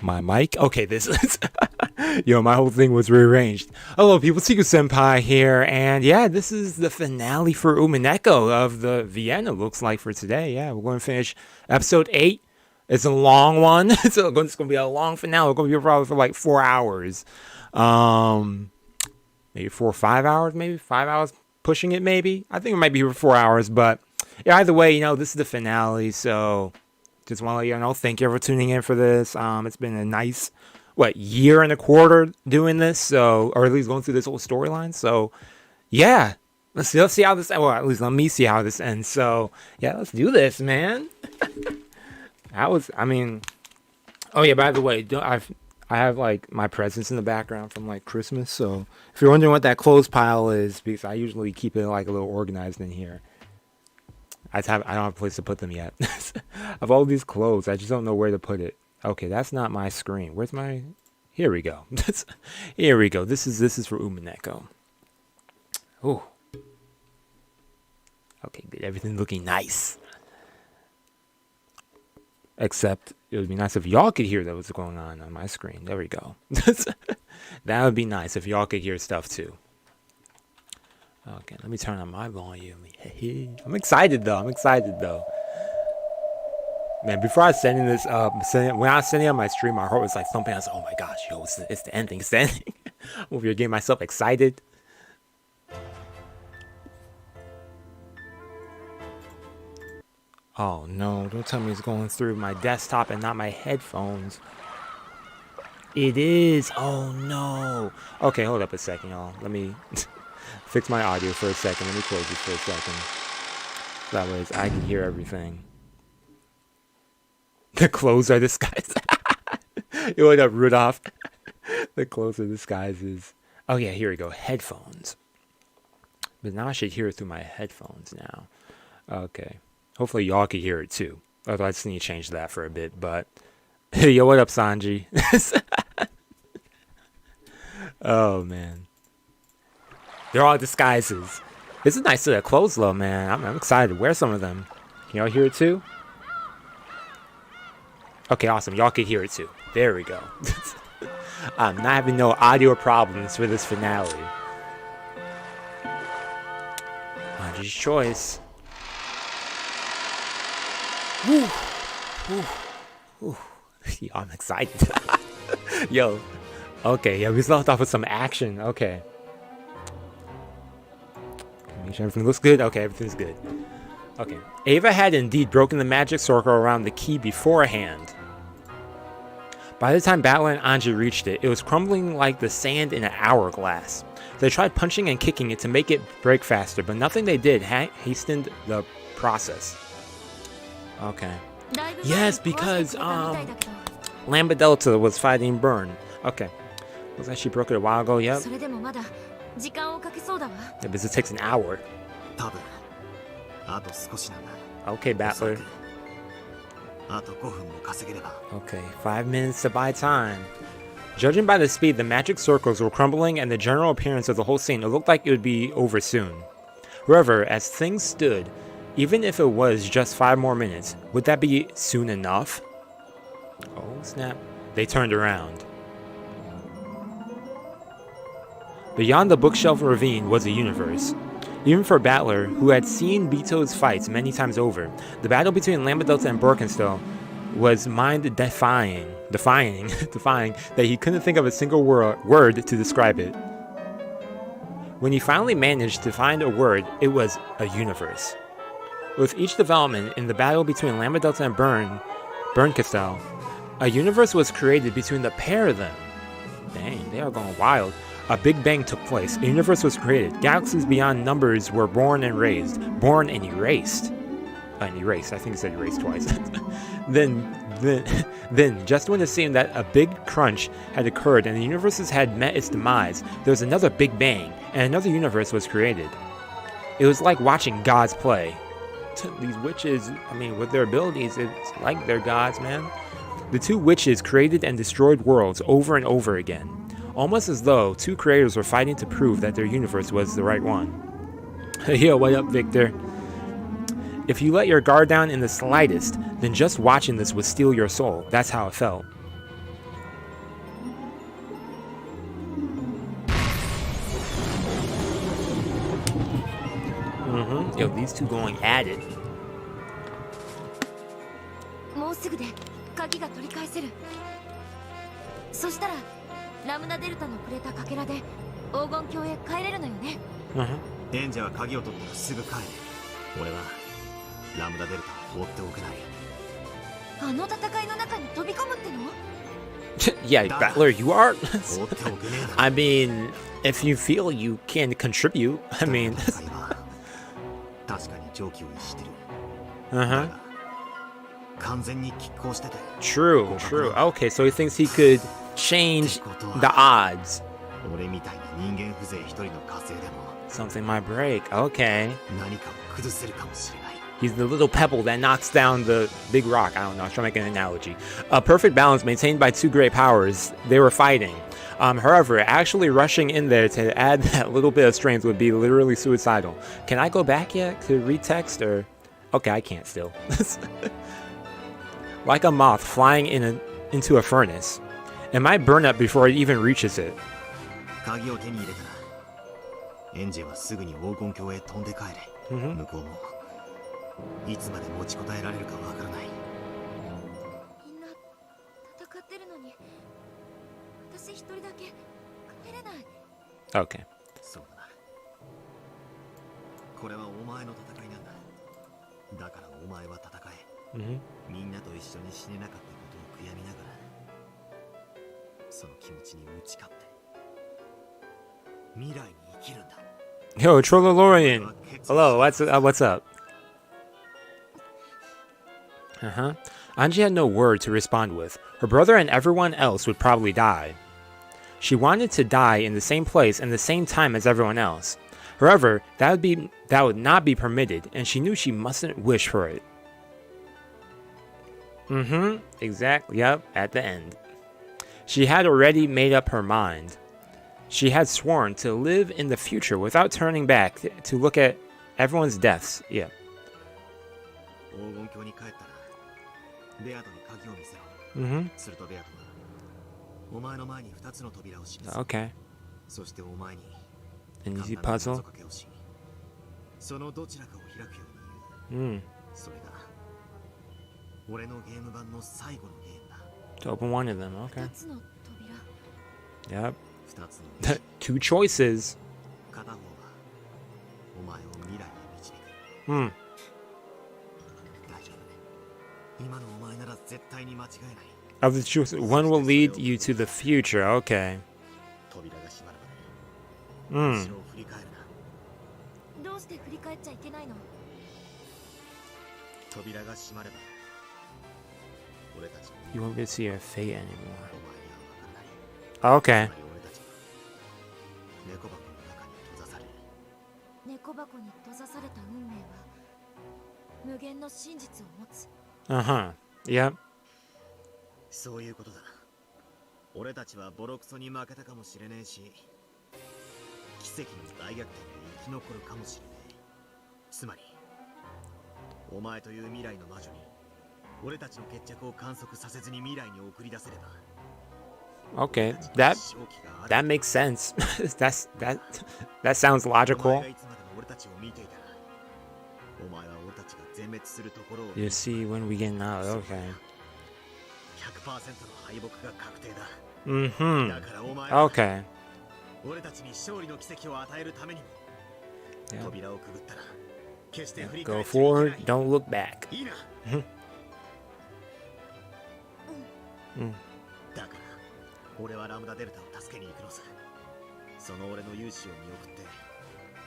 my mic. Okay, this is my whole thing was rearranged. Hello, people. Seku-Senpai here, and yeah, this is the finale for Umineko of the Vienna. Looks like for today. Yeah, we're going to finish episode 8. It's a long one. It's going to be a long finale. It's going to be probably for like 4 hours. Maybe 4 or 5 hours. Maybe 5 hours. Pushing it. Maybe. I think it might be for 4 hours. But yeah, either way, this is the finale. So just want to let you know. Thank you for tuning in for this. It's been a nice year and a quarter doing this. So, or at least going through this whole storyline. So yeah. Let's see how this. Well, at least let me see how this ends. So yeah, let's do this, man. Oh yeah, by the way, I have like my presents in the background from like Christmas. So if you're wondering what that clothes pile is, because I usually keep it like a little organized in here. I don't have a place to put them yet. I have all these clothes. I just don't know where to put it. Okay, that's not my screen. Where's my? Here we go. Here we go. This is for Umineko. Oh. Okay, good. Everything looking nice. Except it would be nice if y'all could hear that what's going on my screen. There we go. That would be nice if y'all could hear stuff too. Okay, let me turn on my volume. I'm excited though. Man, before I was sending this up, when I was sending out my stream, my heart was like thumping. I was like, oh my gosh, yo, it's the ending. It's the ending. Over here getting myself excited. Oh no, don't tell me it's going through my desktop and not my headphones. It is. Oh no. Okay, hold up a second, y'all. Let me fix my audio for a second. Let me close this for a second. That way I can hear everything. The clothes are disguised. You what up, Rudolph? The clothes are disguises. Oh yeah, here we go. Headphones. But now I should hear it through my headphones now. Okay. Hopefully y'all can hear it too. Although I just need to change that for a bit. But yo, what up, Sanji? Oh man, they're all disguises. This is a nice set of clothes, though, man. I'm excited to wear some of them. Can y'all hear it too? Okay, awesome. Y'all can hear it too. There we go. I'm not having no audio problems for this finale. Ange's choice. Woo. Woo. Woo. Yo, I'm excited. Yo. Okay, yeah, we left off with some action. Okay. Make sure everything looks good. Okay, everything's good. Okay. Ava had indeed broken the magic circle around the key beforehand. By the time Battler and Ange reached it, it was crumbling like the sand in an hourglass. They tried punching and kicking it to make it break faster, but nothing they did hastened the process. Okay. Yes, because Lambda Delta was fighting Burn. Okay. Looks like she broke it a while ago. Yep. Yeah, because it takes an hour. Okay, Battler. Okay, 5 minutes to buy time. Judging by the speed, the magic circles were crumbling and the general appearance of the whole scene, it looked like it would be over soon. However, as things stood, even if it was just 5 more minutes, would that be soon enough? Oh, snap. They turned around. Beyond the bookshelf ravine was a universe. Even for Battler, who had seen Bito's fights many times over, the battle between Lamberdelta and Birkenstow was mind-defying that he couldn't think of a single word to describe it. When he finally managed to find a word, it was a universe. With each development in the battle between Lamberdelta and Birkenstow, a universe was created between the pair of them. Dang, they are going wild. A big bang took place. A universe was created. Galaxies beyond numbers were born and raised. Born and erased. Erased. I think it said erased twice. Then, just when it seemed that a big crunch had occurred and the universes had met its demise, there was another big bang, and another universe was created. It was like watching gods play. These witches, with their abilities, it's like they're gods, man. The two witches created and destroyed worlds over and over again. Almost as though two creators were fighting to prove that their universe was the right one. Yo, what up, Victor? If you let your guard down in the slightest, then just watching this would steal your soul. That's how it felt. Yo, these two going at it. もうすぐで鍵が取り返せる。そしたらラムダデルタのくれたかけらで黄金鏡へ帰れるのよね。エンジェは鍵を取ったらすぐ帰れ。俺はラムダデルタを放っておけない。あの戦いの中に飛び込むっての？Yeah, Battler, you are. 放っておけねえだろ。 I mean, if you feel you can contribute, I mean. 確かに常軌を逸してる。 Uh-huh. 完全に拮抗してて。 True, true. Okay, so he thinks he could change the odds. 俺みたいに人間風情一人の火星でも Something might break. Okay. 何かを崩せるかもしれない。 He's the little pebble that knocks down the big rock. I don't know. I was trying to make an analogy. A perfect balance maintained by two great powers. They were fighting. However, actually rushing in there to add that little bit of strength would be literally suicidal. Can I go back yet to read text or? Okay, I can't still. Like a moth flying into a furnace. It might burn up before it even reaches it. 鍵を手に入れたらエンジェはすぐに黄金鏡へ飛んで帰れ。向こうもいつまで持ちこたえられるかわからない。みんな戦ってるのに私一人だけ帰れない。 Okay. そうだな。これはお前の戦いなんだ。だからお前は戦え。みんなと一緒に死ねなかったことを悔やみながらその気持ちに打ち勝って未来に生きるんだ。 Yo, Trollolorian. Hello, what's up? Ange had no word to respond with. Her brother and everyone else would probably die. She wanted to die in the same place and the same time as everyone else. However, that would not be permitted, and she knew she mustn't wish for it. Exactly. Yep, at the end. She had already made up her mind. She had sworn to live in the future without turning back to look at everyone's deaths. Yeah. 黄金鏡に帰ったらベアトに鍵を見せろ。するとベアトはお前の前に2つの扉を示す。 Okay. そしてお前に An easy puzzle. そのどちらかを開くように言う。 それが俺のゲーム版の最後のゲームだ。 To open one of them. Okay. 2つの扉。 Yep. Two choices. 片方はお前を未来へ導く。大丈夫。今のお前なら絶対に間違いない。 Of the choices, one will lead you to the future. Okay. 扉が閉まるまで後ろを振り返るな。どうして振り返っちゃいけないの？扉が閉まれば俺たち You won't be able to see your fate anymore. お前には分からない。 Okay. 猫箱の中に閉ざされる。猫箱に閉ざされた運命は無限の真実を持つ。 Yep. そういうことだ。俺たちはボロクソに負けたかもしれねえし、奇跡の大逆転で生き残るかもしれねえ。つまりお前という未来の魔女に俺たちの決着を観測させずに未来に送り出せれば。 Okay. That makes sense. that sounds logical. You see when we get out. Okay. Okay. Yeah, go forward, don't look back. 俺はラムダデルタを助けに行くのさ。その俺の勇姿を見送って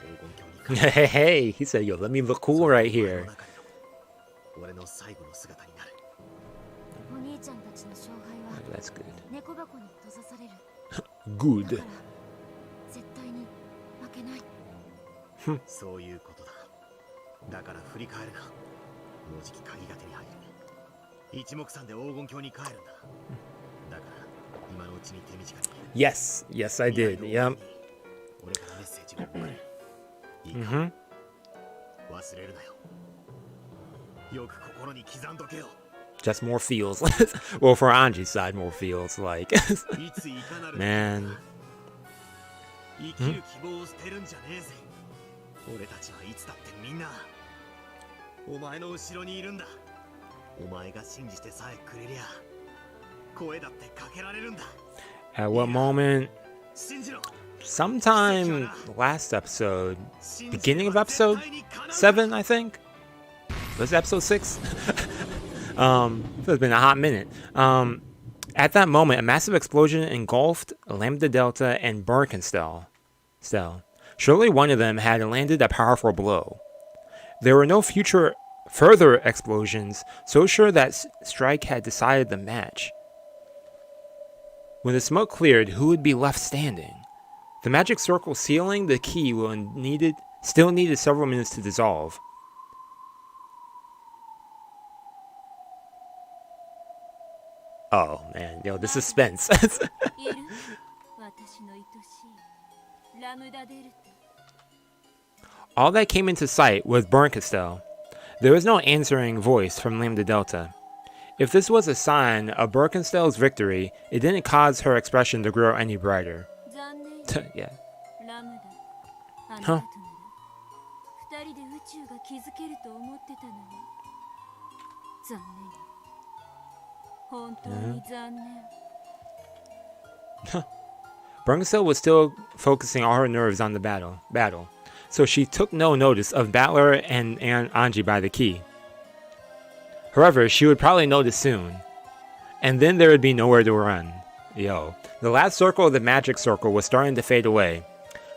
黄金鏡に Hey, he said, yo, let me look cool right here. 俺の最後の姿になる。お兄ちゃんたちの勝敗は That's good. 猫箱に閉ざされる。 Good. だから絶対に負けない。そういうことだ。だから振り返るな。もうじき鍵が手に入る。一目散で黄金鏡に帰るんだ。だから Yes, yes, I did. Yep. Just more feels. Well, for Ange's side, more feels like. Man. 俺たちはいつだってみんなお前の後ろにいるんだ。お前が信じてさえくれりゃ声だってかけられるんだ。 At what moment? 信じろ。 Sometime last episode, beginning of episode 7, I think. Was it episode 6? It's been a hot minute. At that moment, a massive explosion engulfed Lambda Delta and Birkenstell. Surely one of them had landed a powerful blow. There were no further explosions, so sure that Strike had decided the match. When the smoke cleared, who would be left standing? The magic circle sealing the key still needed several minutes to dissolve. Oh man, yo, the suspense. All that came into sight was Birkenstell. There was no answering voice from Lambda Delta. If this was a sign of Birkenstell's victory, it didn't cause her expression to grow any brighter. Yeah. Huh. Birkenstell was still focusing all her nerves on the battle, so she took no notice of Battler and Ange by the key. However, she would probably notice soon, and then there would be nowhere to run. Yo, the last circle of the magic circle was starting to fade away.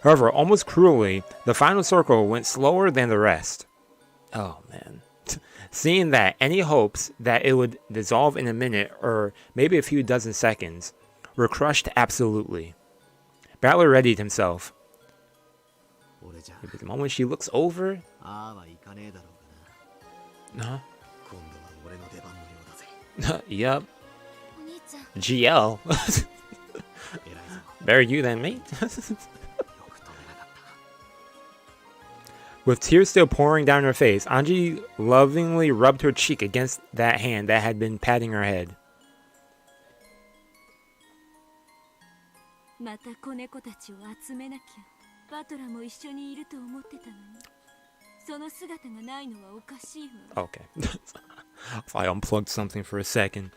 However, almost cruelly, the final circle went slower than the rest. Oh man. Seeing that, any hopes that it would dissolve in a minute or maybe a few dozen seconds were crushed absolutely. Battler readied himself. At the moment she looks over... Yup. GL. Better you than me. With tears still pouring down her face, Ange lovingly rubbed her cheek against that hand that had been patting her head. Okay. If I unplugged something for a second.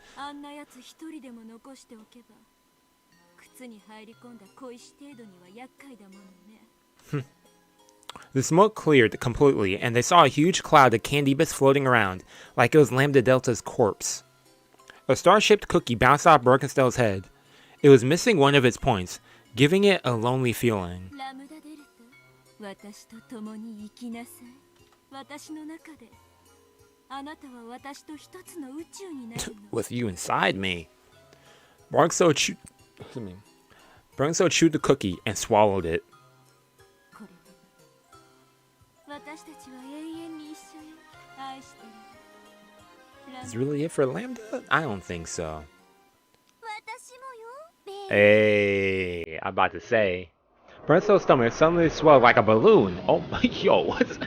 The smoke cleared completely, and they saw a huge cloud of candy bits floating around, like it was Lambda Delta's corpse. A star-shaped cookie bounced off Birkenstell's head. It was missing one of its points, giving it a lonely feeling. With you inside me. Birkenstell chewed the cookie and swallowed it. Is really it for Lambda? I don't think so. Hey, I'm about to say. Birkenstell's stomach suddenly swelled like a balloon. Oh my, yo, what's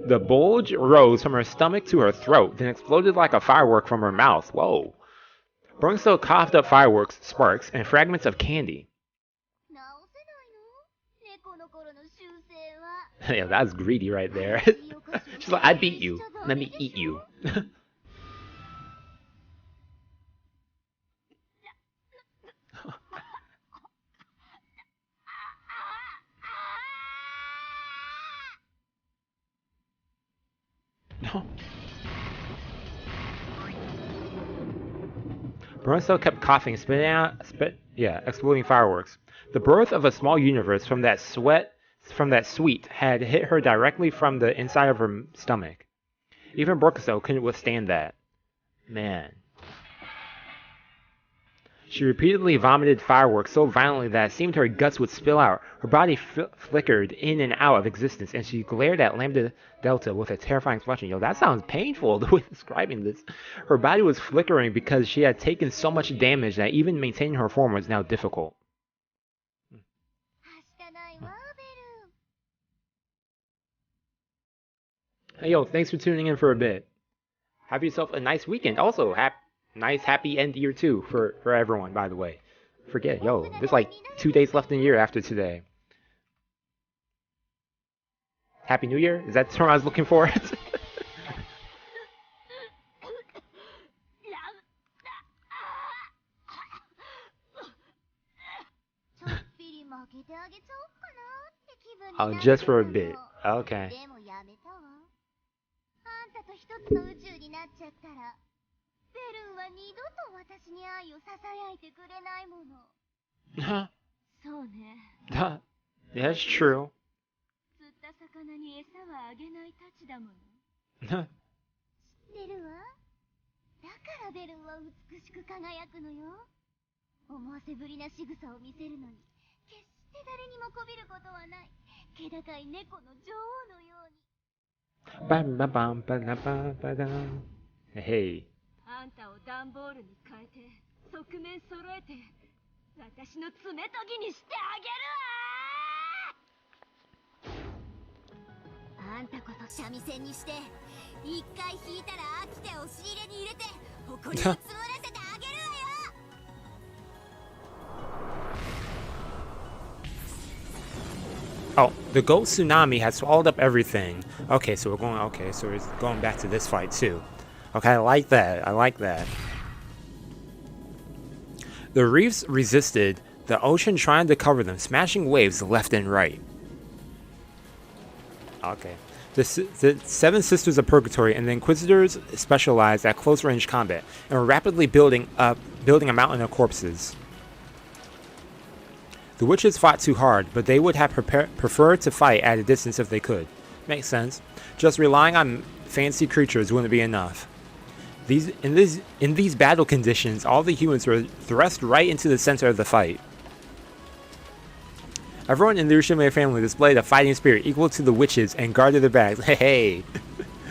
The bulge rose from her stomach to her throat, then exploded like a firework from her mouth. Whoa. Birkenstell coughed up fireworks, sparks, and fragments of candy. Yeah, that's greedy right there. She's like, I beat you. Let me eat you. No. Birkenstell kept coughing, exploding fireworks. The birth of a small universe from that sweet had hit her directly from the inside of her stomach. Even Birkenstell couldn't withstand that. Man. She repeatedly vomited fireworks so violently that it seemed her guts would spill out. Her body flickered in and out of existence, and she glared at Lambda Delta with a terrifying expression. Yo, that sounds painful, the way describing this. Her body was flickering because she had taken so much damage that even maintaining her form was now difficult. Hey, yo, thanks for tuning in for a bit. Have yourself a nice weekend. Also, nice happy end year too for everyone, by the way. Forget, yo, there's like 2 days left in the year after today. Happy New Year? Is that the term I was looking for? Oh, just for a bit. Okay. でもやめたわ。あんたと一つの宇宙になっちゃったら、ベルンは二度と私に愛をささやいてくれないもの。そうね。That's true. 釣った魚に餌はあげないたちだもの。知ってるわ。だからベルンは美しく輝くのよ。思わせぶりな仕草を見せるのに、決して誰にもこびることはない。気高い猫の女王のように。Hey. あんたを段ボールに変えて、側面揃えて、私の爪研ぎにしてあげるわ。あんたこそ三味線にして、一回弾いたら飽きて押し入れに入れて、埃を積もらせてあげるわよ。Oh, the ghost tsunami has swallowed up everything. Okay, so we're going back to this fight too. Okay, I like that. The reefs resisted the ocean trying to cover them, smashing waves left and right. Okay. The Seven Sisters of Purgatory and the Inquisitors specialized at close-range combat and were rapidly building a mountain of corpses. The witches fought too hard, but they would have preferred to fight at a distance if they could. Makes sense. Just relying on fancy creatures wouldn't be enough. In these battle conditions, all the humans were thrust right into the center of the fight. Everyone in the Ushime family displayed a fighting spirit equal to the witches and guarded their bags. Hey,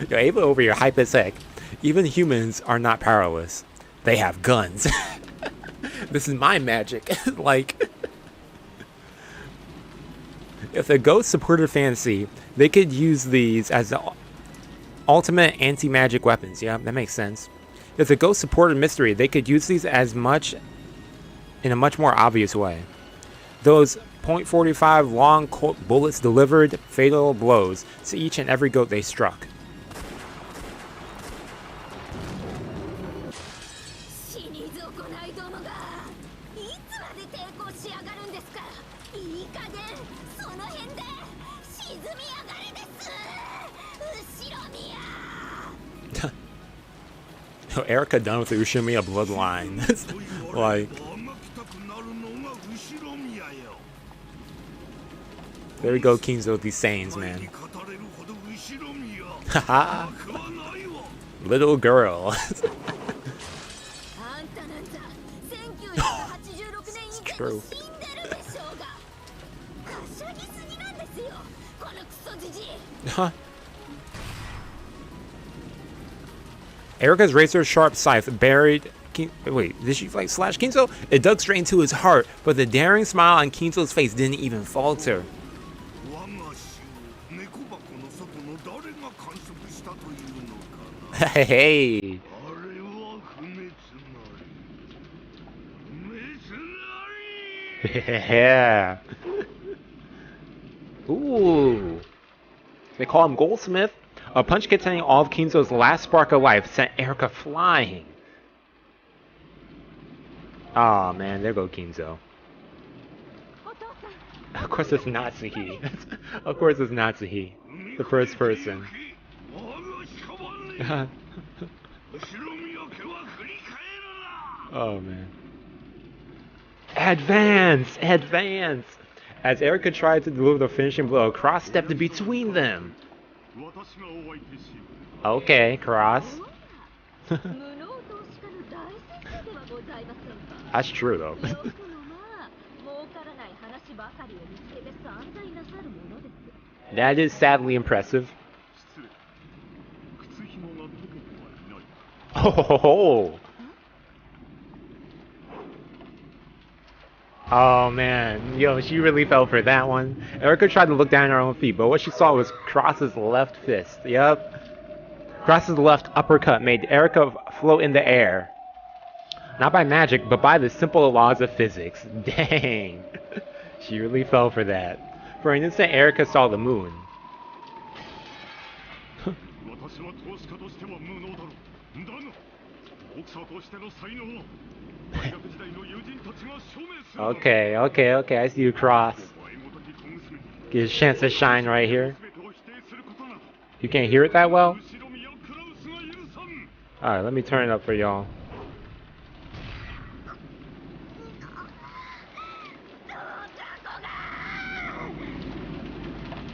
you're able over your hype as heck. Even humans are not powerless. They have guns. This is my magic. Like, if the ghosts supported fantasy, they could use these as the ultimate anti-magic weapons. Yeah, that makes sense. If the ghosts supported mystery, they could use these in a much more obvious way. Those .45 long bullets delivered fatal blows to each and every goat they struck. Erica done with the Ushimiya bloodline. Like, there we go, Kinzo with these sayings, man. Haha. Little girl. It's true. Huh? Erica's razor-sharp scythe buried... Wait, did she like slash Kinzo? It dug straight into his heart, but the daring smile on Kinzo's face didn't even falter. Hey! Yeah! Ooh! They call him Goldsmith. A punch containing all of Kinzo's last spark of life sent Erica flying. Aw, oh, man, there go Kinzo. Of course it's Natsuhi. Of course it's Natsuhi. The first person. Oh, man. Advance! Advance! As Erica tried to deliver the finishing blow, Cross stepped in between them. Okay, Cross. That's true, though. That is sadly impressive. Oh, oh man, yo, she really fell for that one. Erica tried to look down at her own feet, but what she saw was Cross's left fist. Yep. Cross's left uppercut made Erica float in the air. Not by magic, but by the simple laws of physics. Dang. She really fell for that. For an instant, Erica saw the moon. Okay, okay, okay. I see you cross. Get a chance to shine right here. You can't hear it that well? Alright, let me turn it up for y'all.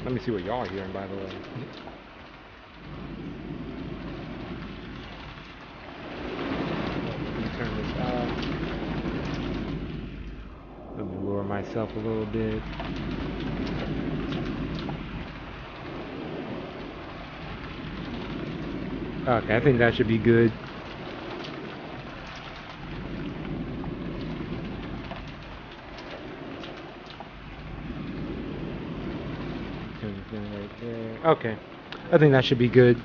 Let me see what y'all are hearing, by the way. Let me turn this up. Let me lower myself a little bit. Okay, I think that should be good. Turn this in right there. Okay, I think that should be good.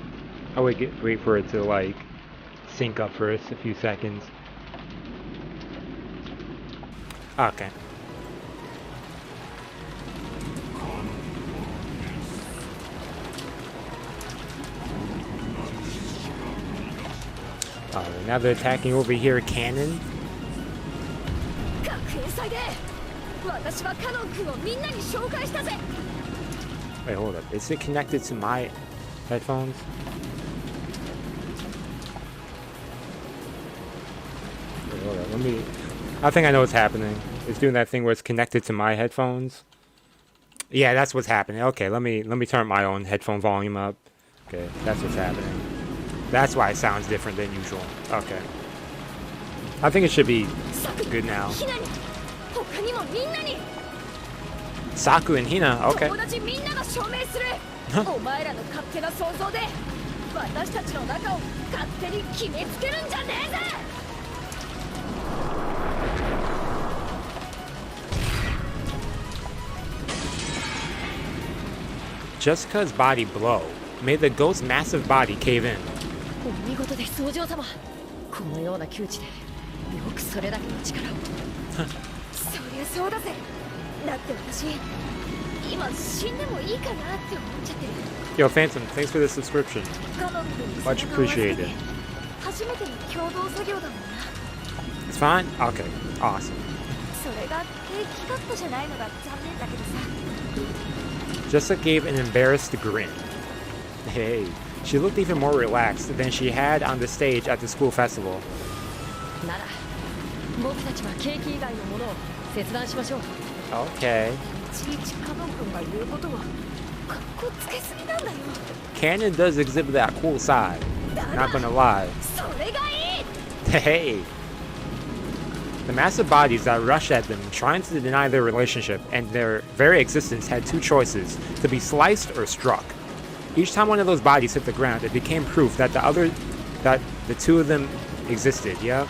I'll wait for it to like sync up for us a few seconds. Okay. Now they're attacking over here, Cannon. Wait, hold up. Is it connected to my headphones? Wait, hold up. I think I know what's happening. It's doing that thing where it's connected to my headphones. Yeah, that's what's happening. Okay, let me turn my own headphone volume up. Okay, that's what's happening. That's why it sounds different than usual. Okay. I think it should be good now. Saku and Hina, okay. Just cause body blow made the ghost's massive body cave in. Yo, Phantom, thanks for the subscription. Much appreciated. It's fine? Okay, awesome. Jessica gave an embarrassed grin. Hey, she looked even more relaxed than she had on the stage at the school festival. Okay. Cannon does exhibit that cool side. Not gonna lie. Hey! The massive bodies that rushed at them, trying to deny their relationship and their very existence, had two choices: to be sliced or struck. Each time one of those bodies hit the ground, it became proof that the two of them existed. Yeah.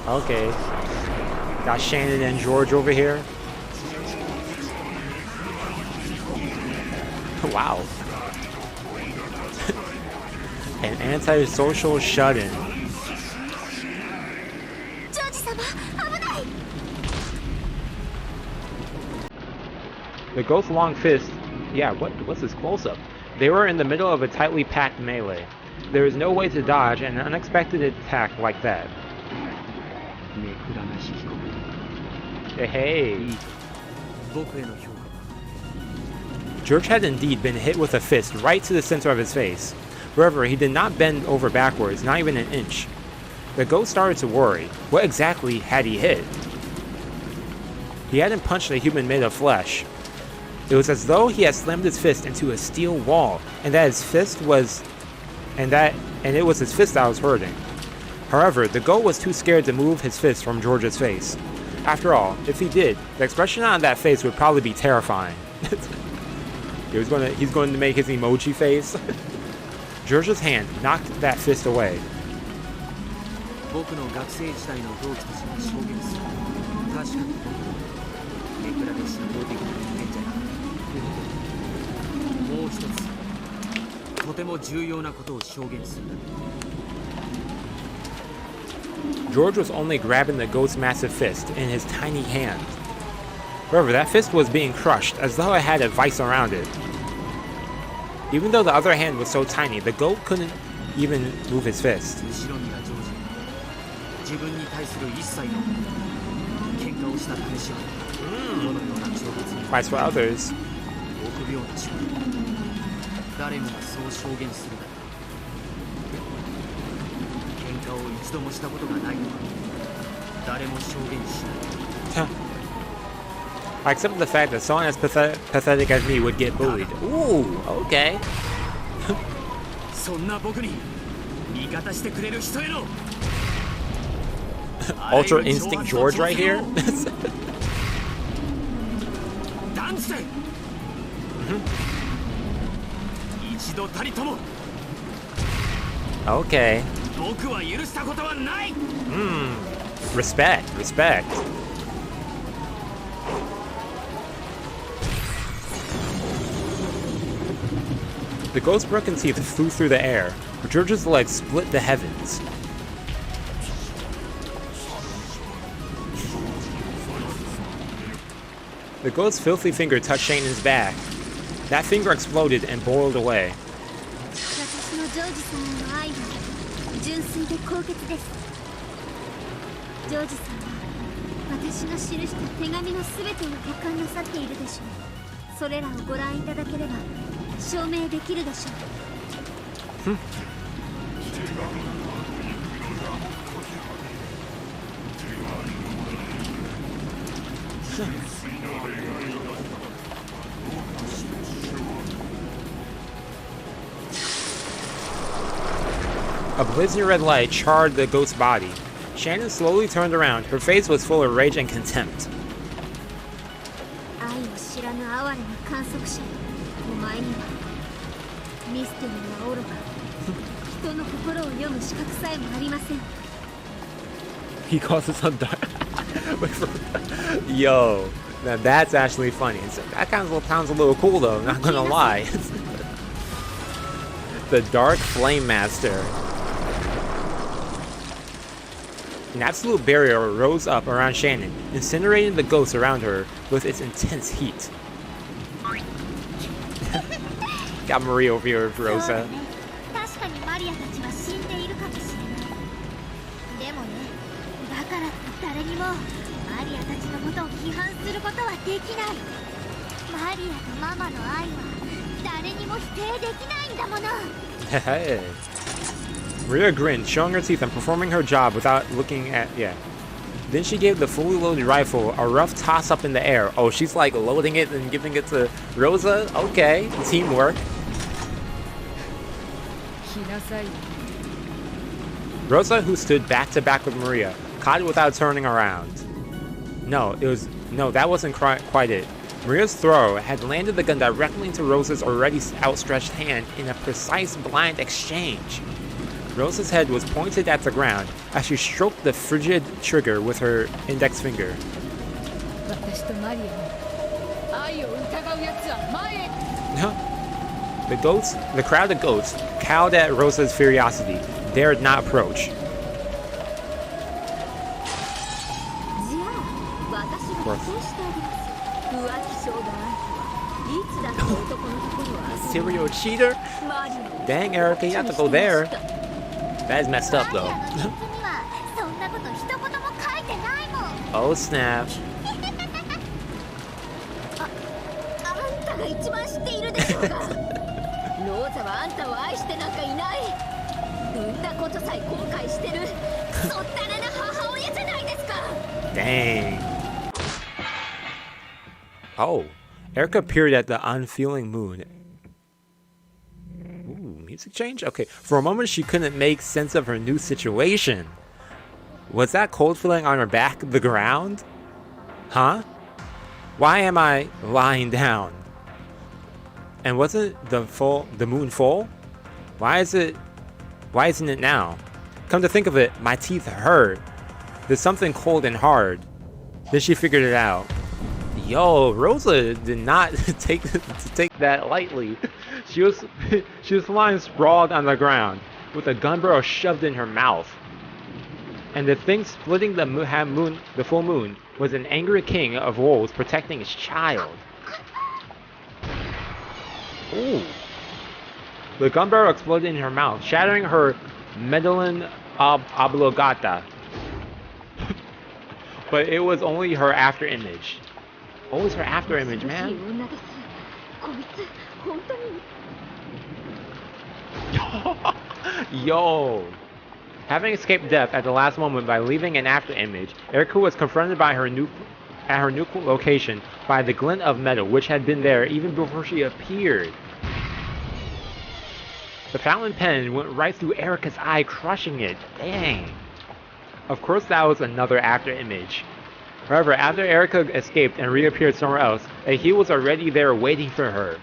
Okay. Got Shannon and George over here. Wow. An antisocial shut-in. The ghost's long fist. Yeah, what's this close-up? They were in the middle of a tightly packed melee. There is no way to dodge an unexpected attack like that. Hey. George had indeed been hit with a fist right to the center of his face. However, he did not bend over backwards, not even an inch. The ghost started to worry. What exactly had he hit? He hadn't punched a human made of flesh. It was as though he had slammed his fist into a steel wall, and that his fist was and it was his fist that was hurting. However, the ghost was too scared to move his fist from George's face. After all, if he did, the expression on that face would probably be terrifying. He's going to make his emoji face. George's hand knocked that fist away. George was only grabbing the ghost's massive fist in his tiny hand. However, that fist was being crushed, as though it had a vice around it. Even though the other hand was so tiny, the goat couldn't even move his fist. Fights for others. I accept the fact that someone as pathetic as me would get bullied. Ooh, okay. Ultra Instinct George right here. Okay. Respect, respect. The ghost's broken teeth flew through the air. George's legs split the heavens. The ghost's filthy finger touched Shannon's back. That finger exploded and boiled away. A blazing red light charred the ghost's body. Shannon slowly turned around. Her face was full of rage and contempt. He calls us on dark. Yo, now that's actually funny. That kind of sounds a little cool though, not gonna lie. The Dark Flame Master. An absolute barrier rose up around Shannon, incinerating the ghosts around her with its intense heat. Got Maria over here with Rosa. Hey. Maria grinned, showing her teeth and performing her job without looking at... Then she gave the fully loaded rifle a rough toss up in the air. Oh, she's like loading it and giving it to Rosa? Okay, teamwork. Rosa, who stood back to back with Maria, caught it without turning around. No, that wasn't quite it. Maria's throw had landed the gun directly into Rosa's already outstretched hand in a precise blind exchange. Rosa's head was pointed at the ground as she stroked the frigid trigger with her index finger. The crowd of ghosts, cowed at Rosa's furiosity, dared not approach. Serial cheater? Dang, Erica, you have to go there. That is messed up, though. Oh, snap. Dang. Oh, Erica peered at the unfeeling moon. Ooh, music change? Okay, for a moment she couldn't make sense of her new situation. Was that cold feeling on her back the ground? Huh? Why am I lying down? And wasn't the moon full? Why isn't it now? Come to think of it, my teeth hurt. There's something cold and hard. Then she figured it out. Yo, Rosa did not take that lightly. She was lying sprawled on the ground with a gun shoved in her mouth. And the thing splitting the full moon was an angry king of wolves protecting his child. Ooh. The gun barrel exploded in her mouth, shattering her medulla oblongata. But it was only her after image. What was her after image, man? Yo! Having escaped death at the last moment by leaving an after image, Erika was confronted by her new location by the glint of metal which had been there even before she appeared. The fountain pen went right through Erika's eye, crushing it. Dang. Of course that was another after image. However, after Erika escaped and reappeared somewhere else, a heel was already there waiting for her.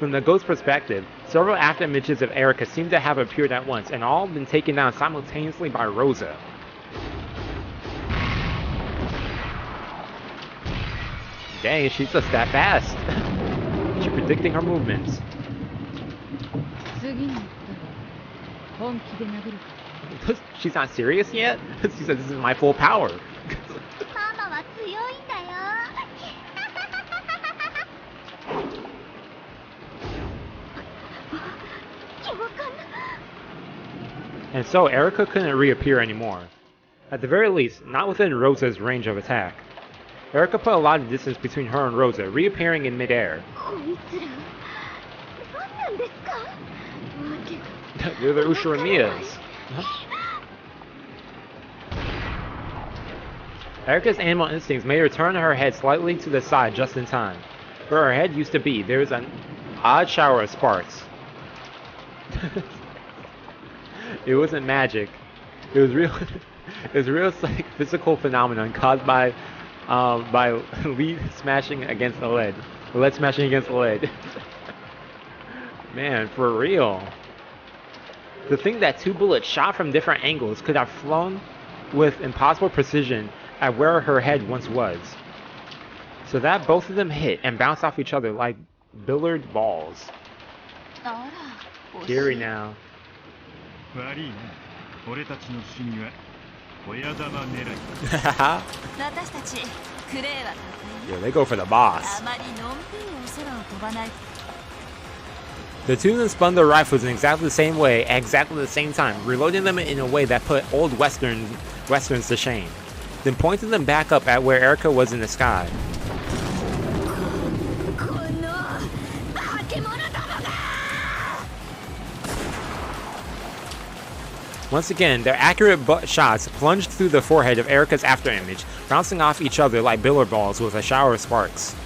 From the ghost's perspective, several after images of Erika seem to have appeared at once and all been taken down simultaneously by Rosa. Dang, she's just that fast. She's predicting her movements. She's not serious yet? She said, this is my full power. And so Erika couldn't reappear anymore. At the very least, not within Rosa's range of attack. Erika put a lot of distance between her and Rosa, reappearing in midair. They're the Ushiramiyas. Erika's animal instincts made her turn her head slightly to the side just in time. Where her head used to be, there was an odd shower of sparks. It wasn't magic. It was real. It was a real like physical phenomenon caused by lead smashing against the lead. Lead smashing against the lead. Man, for real. To think that two bullets shot from different angles could have flown with impossible precision at where her head once was. So that both of them hit and bounced off each other like billiard balls. Eerie now. Yeah, they go for the boss. The Tues spun their rifles in exactly the same way at exactly the same time, reloading them in a way that put old westerns to shame, then pointed them back up at where Erika was in the sky. Once again, their accurate shots plunged through the forehead of Erika's afterimage, bouncing off each other like billiard balls with a shower of sparks.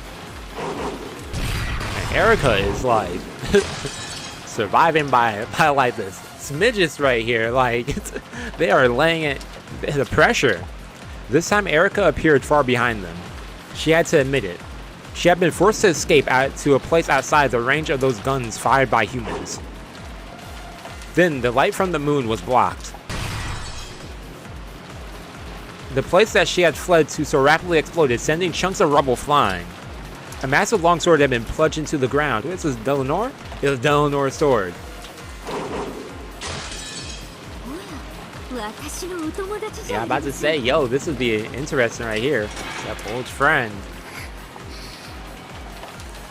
And Erika is like surviving by like this smidges right here, like they are laying it the pressure. This time Erika appeared far behind them. She had to admit it. She had been forced to escape to a place outside the range of those guns fired by humans. Then the light from the moon was blocked. The place that she had fled to so rapidly exploded, sending chunks of rubble flying. A massive longsword had been plunged into the ground. What is this, Delanor? It was Delanor's sword. Yeah, I'm about to say, yo, this would be interesting right here. That old friend.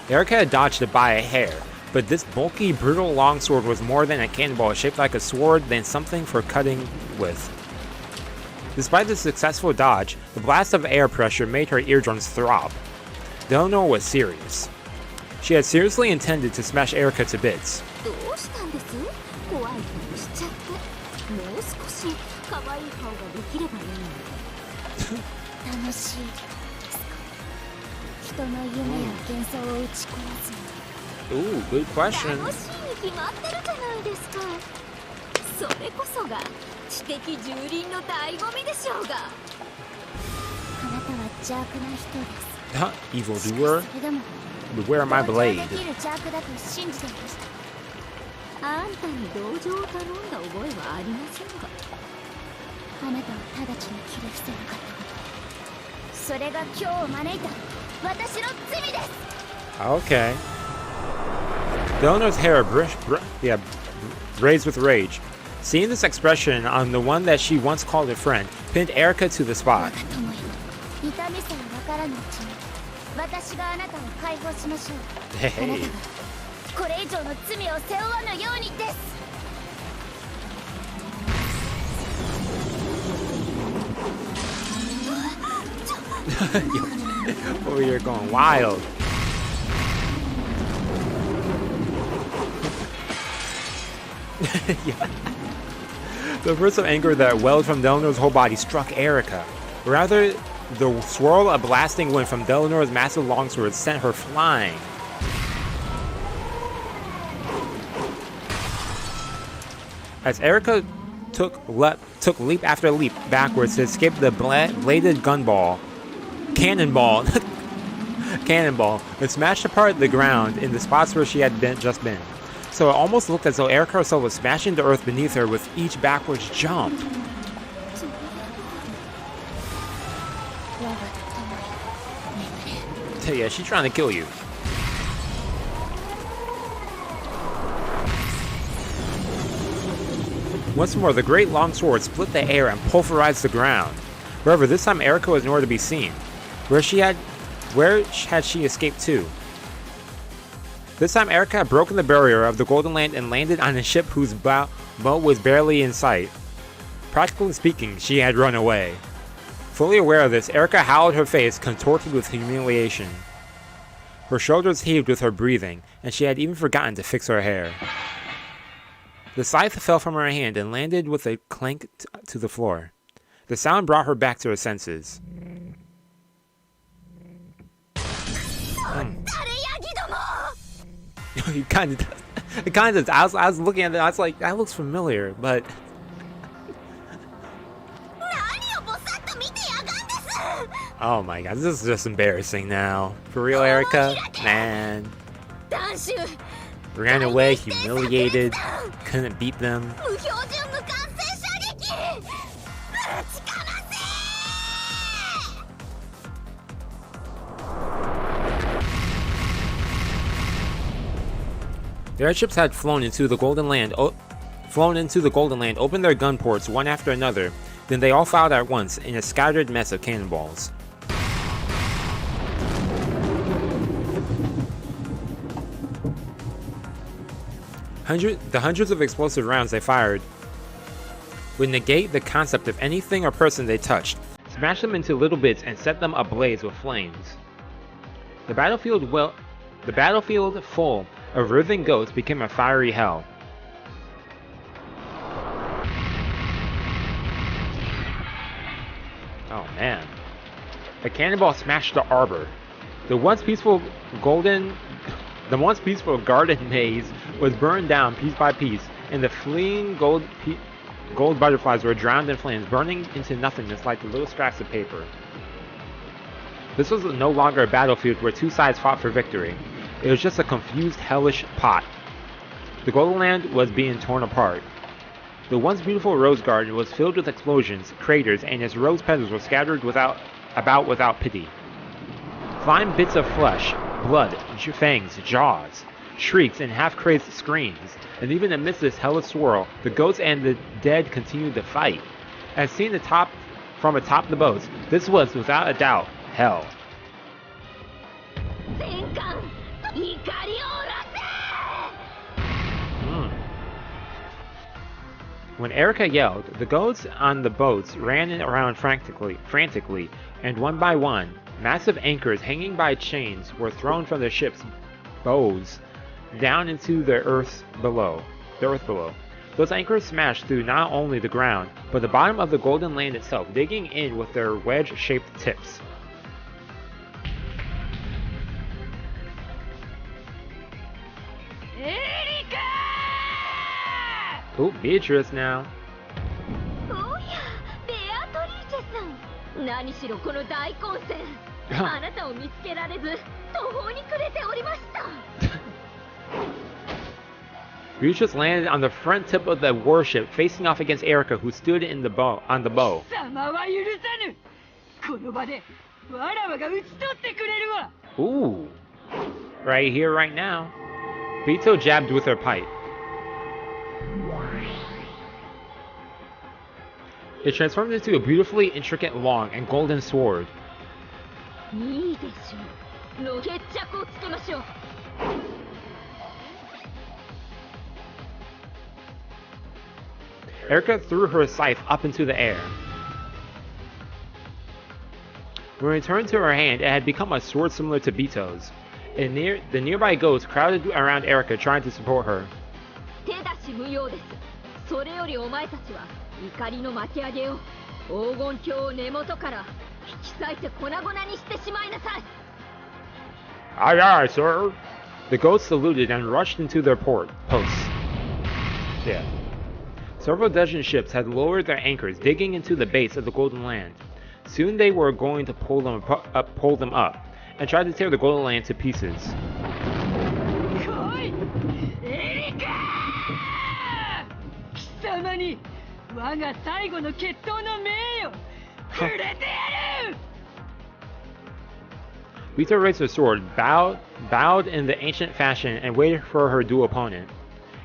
Erika had dodged it by a hair, but this bulky, brutal longsword was more than a cannonball shaped like a sword than something for cutting with. Despite the successful dodge, the blast of air pressure made her eardrums throb. Delanor was serious. She had seriously intended to smash Erika to bits. Ooh, good question. Evildoer, beware my blade. Okay. Delanor's hair raised with rage. Seeing this expression on the one that she once called a friend, pinned Erika to the spot. 痛みさえわからぬうちに私があなたを解放しましょう。あなた Hey. がこれ以上の罪を背負わぬようにです。 Over here going wild. Yeah. The burst of anger that welled from Delanor's whole body struck Erica. Rather, the swirl of blasting wind from Delanor's massive longsword sent her flying. As Erica took leap after leap backwards to escape the bladed cannonball, and smashed apart the ground in the spots where she had just been. So it almost looked as though Erica herself was smashing the earth beneath her with each backwards jump. Yeah, she's trying to kill you. Once more, the great long sword split the air and pulverized the ground. However, this time Erica was nowhere to be seen. Where had she escaped to? This time Erica had broken the barrier of the Golden Land and landed on a ship whose boat was barely in sight. Practically speaking, she had run away. Fully aware of this, Erica howled, her face contorted with humiliation. Her shoulders heaved with her breathing, and she had even forgotten to fix her hair. The scythe fell from her hand and landed with a clank to the floor. The sound brought her back to her senses. You kind of, I was looking at it, I was like, that looks familiar, but... Oh my god, this is just embarrassing now. For real, Erica? Man. Ran away, humiliated, couldn't beat them. The airships had flown into the Golden Land, opened their gun ports one after another, then they all fired at once in a scattered mess of cannonballs. The hundreds of explosive rounds they fired would negate the concept of anything or person they touched, smash them into little bits, and set them ablaze with flames. The battlefield full of writhing goats became a fiery hell. Oh man. A cannonball smashed the arbor. The once peaceful garden maze was burned down piece by piece, and the fleeing gold butterflies were drowned in flames, burning into nothingness like the little scraps of paper. This was no longer a battlefield where two sides fought for victory. It was just a confused, hellish pot. The Golden Land was being torn apart. The once beautiful rose garden was filled with explosions, craters, and its rose petals were scattered about without pity. Flying bits of flesh, blood, fangs, jaws, shrieks, and half-crazed screams, and even amidst this hellish swirl, the goats and the dead continued to fight. As seen from atop the boats, this was, without a doubt, hell. When Erica yelled, the goats on the boats ran around frantically, and one by one, massive anchors hanging by chains were thrown from the ship's bows down into the earth below. Those anchors smashed through not only the ground, but the bottom of the Golden Land itself, digging in with their wedge-shaped tips. Oh, Beatrice now. Beatrice landed on the front tip of the warship, facing off against Erica, who stood on the bow. Ooh. Right here, right now. Beto jabbed with her pipe. It transformed into a beautifully intricate, long, and golden sword. いいでしょう。の決着をつけましょう。Erica threw her scythe up into the air. When it returned to her hand, it had become a sword similar to Bito's. The nearby ghosts crowded around Erica, trying to support her. 手出し無用です。それよりお前たちは怒りの巻き上げを黄金鏡を根元から引き裂いて粉々にしてしまいなさい。Aye, aye, sir. The ghosts saluted and rushed into their posts. Yeah. Several dozen ships had lowered their anchors, digging into the base of the Golden Land. Soon they were going to pull them up, and try to tear the Golden Land to pieces. Vito raised her sword, bowed in the ancient fashion, and waited for her dual opponent.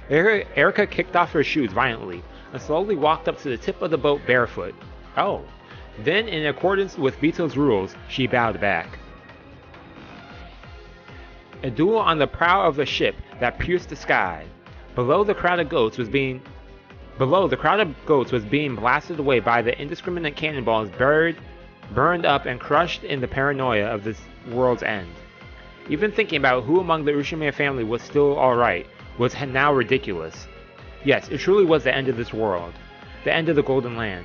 Erica kicked off her shoes violently, and slowly walked up to the tip of the boat barefoot. Oh. Then, in accordance with Vito's rules, she bowed back. A duel on the prow of the ship that pierced the sky. Below, the crowd of goats was being blasted away by the indiscriminate cannonballs burned up and crushed in the paranoia of this world's end. Even thinking about who among the Ushima family was still alright was now ridiculous. Yes, it truly was the end of this world. The end of the Golden Land.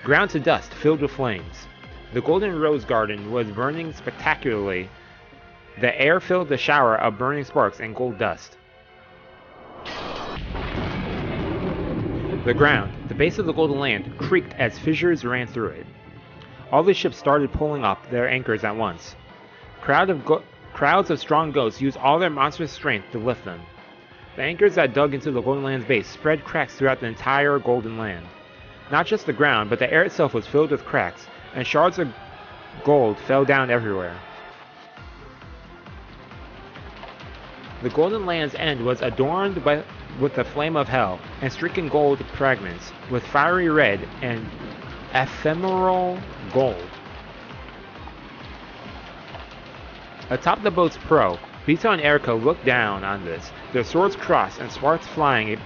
Ground to dust, filled with flames. The Golden Rose Garden was burning spectacularly. The air filled the shower of burning sparks and gold dust. The ground, the base of the Golden Land, creaked as fissures ran through it. All the ships started pulling up their anchors at once. Crowds of strong ghosts used all their monstrous strength to lift them. The anchors that dug into the Golden Land's base spread cracks throughout the entire Golden Land. Not just the ground, but the air itself was filled with cracks, and shards of gold fell down everywhere. The Golden Land's end was adorned with the flame of hell, and streaking gold fragments, with fiery red and ephemeral gold. Atop the boat's prow, Vito and Erica looked down on this, their swords crossed and sparks flying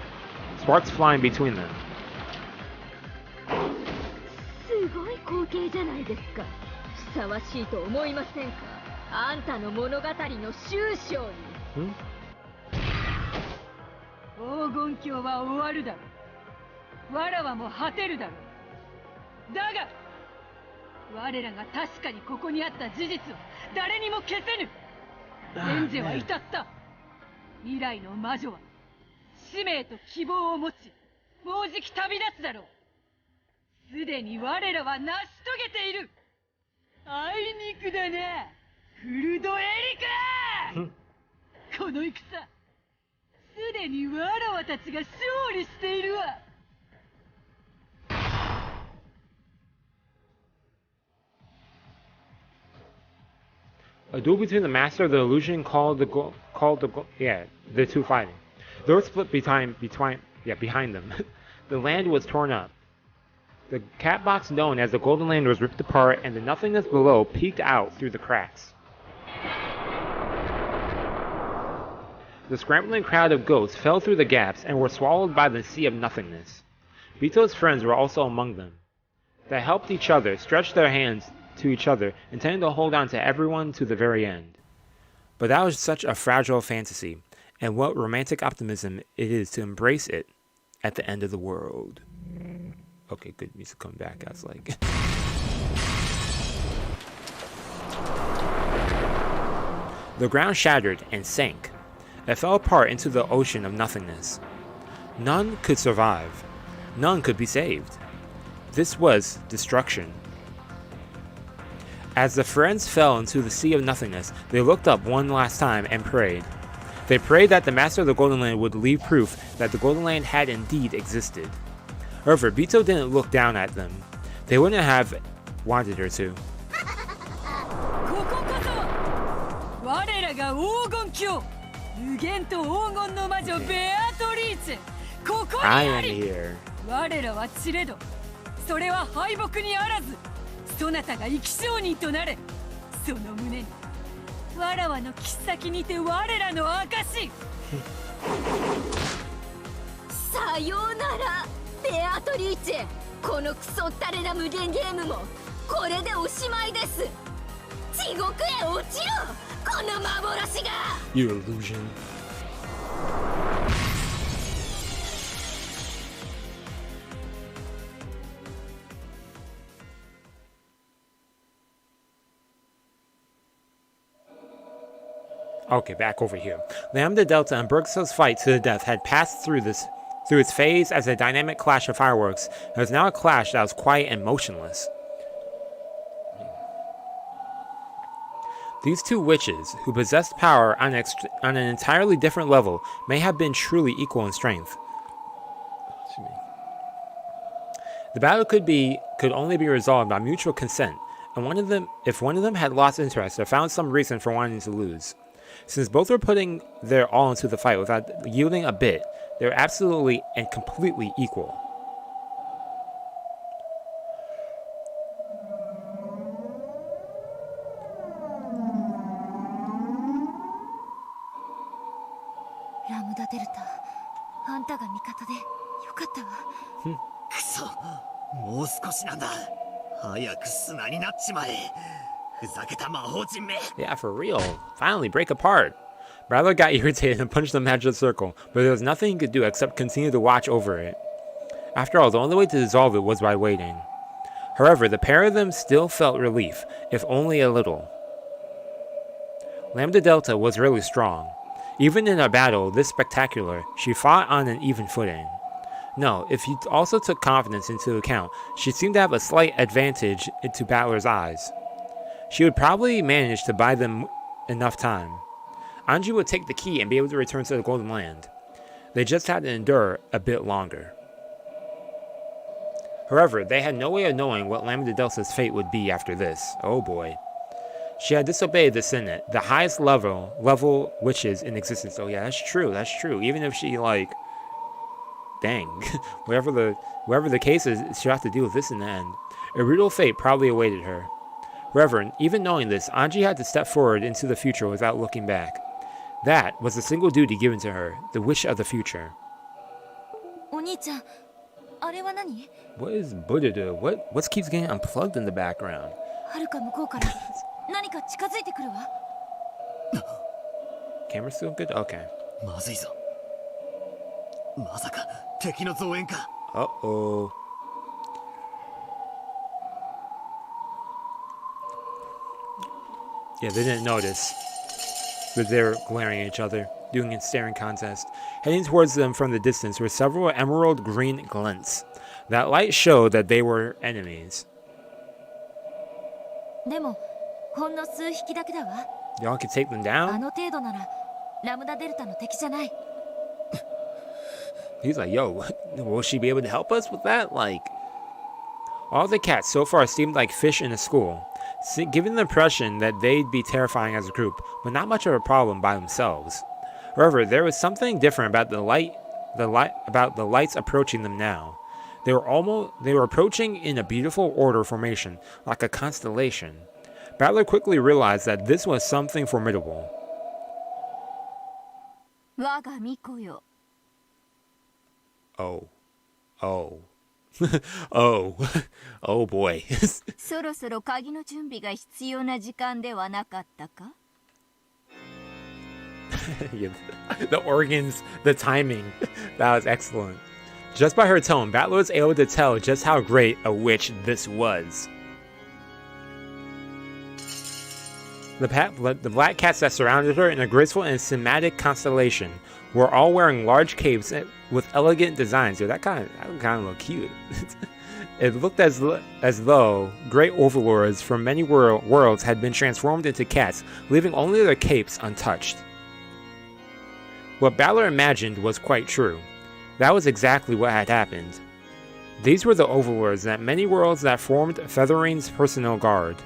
between them. すごい光景じゃないですか。ふさわしいと思いませんか。あんたの物語の終章に。黄金鏡は終わるだろう。わらわも果てるだろう。だが、我らが確かにここにあった事実は誰にも消せぬ。エンジェは至った。未来の魔女は使命と希望を持ち、もうじき旅立つだろう。すでに我らは成し遂げている。あいにくだな、フルドエリカ。この戦、すでにわらわたちが勝利しているわ。A duel between the master of the illusion called the two fighting. Thurs split behind them. The land was torn up. The cat box known as the Golden Land was ripped apart, and the nothingness below peeked out through the cracks. The scrambling crowd of ghosts fell through the gaps and were swallowed by the sea of nothingness. Vito's friends were also among them. They helped each other, stretched their hands to each other, intending to hold on to everyone to the very end. But that was such a fragile fantasy, and what romantic optimism it is to embrace it at the end of the world. Okay, good music coming back. I was like... The ground shattered and sank. It fell apart into the ocean of nothingness. None could survive. None could be saved. This was destruction. As the friends fell into the sea of nothingness, they looked up one last time and prayed. They prayed that the master of the Golden Land would leave proof that the Golden Land had indeed existed. However, Vito didn't look down at them. They wouldn't have wanted her to. I am here. それは敗北にあらず、そなたが生き証人となれ。その胸にわらわの切っ先にて我らの証さようならベアトリーチェ。このクソったれな無限ゲームもこれでおしまいです。地獄へ落ちろこの幻が。 You illusion. Okay, back over here. Lambda Delta and Bergso's fight to the death had passed through its phase as a dynamic clash of fireworks. It was now a clash that was quiet and motionless. These two witches, who possessed power on an entirely different level, may have been truly equal in strength. The battle could only be resolved by mutual consent, and if one of them had lost interest or found some reason for wanting to lose. Since both were putting their all into the fight without yielding a bit, they were absolutely and completely equal. Lambda Delta, あんたが味方でよかったわ。くそ、もう少しなんだ。早く砂になっちまえ。ふざけた魔法人め。 Yeah, for real. Finally, break apart. Bradley got irritated and punched the magic circle, but there was nothing he could do except continue to watch over it. After all, the only way to dissolve it was by waiting. However, the pair of them still felt relief, if only a little. Lambda Delta was really strong. Even in a battle this spectacular, she fought on an even footing. No, if you also took confidence into account, she seemed to have a slight advantage into Battler's eyes. She would probably manage to buy them enough time. Ange would take the key and be able to return to the Golden Land. They just had to endure a bit longer. However, they had no way of knowing what Lambda Delta's fate would be after this. Oh boy. She had disobeyed the Senate, the highest level witches in existence. Oh yeah, that's true. Even if she dang, whatever the case is, she'll have to deal with this in the end. A brutal fate probably awaited her. However, even knowing this, Ange had to step forward into the future without looking back. That was the single duty given to her, the wish of the future. お兄ちゃん、あれは何？ What is Buddha do? What keeps getting unplugged in the background? はるか向こうから何か近づいてくるわ。 Camera still good? Okay. まずいぞ。まさか敵の増援か。 Uh-oh. Yeah, they didn't notice that they were glaring at each other, doing a staring contest. Heading towards them from the distance were several emerald green glints. That light showed that they were enemies. でもほんの数匹だけだわ。 Y'all could take them あ down? の程度ならラムダデルタの敵じゃない。 He's like, yo, will she be able to help us with that? Like, all the cats so far seemed like fish in a school, giving the impression that they'd be terrifying as a group, but not much of a problem by themselves. However, there was something different about the lights approaching them now. They were approaching in a beautiful order formation, like a constellation. Battler quickly realized that this was something formidable. 我が巫女よ。 Oh. Oh boy. そろそろ鍵の準備が必要な時間ではなかったか？ Yeah, the organs, the timing, that was excellent. Just by her tone, Battler was able to tell just how great a witch this was. The black cats that surrounded her in a graceful and cinematic constellation were all wearing large capes with elegant designs. Dude, that kind of looked cute. It looked as though great overlords from many worlds had been transformed into cats, leaving only their capes untouched. What Battler imagined was quite true. That was exactly what had happened. These were the overlords that many worlds that formed Featherine's personal guard.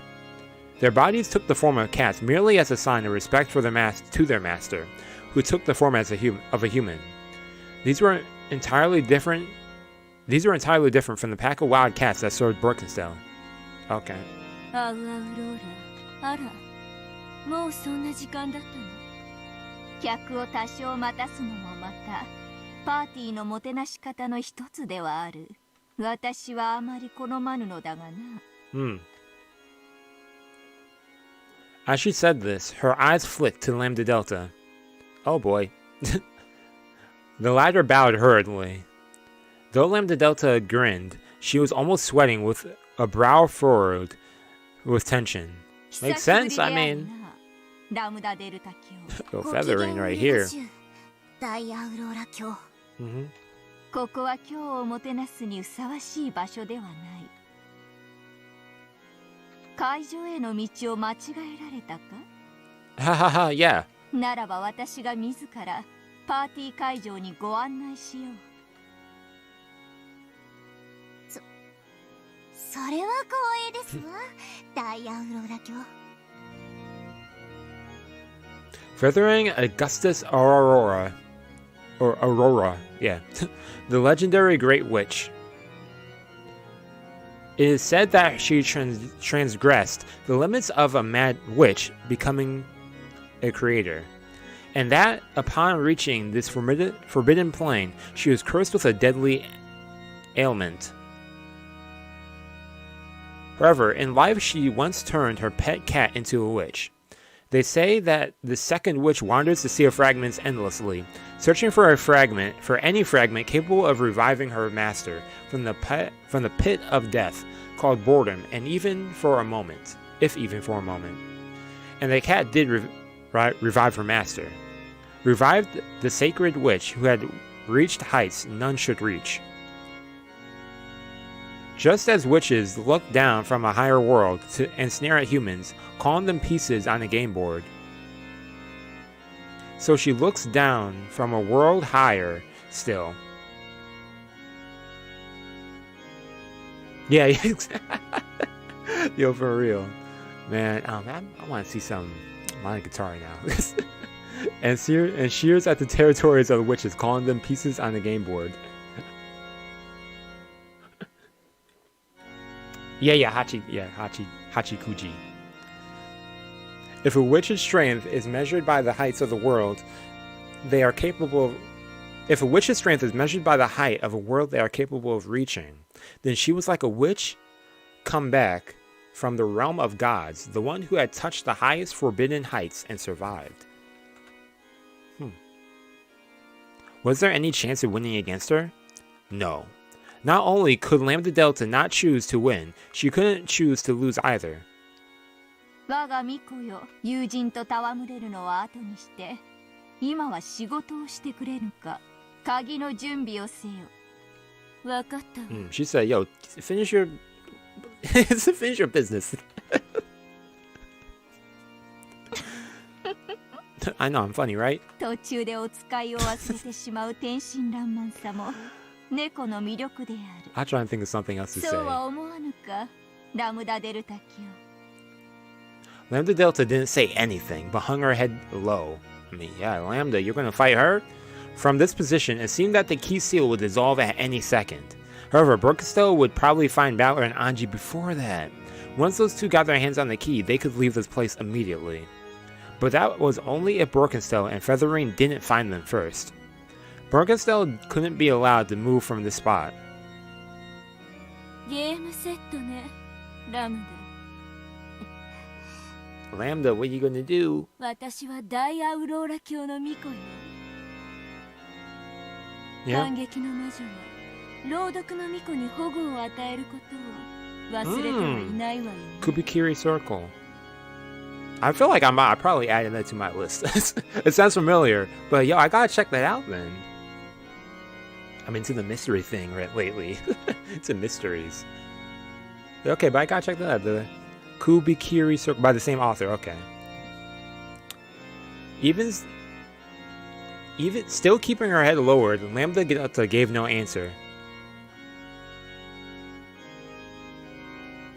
Their bodies took the form of cats merely as a sign of respect for their their master, who took the form of a human. These were entirely different from the pack of wild cats that served Birkenstone. Okay. アウアウローラ、あら、もうそんな時間だったの？客を多少待たすのもまたパーティーのもてなし方の一つではある。私はあまり好まぬのだがな。As she said this, her eyes flicked to Lambda Delta. Oh boy. The latter bowed hurriedly. Though Lambda Delta grinned, she was almost sweating with a brow furrowed with tension. Makes sense, I mean. Go feathering right here. ここは今日をもてなすにふさわしい場所ではない。会場への道を間違えられたか？ Hahaha, yeah. ならば私が自らパーティー会場にご案内しよう。それは光栄ですわ。ダイアウローラ卿。Feathering Augustus Aurora. Or Aurora, yeah. The legendary Great Witch. It is said that she transgressed the limits of a mad witch, becoming a creator. And that, upon reaching this forbidden plane, she was cursed with a deadly ailment. However, in life she once turned her pet cat into a witch. They say that the second witch wanders the Sea of Fragments endlessly, searching for any fragment capable of reviving her master from the pit of death, called boredom, and even for a moment, if even for a moment. And the cat did revive her master, revived the sacred witch who had reached heights none should reach. Just as witches look down from a higher world and snare at humans, calling them pieces on a game board, so she looks down from a world higher still. Yeah, yo, for real, man. I want to see some my guitar now. and shears at the territories of the witches, calling them pieces on the game board. Hachikuji. If a witch's strength is measured by the heights of the world they are capable of, if a witch's strength is measured by the height of a world they are capable of reaching, then she was like a witch come back from the realm of gods, the one who had touched the highest forbidden heights and survived. Was there any chance of winning against her? No. Not only could Lambda Delta not choose to win, she couldn't choose to lose either. 我が巫女よ、友人と戯れるのは後にして、今は仕事をしてくれぬか。鍵の準備をせよ。わかった。She said, "Yo, finish your business." I know I'm funny, right? 途中でお使いを忘れてしまう天真爛漫さも猫の魅力である。I'll try and think of something else to say. そうは思わぬか、ラムダデルタ卿。Lambda Delta didn't say anything, but hung her head low. I mean, yeah, Lambda, you're gonna fight her? From this position, it seemed that the key seal would dissolve at any second. However, Brokenstow would probably find Balor and Ange before that. Once those two got their hands on the key, they could leave this place immediately. But that was only if Brokenstow and Featherine didn't find them first. Brokenstow couldn't be allowed to move from this spot. ゲームセットね、ラムダ。Lambda, what are you gonna do? 私は大アウローラ卿の巫女よ。感激の魔女は朗読の巫女に保護を与えることを忘れてはいないわよね。Kubikiri Circle. I feel like I probably added that to my list. It sounds familiar, but yo, I gotta check that out then. I'm into the mystery thing lately. It's in mysteries. Okay, but I gotta check that out. The Kubikiri Circle by the same author. Okay. Even still keeping her head lowered, Lambda gave no answer.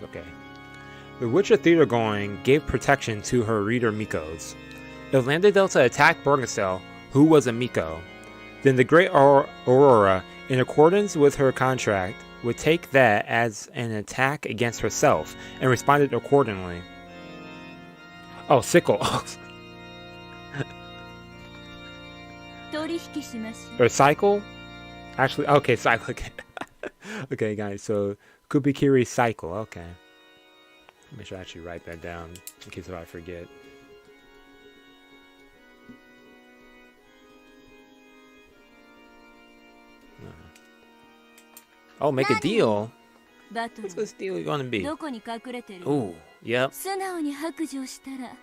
Okay. The Witcher theater going gave protection to her reader Mikos. If Lambda Delta attacked Borgenstell, who was a Miko, then the Great Aurora, in accordance with her contract, would take that as an attack against herself and responded accordingly. Oh, sickle. 取引しましょう。 Or cycle? Actually, okay, cycle. Okay, guys, so Kubikiri cycle. Okay. Make sure I actually write that down in case if I forget. Oh, make a deal? バトル What's this deal gonna be? どこに隠れてる？ Ooh, yep. 素直に白状したら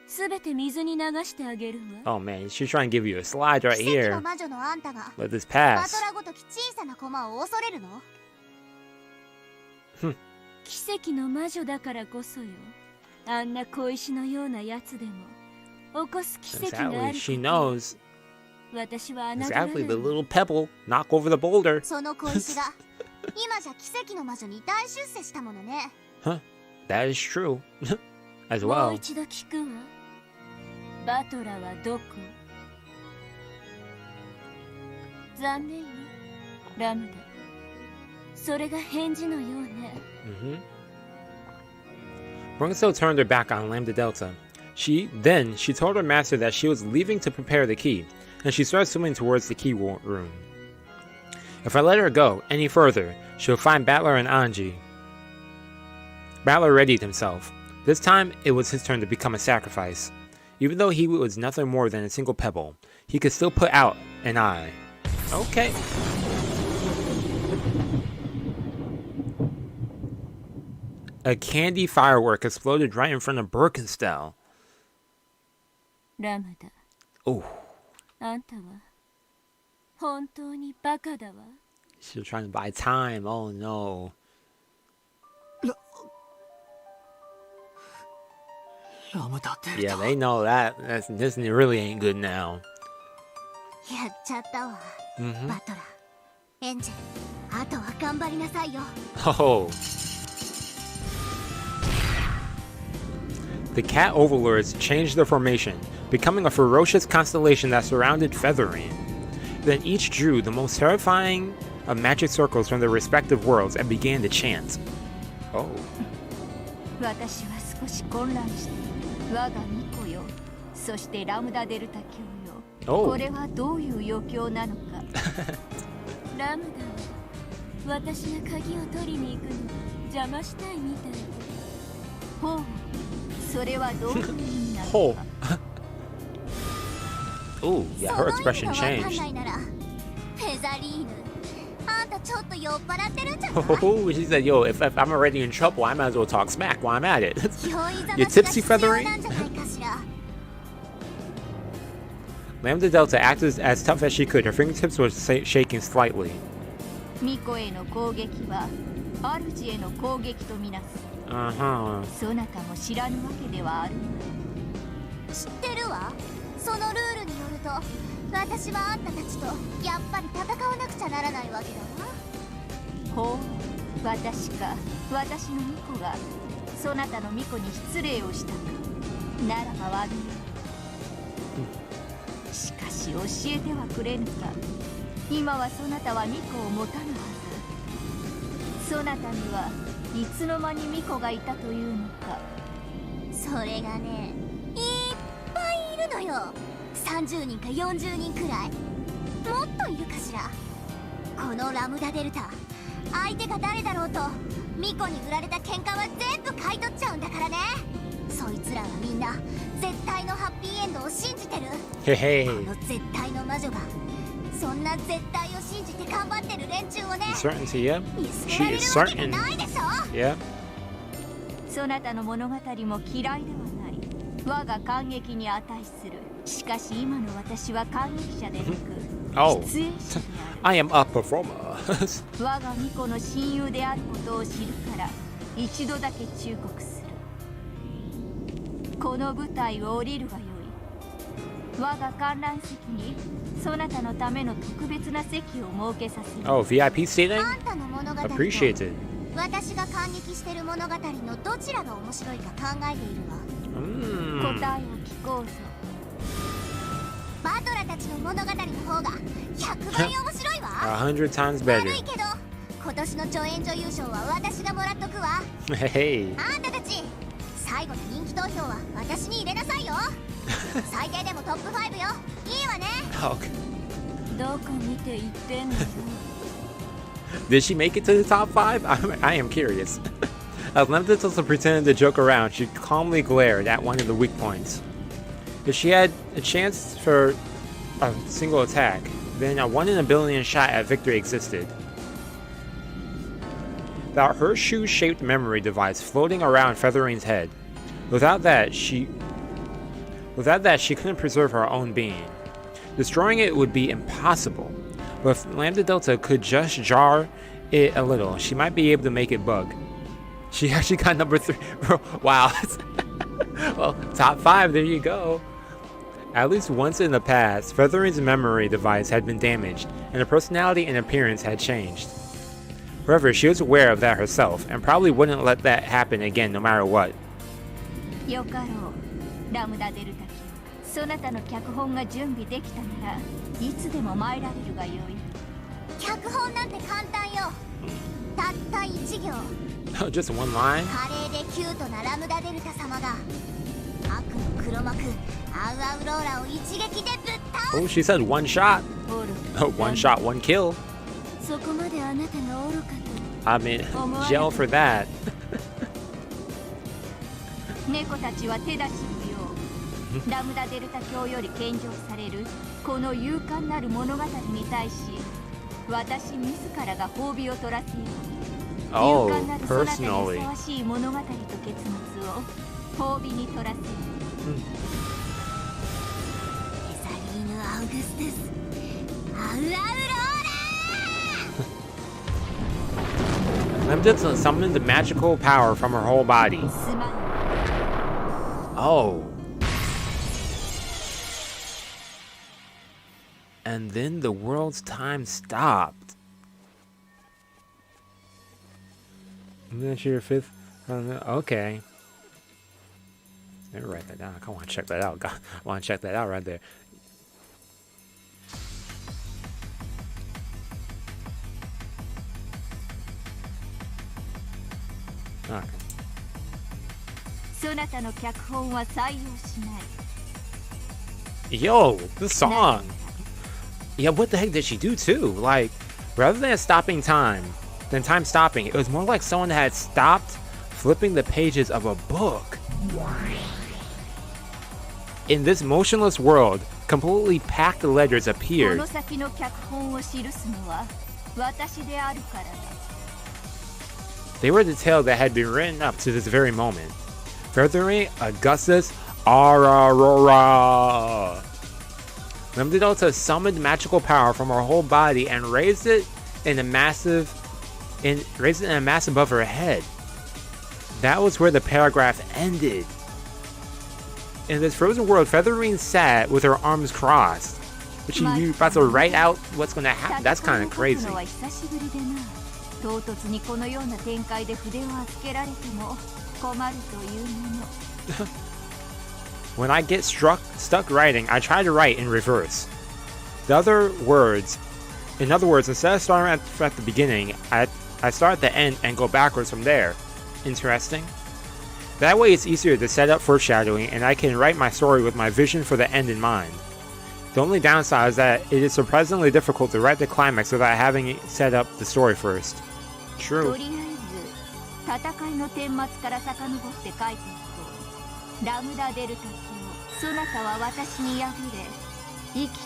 全て水に流してあげるわ。 Oh man, she's trying to give you a slide right 奇跡の here. 魔女のあんたが Let this バ pass. トラごとき小さな駒を恐れるの？奇跡の魔女だからこそよ。あんな小石のようなやつでも起こす奇跡があ Exactly, る she こと knows. 私はあなたら Exactly, the little pebble. Knock over the boulder. その小石が今じゃ奇跡の魔女に大出世したものね。 Huh? That is true. As もう well. 一度聞くわ。バトラはどこ？残念よ、ラムダ。それが返事のようね。Mm-hmm. Brunso turned her back on Lambda Delta. Then she told her master that she was leaving to prepare the key, and she started swimming towards the key room. If I let her go any further, she'll find Battler and Ange. Battler readied himself. This time, it was his turn to become a sacrifice. Even though he was nothing more than a single pebble, he could still put out an eye. Okay. A candy firework exploded right in front of Birkenstell. ラムダ、 Oh, あんたは本当にバカだわ。 she's trying to buy time. Oh no. ラムダデル Yeah, タ they know that. This really ain't good now. やっちゃったわ。 Mm-hmm. バトラ、エンジェ、あとは頑張りなさいよ。 Oh. The cat overlords changed their formation, becoming a ferocious constellation that surrounded Feathering. Then each drew the most terrifying of magic circles from their respective worlds and began to chant. Oh. 私は少し混乱している。我がミコよ、そしてラムダデルタ教よ。 Oh. これはどういう余興なのか。ラムダは私が鍵を取りに行くのを邪魔したいみたいで。ほう、それはどういう意味なのか。 Oh. Ooh, yeah, そ her の意味 expression がわかん changed. ないなら、フェザリーヌ、あんたちょっと酔っ払ってるんじゃない？ Oh, she said, yo, if I'm already in trouble, I might as well talk smack while I'm at it. 酔いざ You ましが tipsy 必要 Feathering? なんじゃないかしら。 Lambda Delta acted as tough as she could. Her fingertips were shaking slightly. ミコへの攻撃は主への攻撃とみなす。 Uh-huh. そなたも知らぬわけではあるまい。知ってるわ。そのルールによると、私はあんたたちとやっぱり戦わなくちゃならないわけだわ。ほう、私か、私のミコがそなたのミコに失礼をしたか。ならば悪い。しかし教えてはくれぬか。今はそなたはミコを持たぬはず。そなたにはいつの間にミコがいたというのか。それがね、いっぱいいるのよ。30人か40人くらい。もっといるかしら。このラムダデルタ、相手が誰だろうとミコに売られた喧嘩は全部買い取っちゃうんだからね。そいつらはみんな絶対のハッピーエンドを信じてる。 Hey, こ hey. の絶対の魔女がそんな絶対を信じて頑張ってる連中をね、 Certainty, yeah. 見捨て She られ is るわけが certain. ないでしょ。 Yeah. そなたの物語も嫌いではない。我が感激に値する。しかし今の私は感激者でなく Oh. 出演者で I am a performer. ある。我が巫女の親友であることを知るから一度だけ忠告する。この舞台を降りるがよい。我が観覧席にそなたのための特別な席を設けさせる。 Oh, VIP seating? あんたの物語と Appreciated. 私が感激してる物語のどちらが面白いか考えているわ。Mm. 答えを聞こうぞ。バトラたちの物語の方が100倍面白いわ。 100 times 悪 better. いけど今年の助演女優賞は私がもらっとくわ。 Hey. あんたたち最後の人気投票は私に入れなさいよ。最低でもトップ5よ。いいわね。Okay. どこ見て言ってんのよ。 Did she make it to the top 5? I am curious. As Lemditsa pretended to joke around, she calmly glared at one of the weak points. If she had a chance for a single attack, then a 1 in a billion shot at victory existed. The horseshoe-shaped memory device floating around Featherine's head. Without that, she couldn't preserve her own being. Destroying it would be impossible. But if Lambda Delta could just jar it a little, she might be able to make it bug. She actually got number 3. Wow. Well, top 5, there you go. At least once in the past, Featherine's memory device had been damaged, and her personality and appearance had changed. However, she was aware of that herself, and probably wouldn't let that happen again no matter what. よかろう。ラムダデルタ機。そなたの脚本が準備できたならいつでも参られるがよい。脚本なんて簡単よ。たった1行。Just one line? 華麗でキュートなラムダデルタ様が悪の黒幕アウアウローラを一撃でぶっ倒す。 Oh, she said one shot. おる。 Oh, one shot, one kill. そこまであなたが愚かと。 I mean, jail for that. 猫たちは手出し無用。ラムダデルタ教より献上されるこの勇敢なる物語に対し、私自らが褒美を取らせよう。 Oh, 勇敢なるそなたにふ personally. さわしい物語と結末を褒美に取らせよう。エサリーヌ・アウグステスアウアウローラ Lemditsa summoned the magical power from her whole body. すまん。 Oh. And then the world's time stopped. And then your 5th. Okay. Let me write that down. I want to check that out. I want to check that out right there. Okay. そなたの脚本は採用しない。 Yo, this song. Yeah, what the heck did she do too? Like, rather than stopping time, stopping, it was more like someone had stopped flipping the pages of a book. In this motionless world, completely packed letters こ appeared. の先の脚本を記すのは私であるからだ。 They were the tale that had been written up to this very moment. Feathering Augustus Ararora. Lemdidota summoned magical power from her whole body and raised it in a mass above her head. That was where the paragraph ended. In this frozen world, Featherine sat with her arms crossed. But she about to write out what's gonna happen. That's kind of crazy. 戦いを起こすのは久しぶりでな。唐突にこのような展開で筆を預けられても困るというもの。 When I get stuck writing, I try to write in reverse. In other words, instead of starting at the beginning, I start at the end and go backwards from there. Interesting. That way it's easier to set up foreshadowing and I can write my story with my vision for the end in mind. The only downside is that it is surprisingly difficult to write the climax without having set up the story first. と True. りあえず戦いの顛末から遡って書いていくと、ラムダデルタ卿、そなたは私に敗れ息絶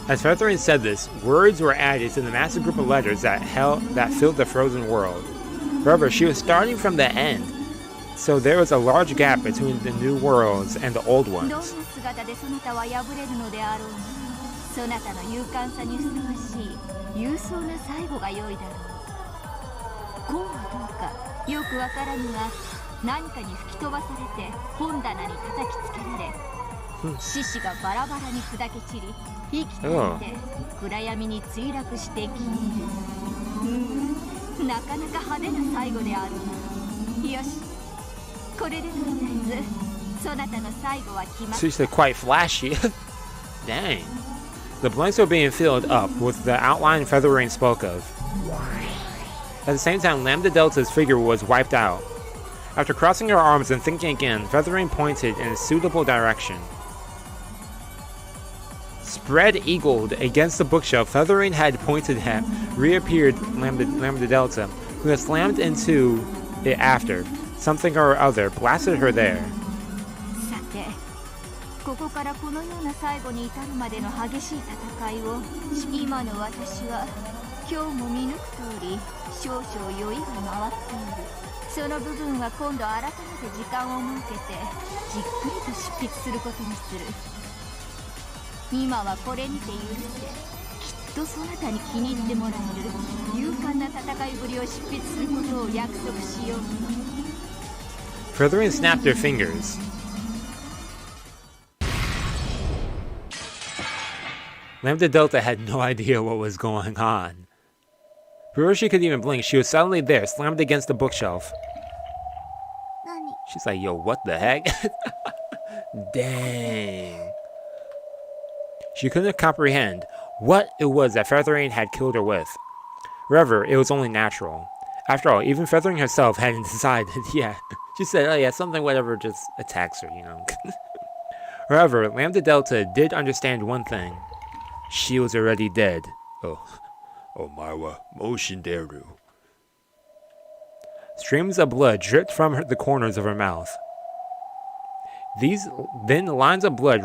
え。 As Featherine said this, words were added to the massive group of letters that filled the frozen world. However, she was starting from the end, so there was a large gap between the new worlds and the old どんな ones. 姿でそなたは敗れるのであろうな。そなたの勇敢さにふさわしい勇壮な最後が良いだろう。こうはどうかよくわからぬが、何かに吹き飛ばされて本棚に叩きつけられ、獅子がバラバラに砕け散り、息絶えて暗闇に墜落して消える。なかなか派手な最後であるな。よし、これでとりあえずそなたの最後は決まっ So she said quite flashy. Dang. The blanks were being filled up with the outline Featherine spoke of. At the same time, Lambda Delta's figure was wiped out. After crossing her arms and thinking again, Feathering pointed in a suitable direction. Spread-eagled against the bookshelf Feathering had pointed at reappeared Lambda Delta, who had slammed into it after. Something or other blasted her there. さて、ここからこのような最後に至るまでの激しい戦いを今の私は今日も見抜く通り少々酔いが回っている。その部分は今度改めて時間を設けてじっくりと執筆することにする。今はこれにて許せ。きっとそなたに気に入ってもらえる勇敢な戦いぶりを執筆することを約束しよう。Feathering snapped her fingers. Lambda Delta had no idea what was going on. Before she could even blink, she was suddenly there, slammed against the bookshelf. 何？ She's like, yo, what the heck? Dang. She couldn't comprehend what it was that Feathering had killed her with. However, it was only natural. After all, even Feathering herself hadn't decided, yeah. She said, oh yeah, something whatever just attacks her, you know. However, Lambda Delta did understand one thing. She was already dead. Omawa Moshinderu. Streams of blood dripped from the corners of her mouth. Then lines of blood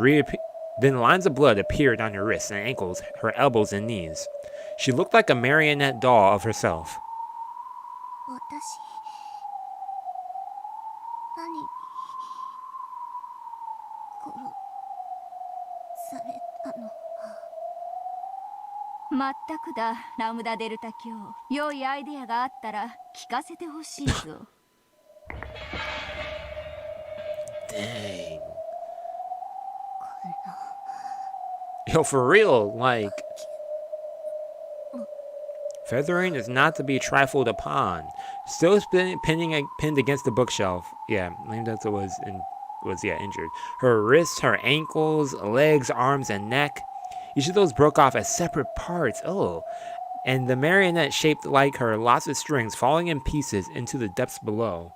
appeared on her wrists and ankles, her elbows and knees. She looked like a marionette doll of herself. 私何に殺されたの？まったくだ、ラムダデルタ卿。良いアイデアがあったら聞かせてほしいぞ。Dang. Yo, for real, like... Feathering is not to be trifled upon. Still pinned against the bookshelf. Yeah, Lambda Delta was injured. Her wrists, her ankles, legs, arms, and neck. Each of those broke off as separate parts. Oh. And the marionette shaped like her, lots of strings falling in pieces into the depths below.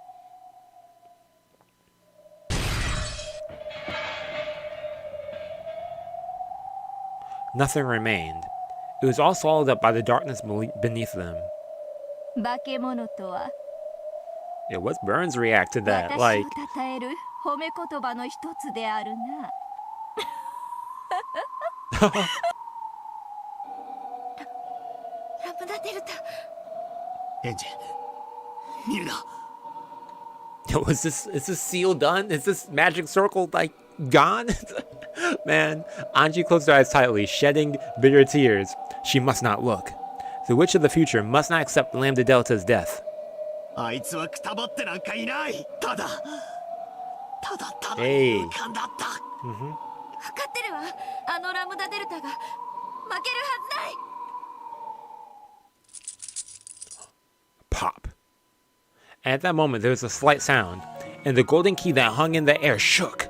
Nothing remained. It was all swallowed up by the darkness beneath them. 化け物とは Yeah, what's Burns react to that? 私 Like, を称える褒め言葉の一つであるな。ラムダデルタ。エンジェ、見るな。 yo, is this seal done? Is this magic circle like gone? Man, Ange closed her eyes tightly, shedding bitter tears. She must not look. The witch of the future must not accept Lambda Delta's death. あいつはくたばってなんかいない。ただHey. 勇敢だった。分かってるわ。あのラムダデルタが負けるはずない。 Pop. At that moment, there was a slight sound, and the golden key that hung in the air shook.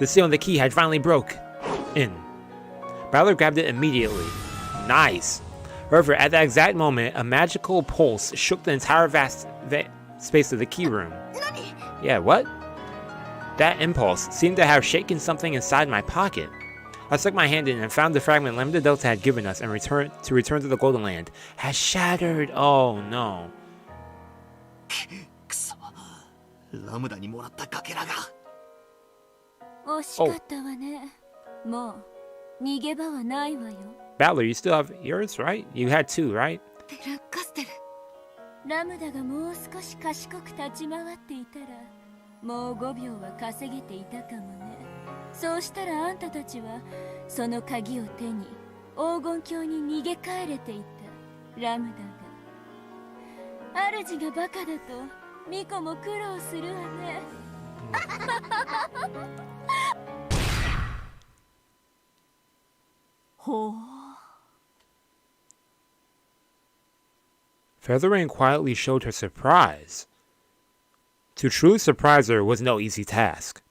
The seal on the key had finally broke in. Bowler grabbed it immediately. Nice. However, at that exact moment, a magical pulse shook the entire vast space of the key room. Yeah, what? That impulse seemed to have shaken something inside my pocket. I stuck my hand in and found the fragment Lambda Delta had given us and returned to the Golden Land. Had shattered. Oh no. くそ、ラムダにもらったかけらが。惜しかったわね。もう逃げ場はないわよ。 Bowler, you still have yours, right? You had two, right? テルカステル。ラムダがもう少し賢く立ち回っていたら、もう5秒は稼げていたかもね。そうしたらあんたたちはその鍵を手に黄金鏡に逃げ帰れていた。ラムダが。主がバカだとミコも苦労するわね。ほう。 Featherrain quietly showed her surprise. To truly surprise her was no easy task.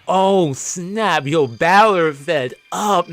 Oh snap, yo, Bowler fed up.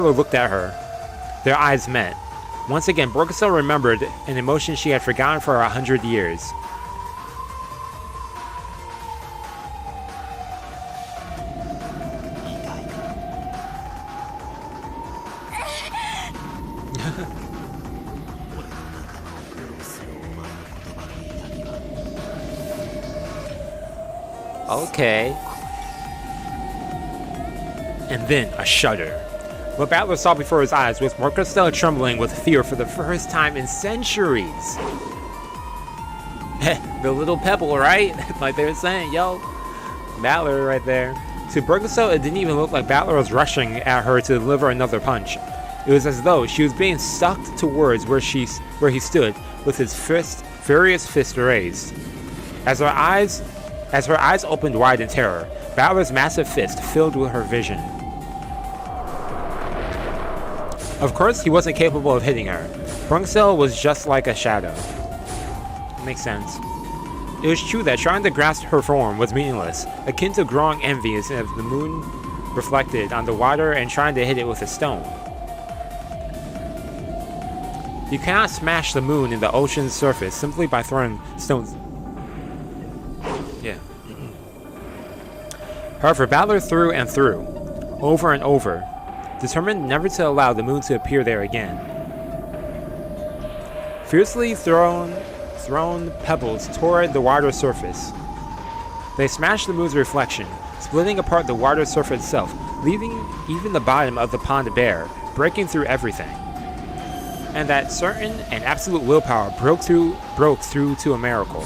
looked at her. Their eyes met. Once again, Brokuso remembered an emotion she had forgotten for 100 years. Okay. And then a shudder. What Battler saw before his eyes was Brokuso trembling with fear for the first time in centuries. The little pebble, right? Like they were saying, yo. Battler right there. To Brokuso, it didn't even look like Battler was rushing at her to deliver another punch. It was as though she was being sucked towards where he stood with his furious fist raised. As her eyes opened wide in terror, Battler's massive fist filled with her vision. Of course, he wasn't capable of hitting her. Brokuso was just like a shadow. Makes sense. It was true that trying to grasp her form was meaningless, akin to growing envy as if the moon reflected on the water and trying to hit it with a stone. You cannot smash the moon in the ocean's surface simply by throwing stones. Yeah. However, Battler threw and threw, over and over, determined never to allow the moon to appear there again. Fiercely thrown pebbles toward the water surface. They smashed the moon's reflection, splitting apart the water surface itself, leaving even the bottom of the pond bare, breaking through everything. And that certain and absolute willpower broke through to a miracle.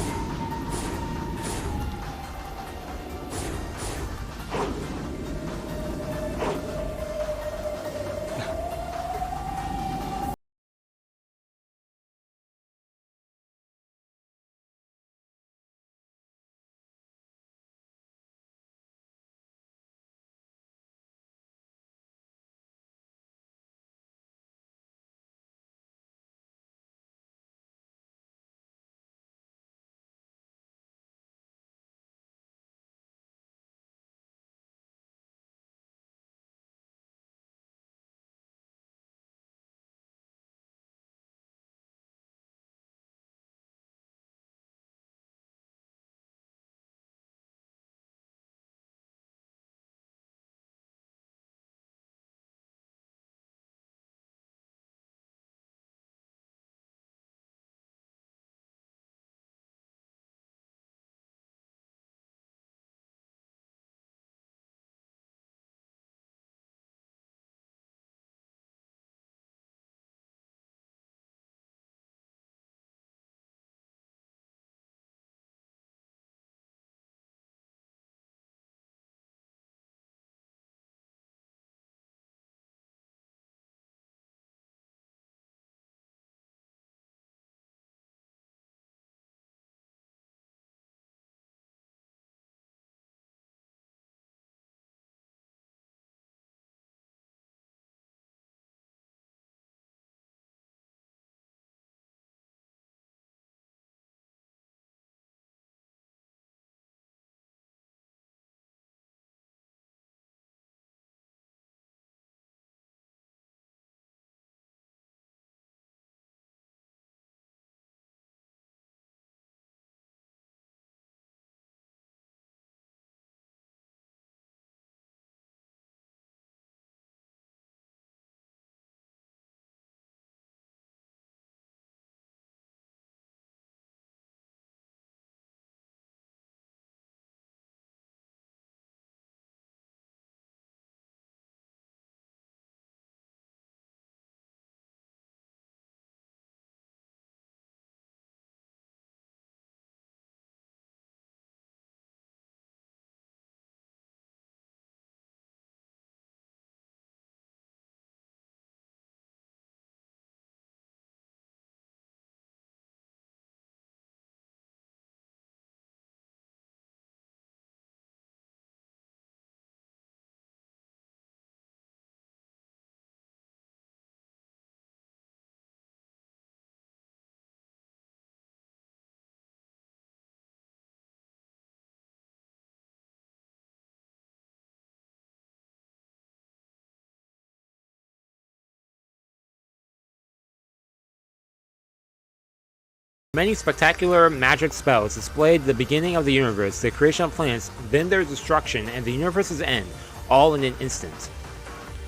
Many spectacular magic spells displayed the beginning of the universe, the creation of planets, then their destruction, and the universe's end, all in an instant.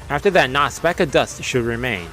After that, not a speck of dust should remain.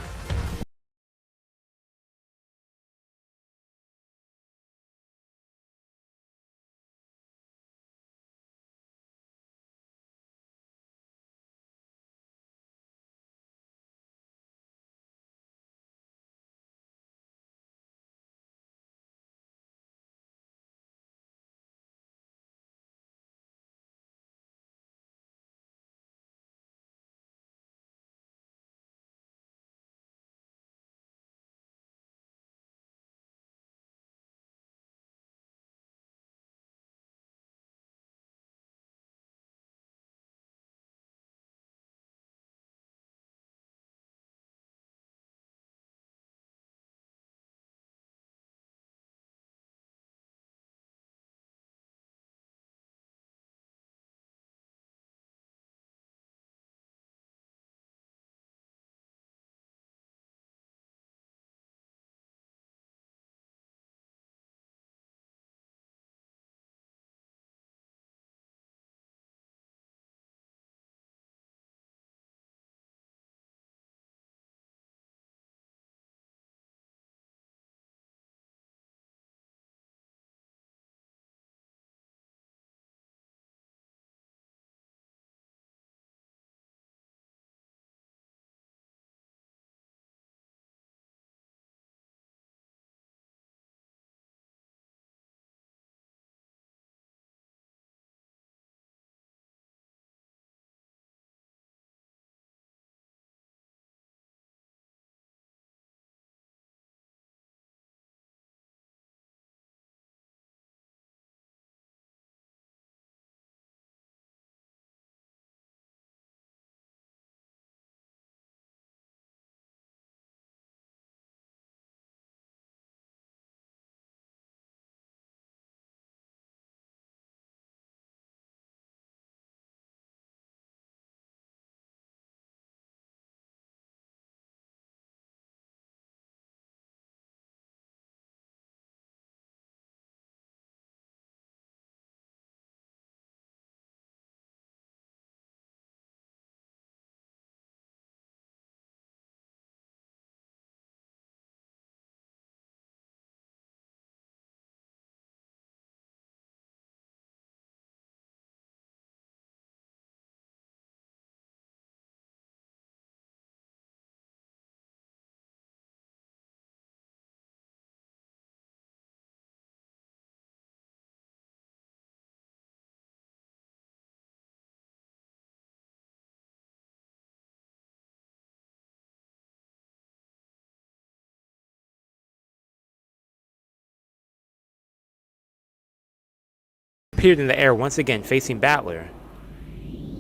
Appeared in the air once again, facing Battler.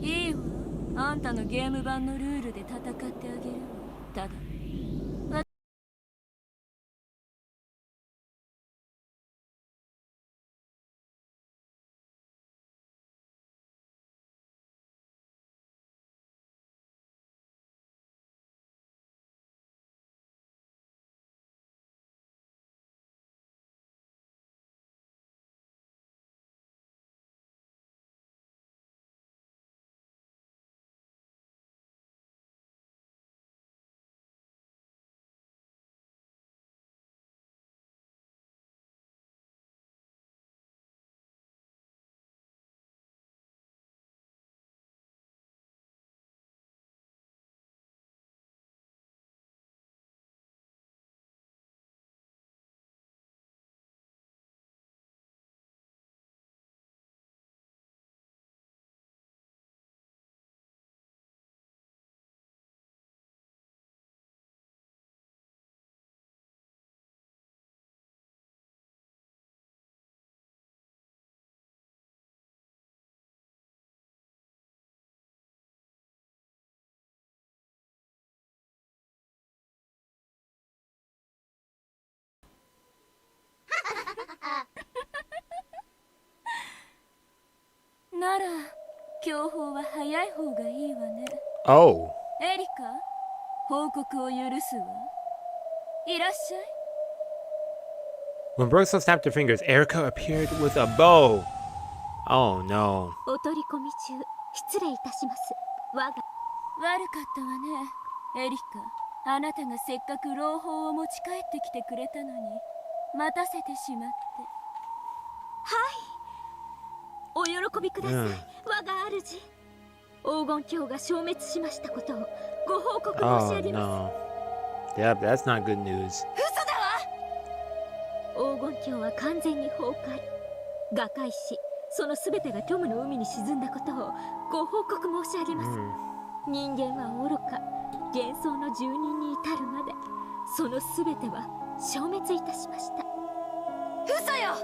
いいわ。あんたのゲーム版のルールで戦ってあげるわ。ただ。なら、強砲は早い方がいいわね。Oh. エリカ、報告を許すわ。いらっしゃい。When Brooks snapped her fingers, Erica appeared with a bow. Oh no. お取り込み中失礼いたします。我が悪かったわねエリカ。あなたがせっかく朗報を持ち帰ってきてくれたのに待たせてしまって。はいお喜びください、我が主。黄金鏡が消滅しましたことをご報告申し上げます。Yep, that's not good news. 嘘だわ。黄金鏡は完全に崩壊。瓦解し、その全てが虚無の海に沈んだことをご報告申し上げます。人間は愚か、幻想の住人に至るまで、その全ては消滅いたしました。嘘よ。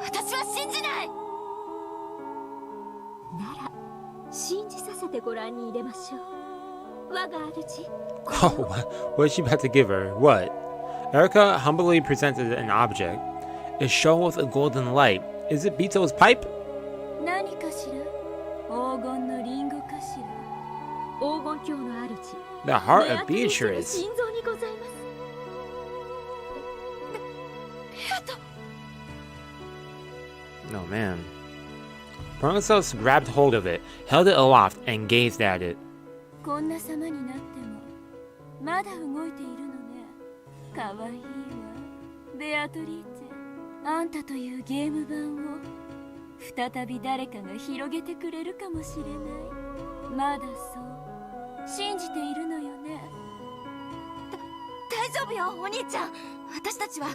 私は信じない。なら信じさせてご覧に入れましょう。我が主。Oh, what is she about to give her? What? Erica humbly presented an object. It shone with a golden light. Is it Bito's pipe? 何かしら。黄金のリンゴかしら。黄金鏡の主。The heart of Beatrice. 心臓にございます。Oh man. Pronosos grabbed hold of it, held it aloft, and gazed at it. こんな様になってもまだ動いているのね。かわいいわベアトリーチェ。あんたというゲーム版を再び誰かが広げてくれるかもしれない。まだそう信じているのよね。大丈夫よお兄ちゃん。私たちは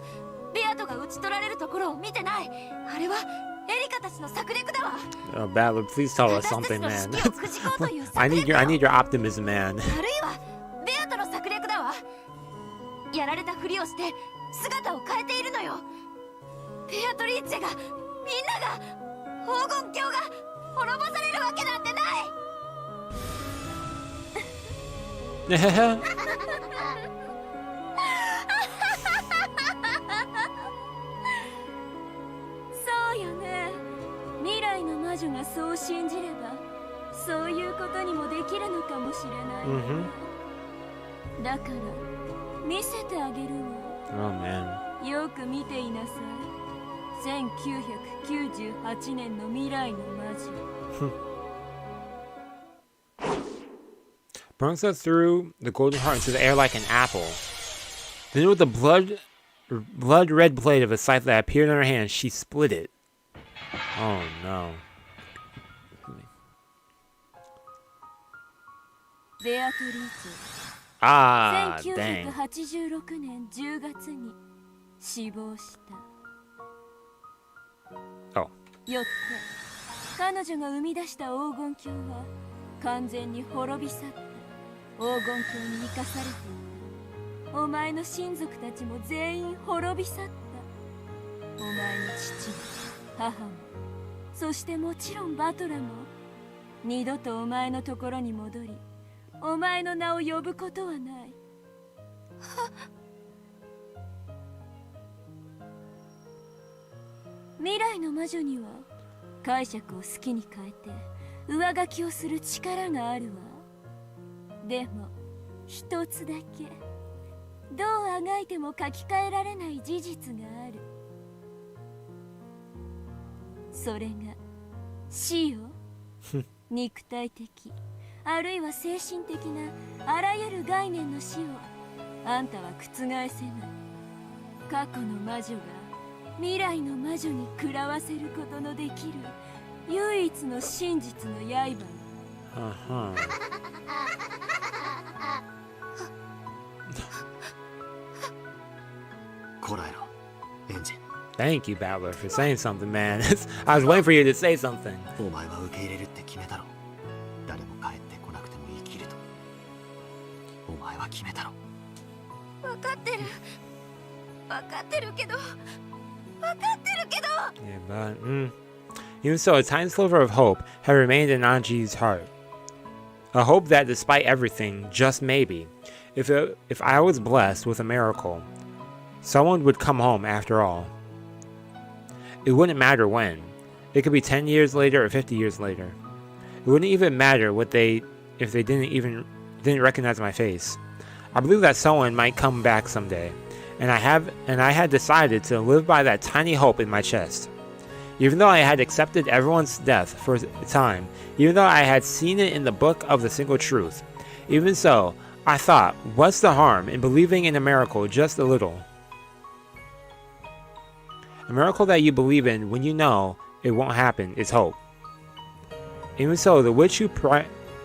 ベアトが討ち取られるところを見てない。あれはエリカたちの策略だわ。Oh, Battler, please tell us something, man. I need your optimism, man. あるいはベアトの策略だわ。やられたふりをして姿を変えているのよ。ベアトリーチェが、みんなが、黄金鏡が滅ぼされるわけなんてない。そうよね。未来の魔女がそう信じればそういうことにもできるのかもしれない、だから見せてあげるわ。 Oh man. よく見ていなさい。1998年の未来の魔女。Pronosos threw the golden heart into the air like an apple. Then with the blood red blade of a scythe that appeared in her hand, she split it. Oh no. ベアトリーチェ。Ah, dang. 1986年10月に死亡した。Oh. よって彼女が生み出した黄金鏡は完全に滅び去った。黄金鏡に生かされていた。お前の親族たちも全員滅び去った。お前の父も母も、そしてもちろんバトラも二度とお前のところに戻りお前の名を呼ぶことはない。未来の魔女には解釈を好きに変えて上書きをする力があるわ。でも一つだけどうあがいても書き換えられない事実がある。それが死よ。肉体的あるいは精神的なあらゆる概念の死をあんたは覆せない。過去の魔女が未来の魔女に食らわせることのできる唯一の真実の刃よ。こらえろ、エンジェ。 Thank you, Battler, for saying something, man. I was waiting for you to say something. お前は受け入れるって決めたろ。誰も帰ってこなくても生きると。お前は決めたろ。分かってる。分かってるけど。分かってるけど。 Yeah, but even so, a tiny sliver of hope had remained in Ange's heart. A hope that, despite everything, just maybe, if I was blessed with a miracle, someone would come home after all. It wouldn't matter when. It could be 10 years later or 50 years later. It wouldn't even matter if they didn't recognize my face. I believe that someone might come back someday, and I had decided to live by that tiny hope in my chest. Even though I had accepted everyone's death for a time, even though I had seen it in the book of the single truth, even so, I thought, what's the harm in believing in a miracle just a little? A miracle that you believe in when you know it won't happen is hope. Even so, the witch who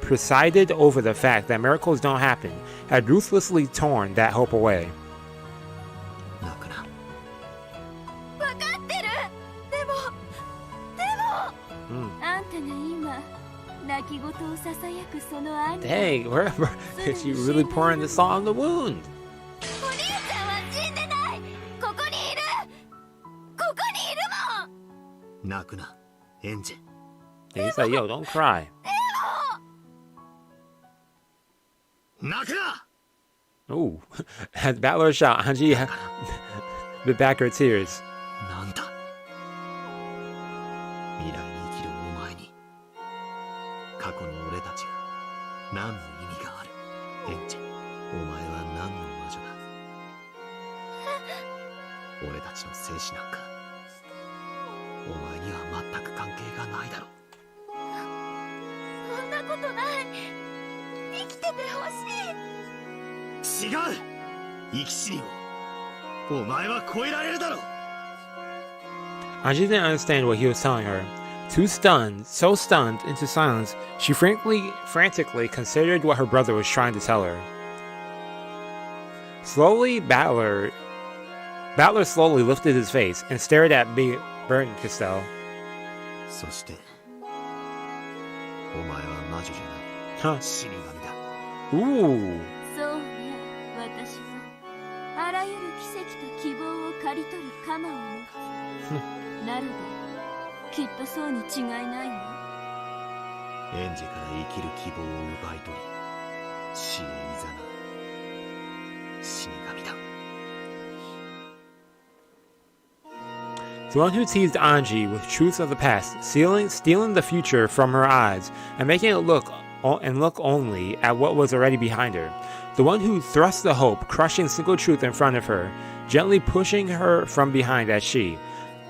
presided over the fact that miracles don't happen had ruthlessly torn that hope away. 泣くな。分かってる。でもあんたが今泣き言をささやくそのあんた。 Dang, is she really pouring the salt on the wound? お兄ちゃんは死んでない。ここにいるもん。泣くな、エンジェ。 And he's like, yo, don't cry. 泣くな。 Ooh, as Battler shout, Ange bit back her tears. なんだ。未来に生きるお前に過去の俺たちが何の意味がある。エンジェ、お前は何の魔女だ。俺たちの生死なんかお前には全く関係がないだろ。そんなことない。生きててほしい。違う。生き死にをお前は超えられるだろう。 Ange didn't understand what he was telling her. Too stunned, so stunned into silence, she frantically considered what her brother was trying to tell her. Slowly, Battler slowly lifted his face and stared at Burton Castell. そしてお前は魔女じゃない。 Huh. 死神だ。 Ooh. そうね、私はあらゆる奇跡と希望を刈り取る鎌を持つ。なるで、きっとそうに違いないわ。エンジェから生きる希望を奪い取り死へいざなう死神だ。 The one who teased Ange with truths of the past, stealing the future from her eyes, and making it look only at what was already behind her. The one who thrust the hope, crushing single truth in front of her, gently pushing her from behind as she,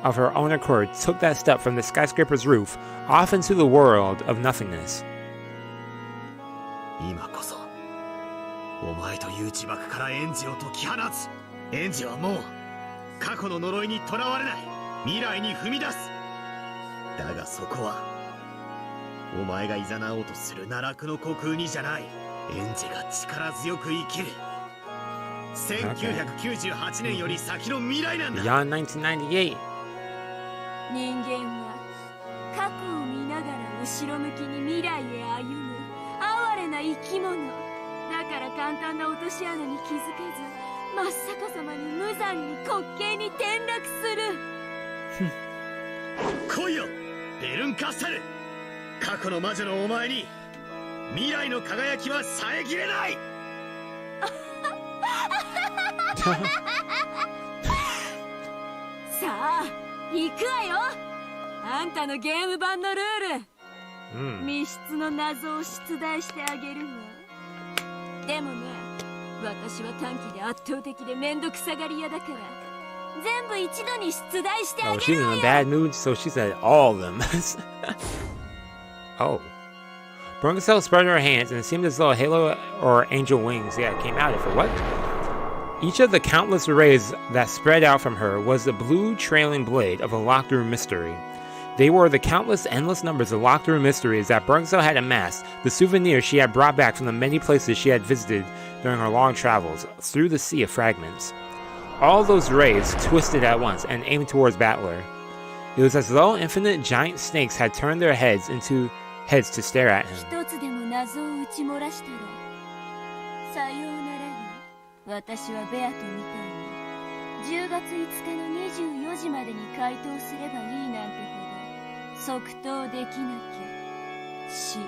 of her own accord, took that step from the skyscraper's roof, off into the world of nothingness. 今こそお前という呪縛からエンジェを解き放つ。エンジェはもう過去の呪いにとらわれない。未来に踏み出す。だがそこはお前が誘おうとする奈落の虚空にじゃない。エンジェが力強く生きる1998年より先の未来なんだ。 Beyond 1998. 人間は過去を見ながら後ろ向きに未来へ歩む哀れな生き物だから、簡単な落とし穴に気づけず真っ逆さまに無残に滑稽に転落する。来いよベルンカッサル。過去の魔女のお前に未来の輝きは遮れない。さあ行くわよ。あんたのゲーム版のルール、密室の謎を出題してあげるわ。でもね、私は短期で圧倒的でめんどくさがり屋だから全部一度に出題してあ Oh, げ she's る in わ a よ。 bad mood, so she said all of them. Oh. Brungasel spread her hands, and it seemed as though a halo or angel wings, came out of her. What? Each of the countless rays that spread out from her was the blue trailing blade of a locked-room mystery. They were the countless, endless numbers of locked-room mysteries that Brungasel had amassed, the souvenirs she had brought back from the many places she had visited during her long travels through the sea of fragments. All those rays twisted at once and aimed towards Battler. It was as though infinite giant snakes had turned their heads to stare at him. 一つでも謎を打ち漏らしたらさようならよ。私はベアとみたいに10月5日の24時までに回答すればいいなんてほど即答できなきゃ死。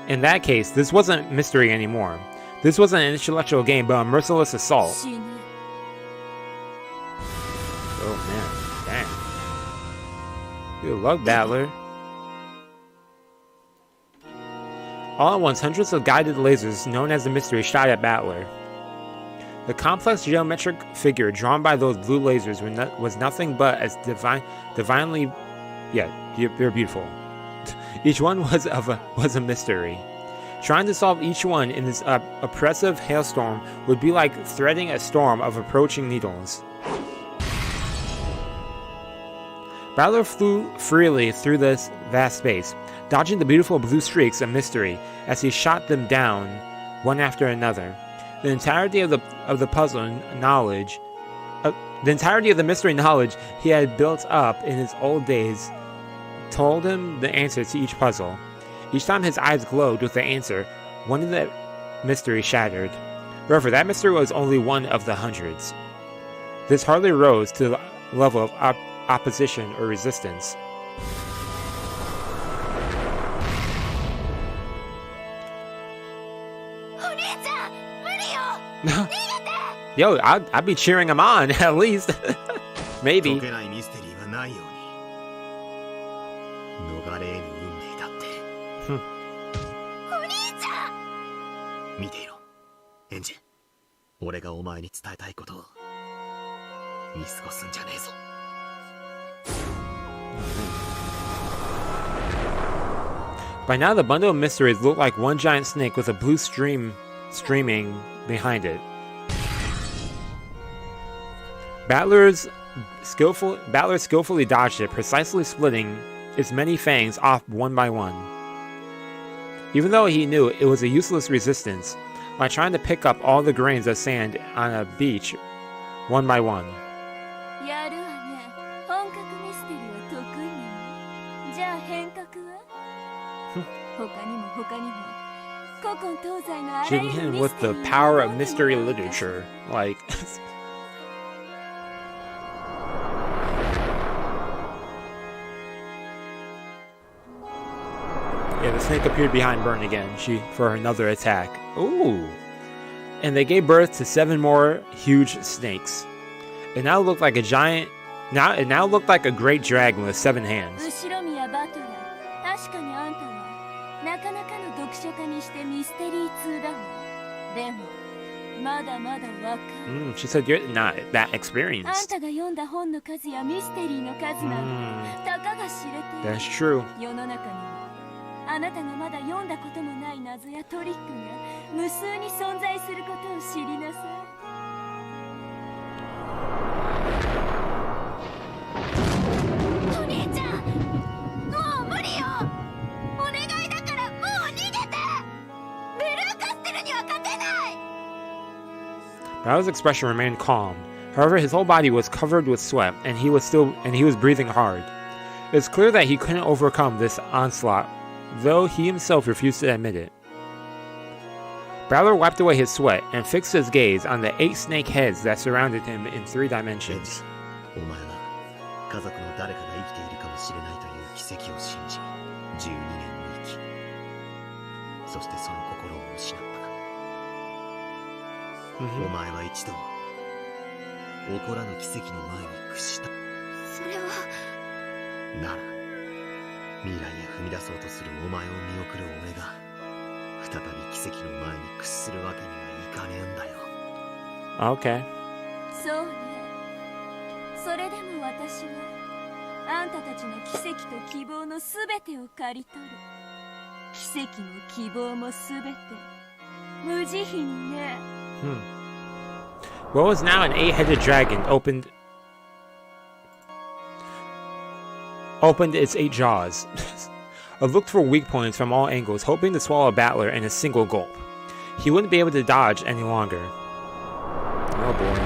In that case, this wasn't mystery anymore. This wasn't an intellectual game, but a merciless assault. 死ね。 Oh man, dang. Good luck, Battler. All at once, hundreds of guided lasers, known as the mystery, shot at Battler. The complex geometric figure drawn by those blue lasers was nothing but as divinely, they're beautiful. Each one was a mystery. Trying to solve each one in this oppressive hailstorm would be like threading a storm of approaching needles. Battler flew freely through this vast space, dodging the beautiful blue streaks of mystery as he shot them down one after another. The entirety of the mystery knowledge he had built up in his old days told him the answer to each puzzle. Each time his eyes glowed with the answer, one of the mystery shattered. However, that mystery was only one of the hundreds. This hardly rose to the level of opposition or resistance. Yo, I'd be cheering him on, at least. Maybe. By now, the bundle of mysteries looked like one giant snake with a blue stream streaming behind it. Battler skillfully dodged it, precisely splitting its many fangs off one by one. Even though he knew it was a useless resistance, by trying to pick up all the grains of sand on a beach one by one. Hitting him with the power of mystery literature, like. Yeah, the snake appeared behind Burn again, for another attack. Ooh! And they gave birth to 7 more huge snakes. It now looked like a giant. It now looked like a great dragon with 7 hands. She said you're not that experienced. That's true. Bao's expression remained calm. However, his whole body was covered with sweat, and he was breathing hard. It's clear that he couldn't overcome this onslaught, though he himself refused to admit it. Battler wiped away his sweat and fixed his gaze on the 8 snake heads that surrounded him in 3 dimensions. Okay. What was now an 8-headed dragon opened its 8 jaws. It looked for weak points from all angles, hoping to swallow Battler in a single gulp. He wouldn't be able to dodge any longer. Oh boy.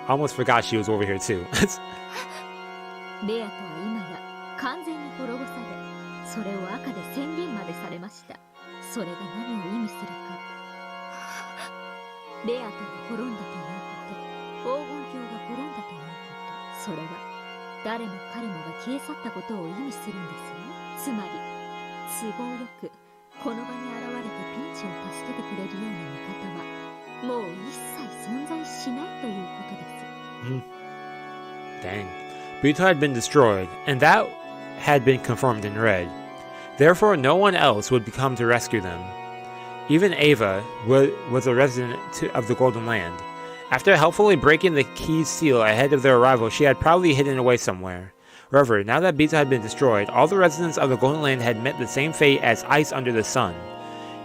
I almost forgot she was over here too. Dang. Buto had been destroyed, and that had been confirmed in red. Therefore, no one else would come to rescue them. Even Ava was a resident of the Golden Land. After helpfully breaking the key's seal ahead of their arrival, she had probably hidden away somewhere. However, now that Bezo had been destroyed, all the residents of the Golden Land had met the same fate as ice under the sun.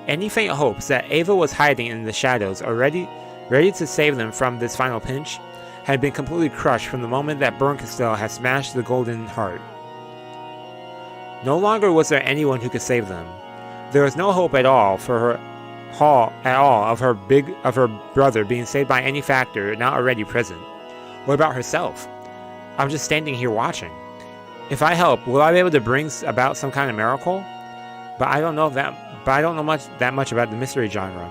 Any faint hopes that Ava was hiding in the shadows, ready to save them from this final pinch, had been completely crushed from the moment that Bernkastel had smashed the Golden Heart. No longer was there anyone who could save them. There was no hope at all of her brother being saved by any factor not already present. What about herself? I'm just standing here watching. If I help, will I be able to bring about some kind of miracle? But I don't know that much about the mystery genre.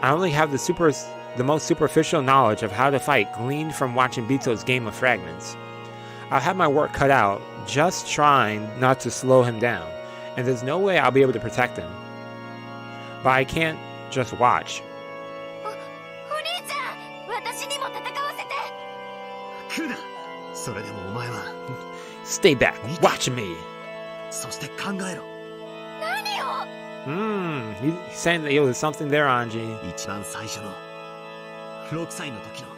I only have the most superficial knowledge of how to fight gleaned from watching Bezo's Game of Fragments. I'll have my work cut out just trying not to slow him down, and there's no way I'll be able to protect him. But I can't just watch. お兄ちゃん、私にも戦わせて。クダ、それでもお前は Stay back, watch me. そして考えろ。何をHe's saying that there's something there, Ange. 一番最初の6歳の時の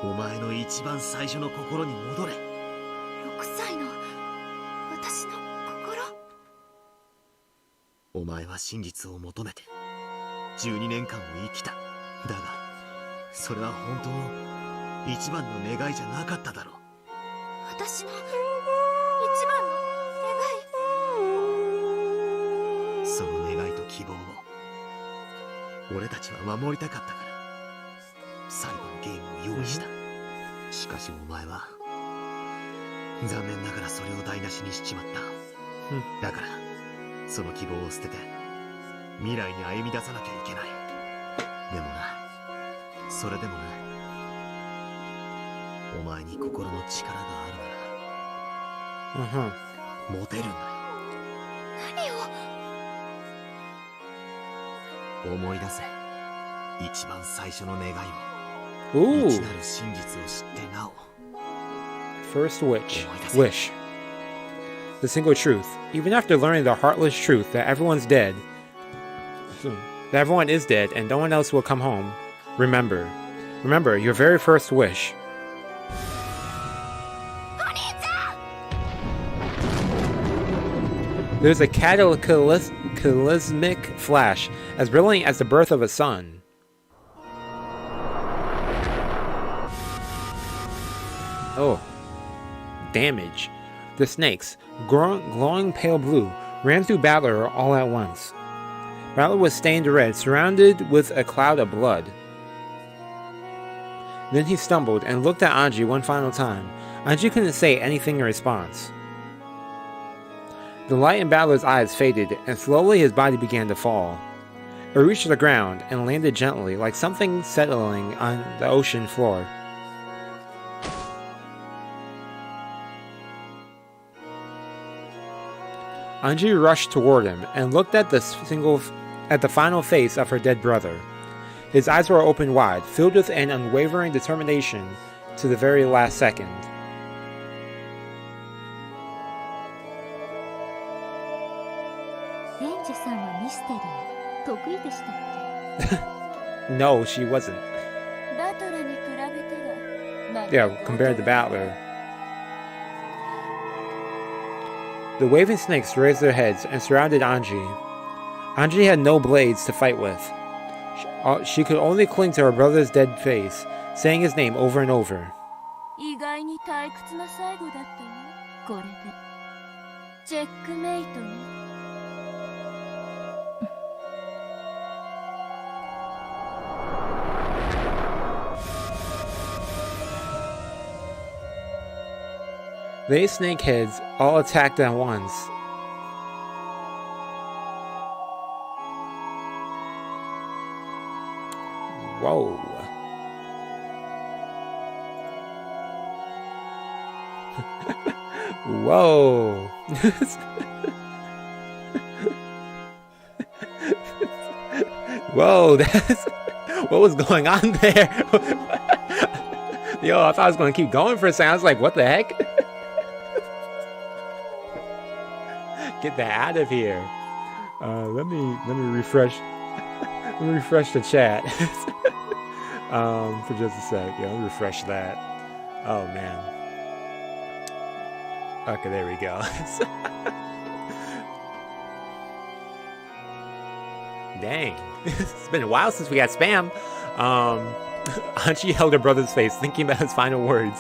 お前の一番最初の心に戻れ。6歳の私の心。お前は真実を求めて12年間を生きた。だがそれは本当の一番の願いじゃなかっただろう。私の一番の願い。その願いと希望を俺たちは守りたかったから最後のゲームを用意した。しかしお前は残念ながらそれを台無しにしちまった。だからその希望を捨てて未来に歩み出さなきゃいけない。でもな、それでもな、お前に心の力があるなら持てるんだよ。何を思い出せ。一番最初の願いを。 Ooh. 一なる真実を知ってなお。 First wish. The single truth. Even after learning the heartless truth that everyone is dead and no one else will come home, remember your very first wish. There's a cataclysmic flash, as brilliant as the birth of a sun. Oh. Damage. The snakes, glowing pale blue, ran through Battler all at once. Battler was stained red, surrounded with a cloud of blood. Then he stumbled and looked at Ange one final time. Ange couldn't say anything in response. The light in Battler's eyes faded, and slowly his body began to fall. It reached the ground and landed gently, like something settling on the ocean floor. Ange rushed toward him and looked at the final face of her dead brother. His eyes were open wide, filled with an unwavering determination to the very last second. No, she wasn't. Yeah, compared to Battler. The waving snakes raised their heads and surrounded Ange. Ange had no blades to fight with. She could only cling to her brother's dead face, saying his name over and over. 意外に退屈な最後だったわ。これでチェックメイトね。The 8 snakeheads all attacked at once. Whoa. Whoa. Whoa, that's... What was going on there? Yo, I thought I was going to keep going for a second. I was like, what the heck? get that out of here. Let me refresh. Let me refresh the chat. For just a sec. Yeah, let me refresh that. Oh man. Okay, there we go. Dang. It's been a while since we got spam. Ange held her brother's face, thinking about his final words.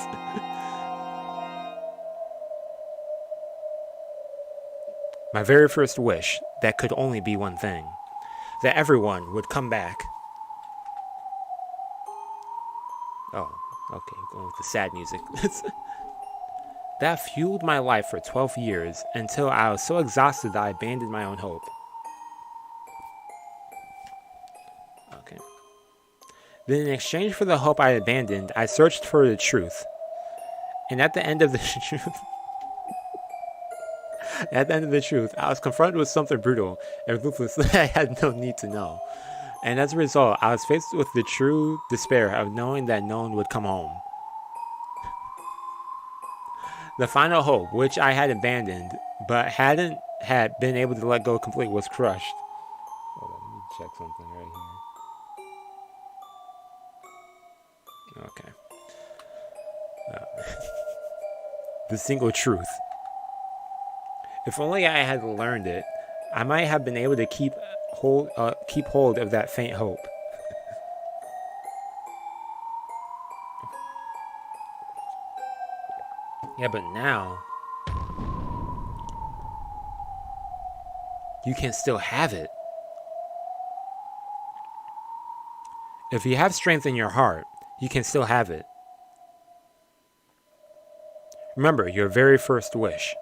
My very first wish, that could only be one thing. That everyone would come back. Oh, okay, going with the sad music. That fueled my life for 12 years, until I was so exhausted that I abandoned my own hope. Okay. Then in exchange for the hope I abandoned, I searched for the truth. And at the end of the truth, I was confronted with something brutal and ruthless that I had no need to know. And as a result, I was faced with the true despair of knowing that no one would come home. The final hope, which I had abandoned, but hadn't been able to let go completely, was crushed. Hold on, let me check something right here. Okay. The single truth. If only I had learned it, I might have been able to keep hold of that faint hope. Yeah, but now you can still have it. If you have strength in your heart, you can still have it. Remember your very first wish.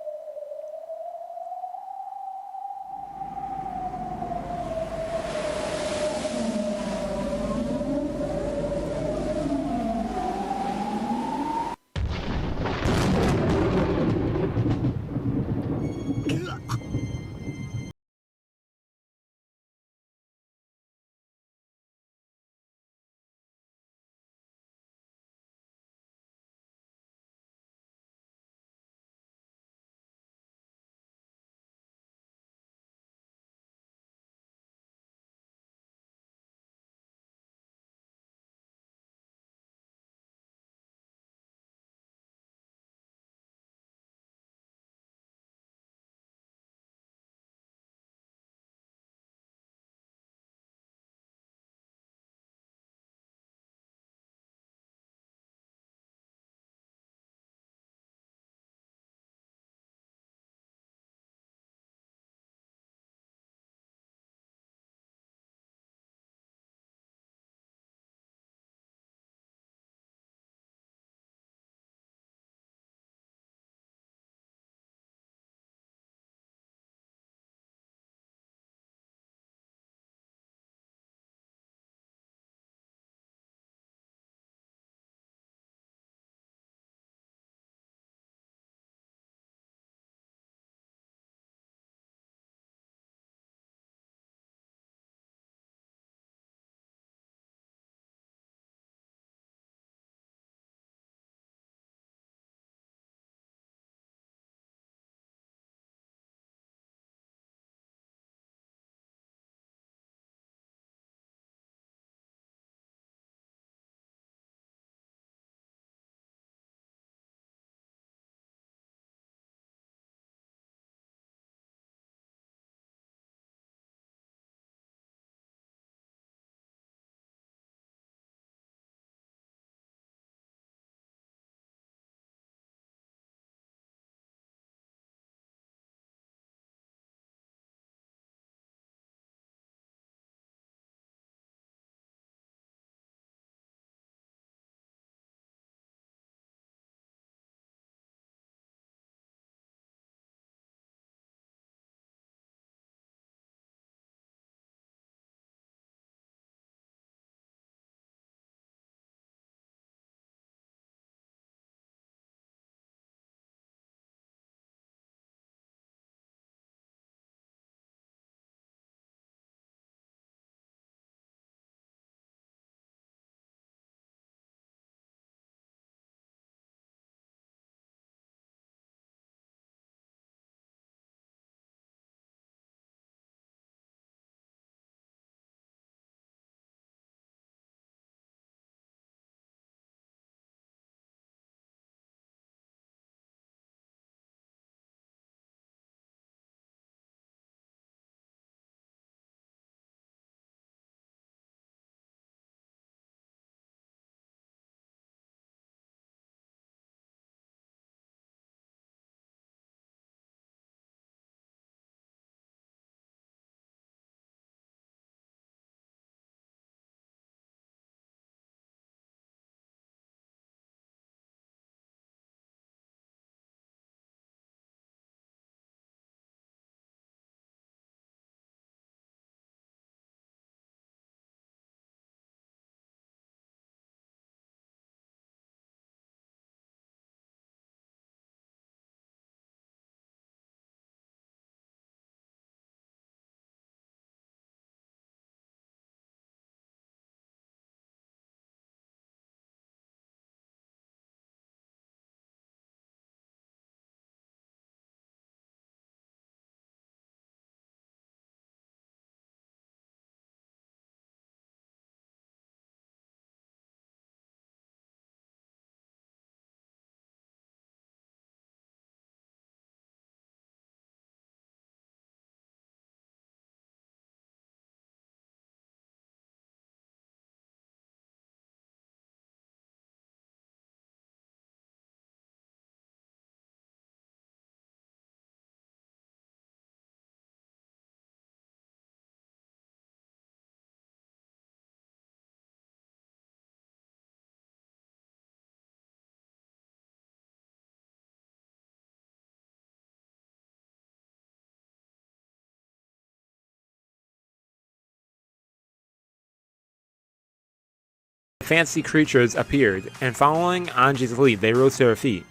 fancy creatures appeared, and following Ange's lead, they rose to their feet.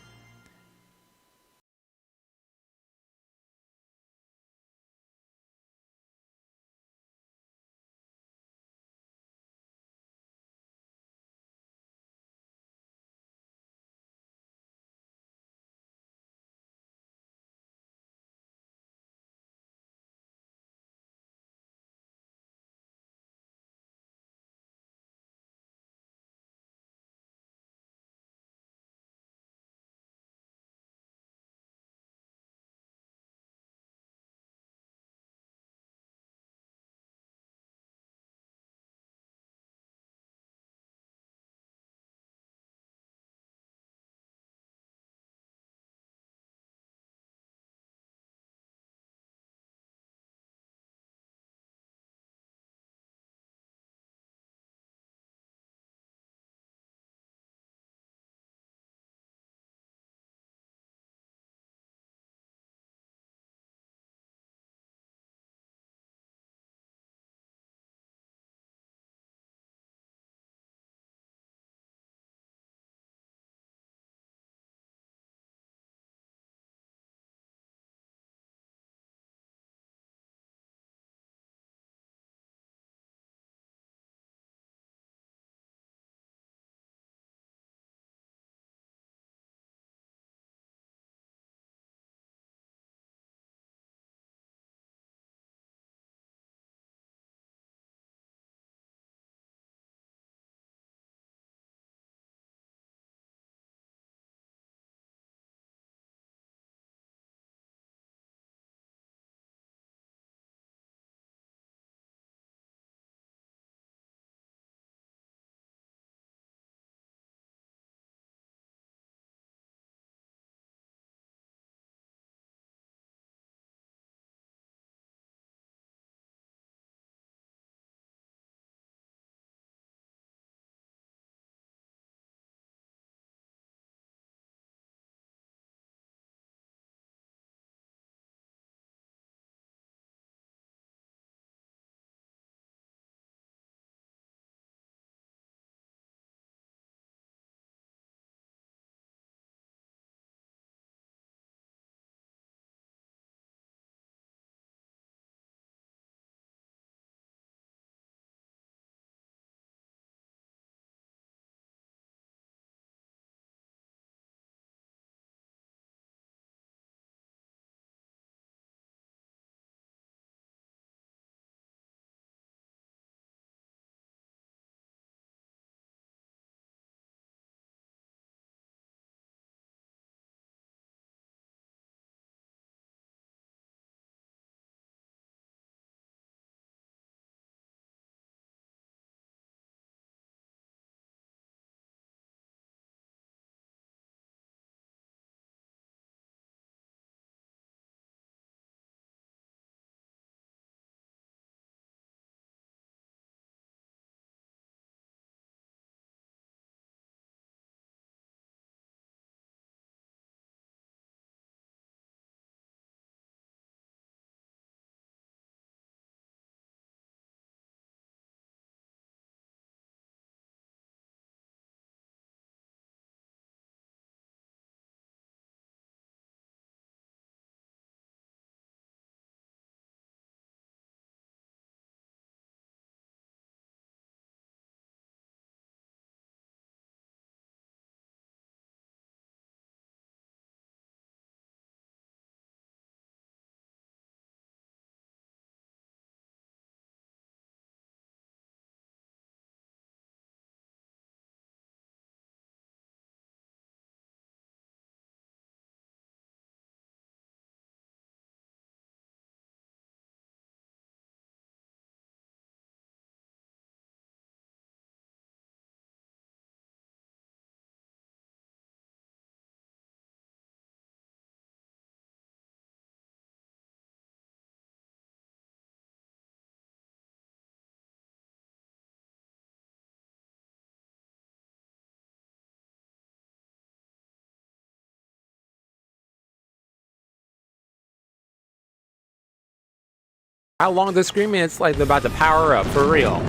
How long the screaming? It's like they're about to power up for real.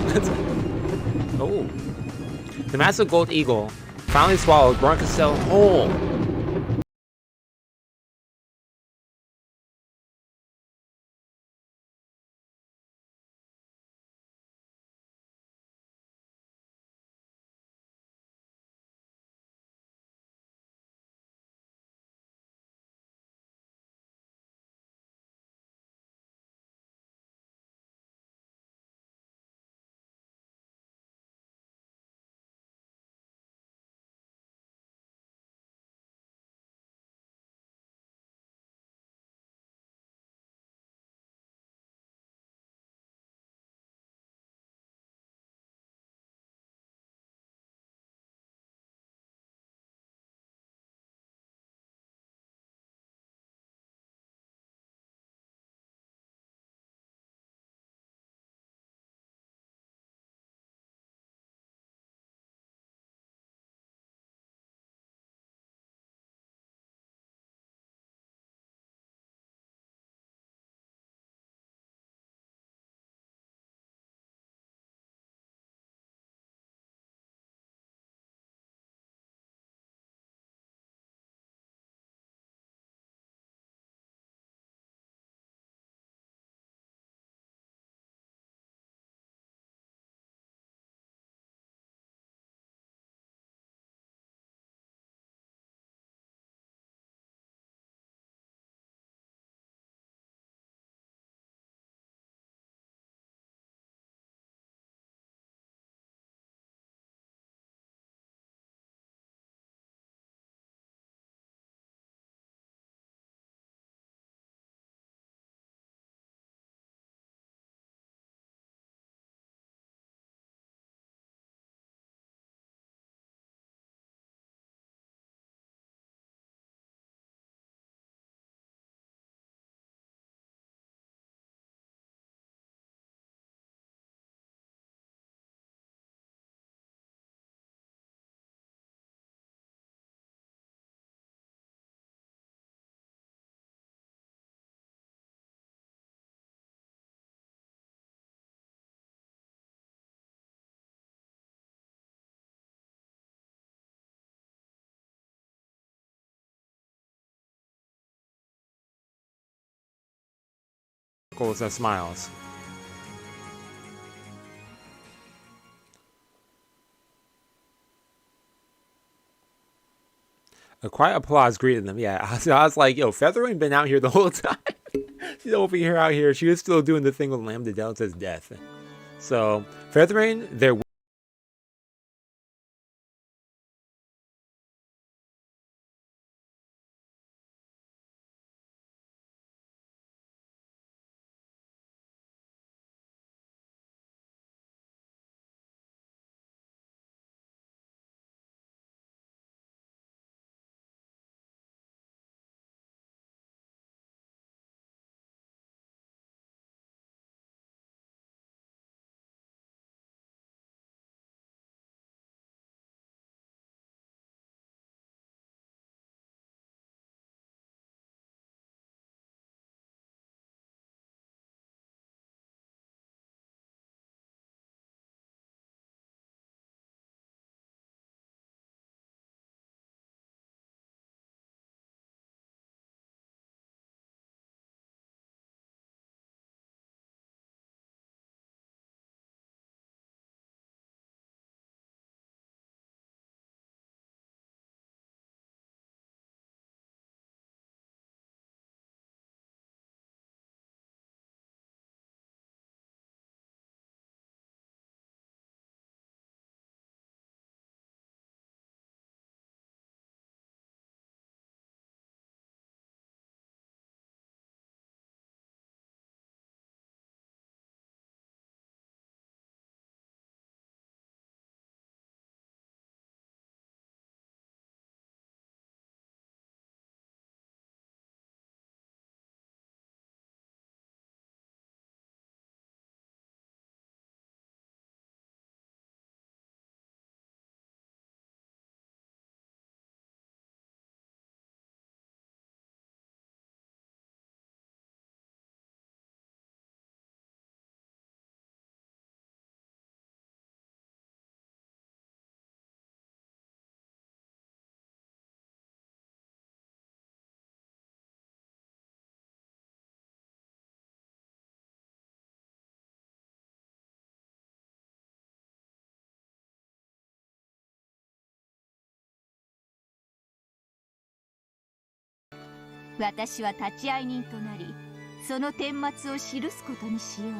Oh. The massive gold eagle finally swallowed Bronchicell whole. Circles and smiles. A quiet applause greeted them. Yeah, I was like, yo, Featherwing been out here the whole time. She's over here out here. She was still doing the thing with Lambda Delta's death. So, Featherwing, they're 私は立ち会い人となり、その顛末を記すことにしよう。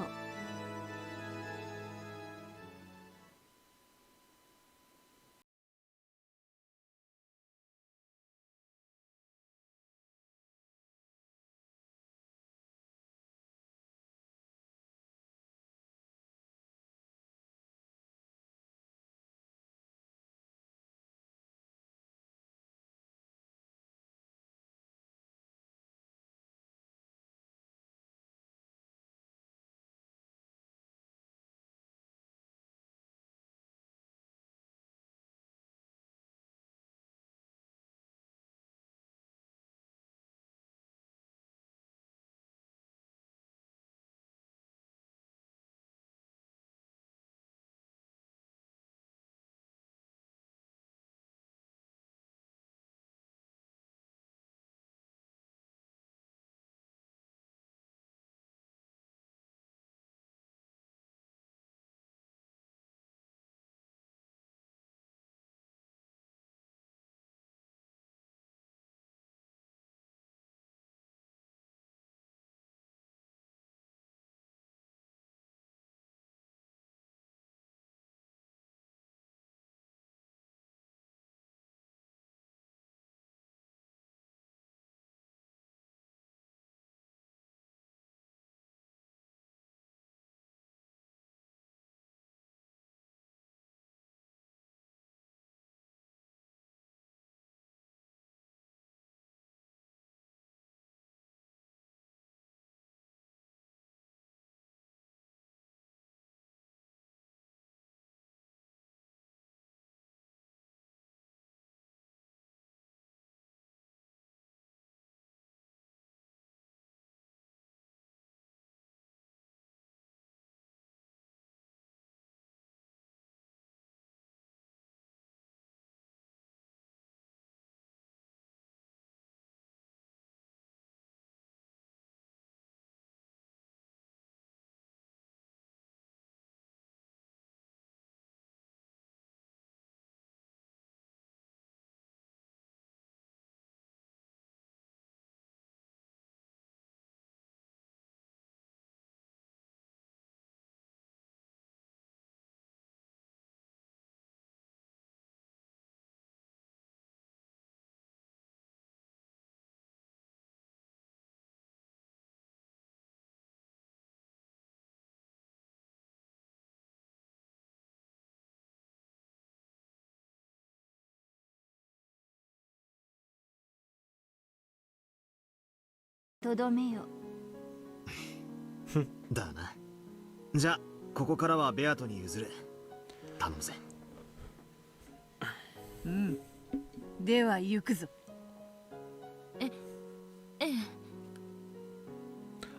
とどめよ。だな。じゃあここからはベアトに譲る。頼むぜ。うん。では行くぞ。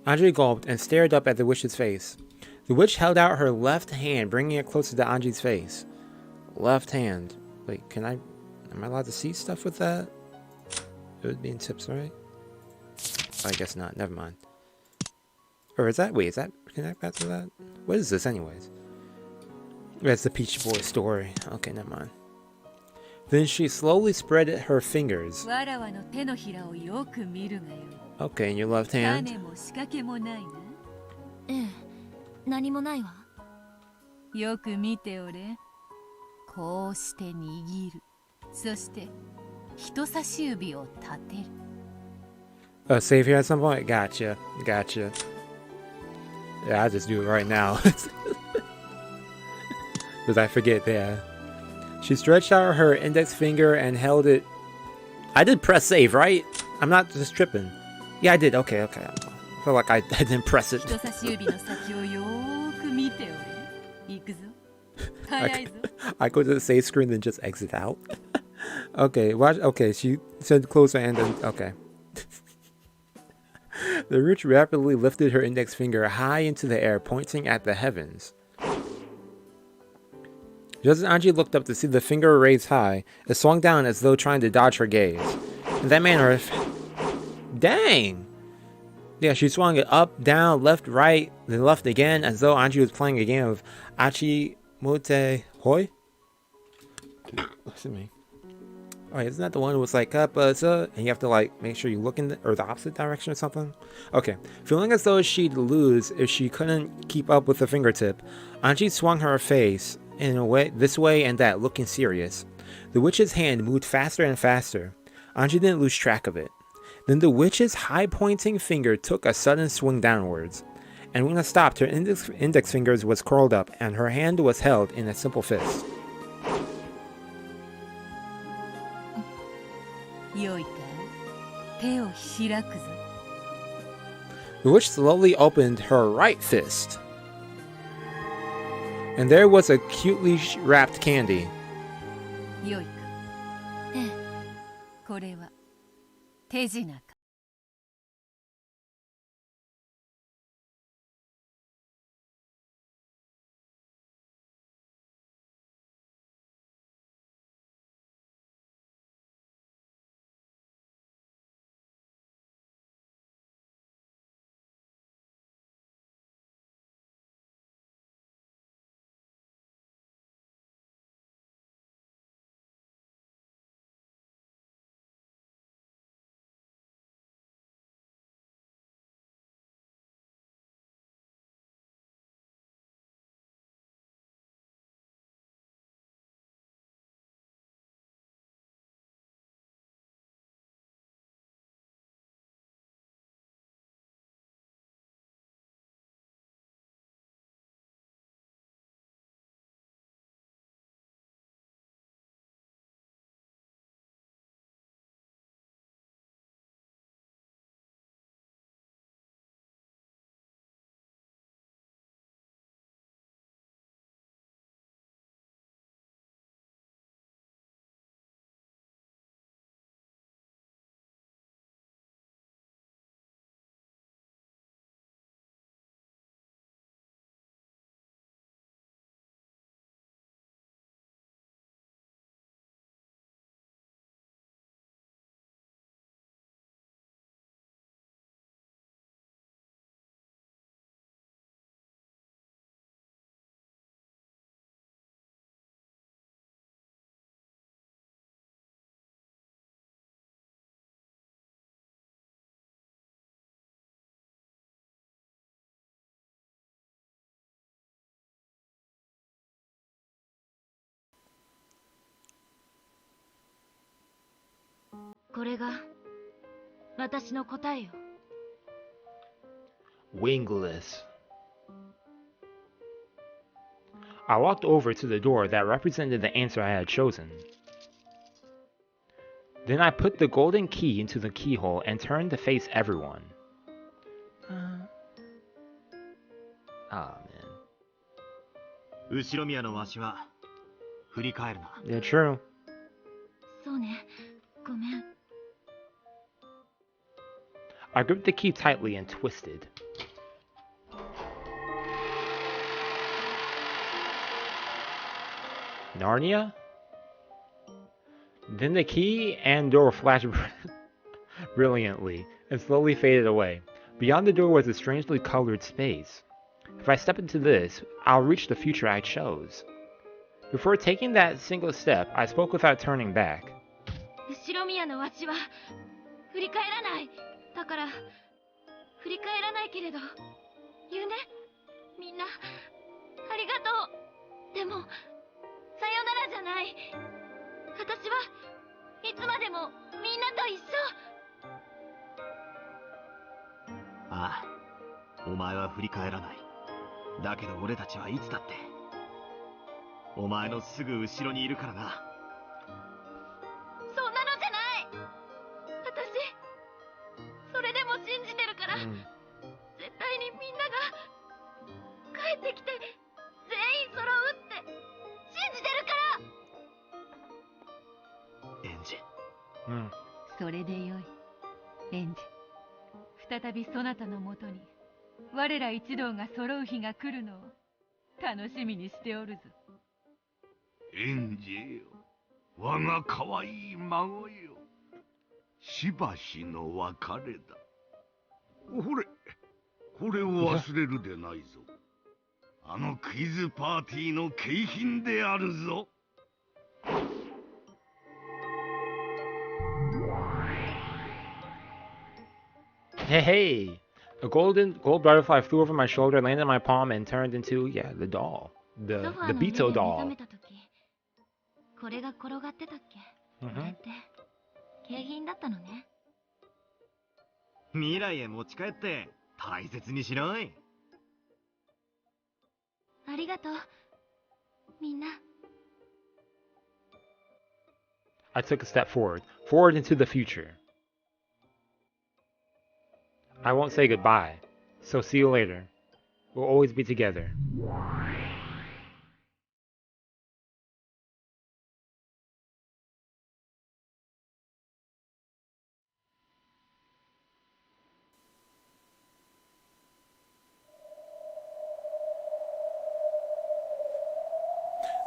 Ange gulped and stared up at the witch's face. The witch held out her left hand, bringing it closer to Ange's face. Left hand. Wait, am I allowed to see stuff with that? It would be in tips, right? I guess not. Never mind. Or is that? Wait, is that connect back to that? What is this, anyways? That's the Peach Boy story. Okay, never mind. Then she slowly spread her fingers. Okay, in your left hand. ええ、何もないわ。よく見ておれ。こうして握る。そして人差し指を立てる。Save here at some point? Gotcha. Gotcha. Yeah, I'll just do it right now. Because I forget there. She stretched out her index finger and held it. I did press save, right? I'm not just tripping. Yeah, I did. Okay, okay. I feel like I didn't press it. I go to the save screen and just exit out. Okay, watch. Okay, she said closer and then. Okay. The witch rapidly lifted her index finger high into the air, pointing at the heavens. Just as Ange looked up to see the finger raised high, it swung down as though trying to dodge her gaze. In that manner, dang! Yeah, she swung it up, down, left, right, then left again, as though Ange was playing a game of Achi Mote Hoi? Listen to me. Oh, isn't that the one who was like, and you have to like make sure you look in or the opposite direction or something? Okay. Feeling as though she'd lose if she couldn't keep up with the fingertip, Anji swung her face in a way, this way and that, looking serious. The witch's hand moved faster and faster. Anji didn't lose track of it. Then the witch's high-pointing finger took a sudden swing downwards. And when it stopped, her index fingers was curled up and her hand was held in a simple fist. よいか手を開くぞ The witch slowly opened her right fist. And there was a cutely wrapped candy. よいかええこれは手品か これが私の答えよ。Wingless. I walked over to the door that represented the answer I had chosen. Then I put the golden key into the keyhole and turned to face everyone. Ah, man. 後ろ宮のわしは振り返るな。 Yeah, true. そうね、ごめん。 I gripped the key tightly and twisted. Narnia? Then the key and door flashed brilliantly and slowly faded away. Beyond the door was a strangely colored space. If I step into this, I'll reach the future I chose. Before taking that single step, I spoke without turning back. 後ろ宮のわしは振り返らない。だから振り返らないけれど言うね。みんなありがとう。でもさよならじゃない。私はいつまでもみんなと一緒。ああ、お前は振り返らない。だけど俺たちはいつだってお前のすぐ後ろにいるからな。そんなのじゃない。私それでも信じてるから、絶対にみんなが帰ってきて全員揃うって信じてるから。エンジ。それでよいエンジ再びそなたのもとに我ら一同が揃う日が来るのを楽しみにしておるぞ。エンジよ、我が可愛い孫よ、しばしの別れだ。ほれ、これを忘れるでないぞ。あのクイズパーティーの景品であるぞ。Hey, hey! A gold butterfly flew over my shoulder, landed on my palm, and turned into, yeah, the doll. ソ The ファー the の上 Beto で目覚 doll. めた時これが転がってたっけ、これ Mhm. って景品だったのね。未来へ持ち帰って大切にしろい。ありがとうみんな。 I took a step forward into the future. I won't say goodbye, so see you later. We'll always be together.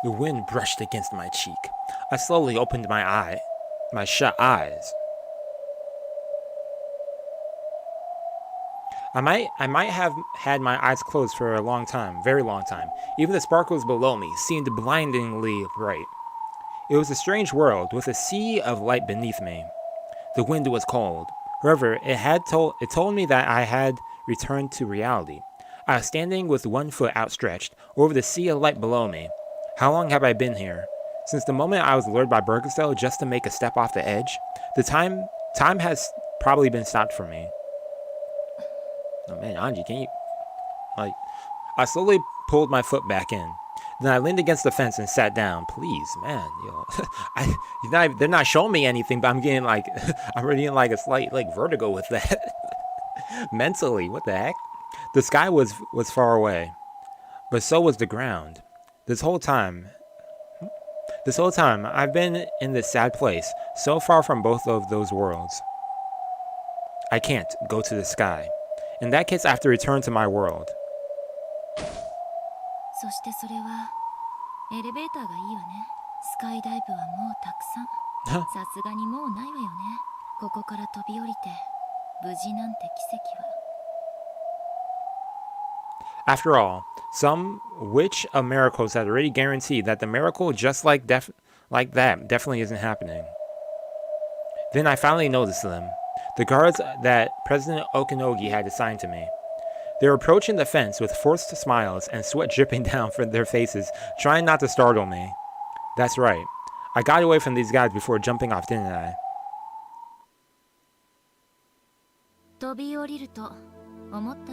The wind brushed against my cheek. I slowly opened my shut eyes. I might have had my eyes closed for a long time, very long time. Even the sparkles below me seemed blindingly bright. It was a strange world with a sea of light beneath me. The wind was cold. However, it told me that I had returned to reality. I was standing with one foot outstretched over the sea of light below me. How long have I been here? Since the moment I was lured by Burgerstell just to make a step off the edge, the time has probably been stopped for me. Oh man, Angie, can you like? I slowly pulled my foot back in. Then I leaned against the fence and sat down. Please, man, they're not showing me anything, but I'm getting like, I'm already in like a slight like vertigo with that. Mentally, what the heck? The sky was far away, but so was the ground. This whole time, I've been in this sad place, so far from both of those worlds. I can't go to the sky. In that case, I have to return to my world. そしてそれはエレベーターがいいわね。スカイダイブはもうたくさん。さすがにもうないわよね。ここから飛び降りて無事なんて奇跡は。 After all, some witch of miracles had already guaranteed that the miracle just like that definitely isn't happening. Then I finally noticed them. The guards that President Okanogi had assigned to me. They were approaching the fence with forced smiles and sweat dripping down from their faces, trying not to startle me. That's right. I got away from these guys before jumping off, didn't I? 飛び降りると思った？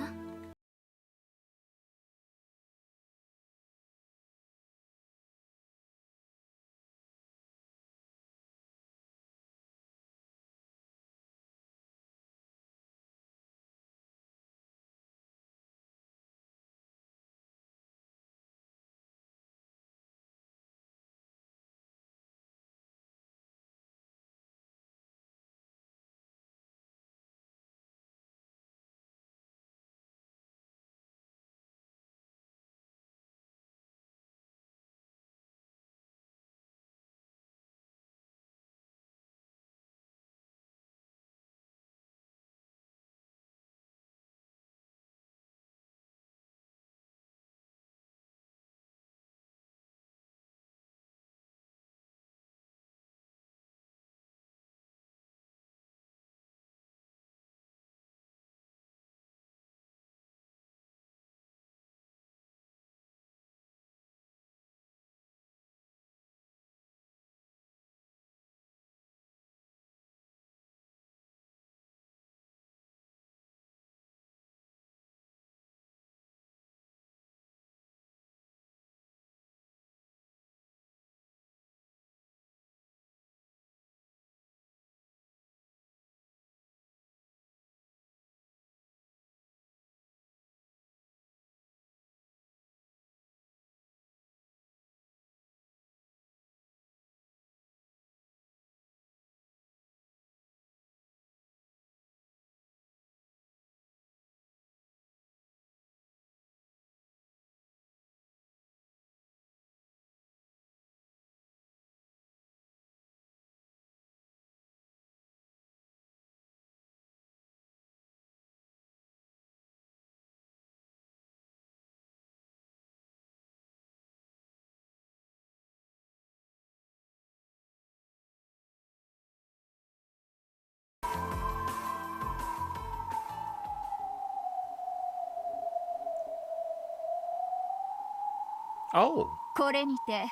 Oh. これにて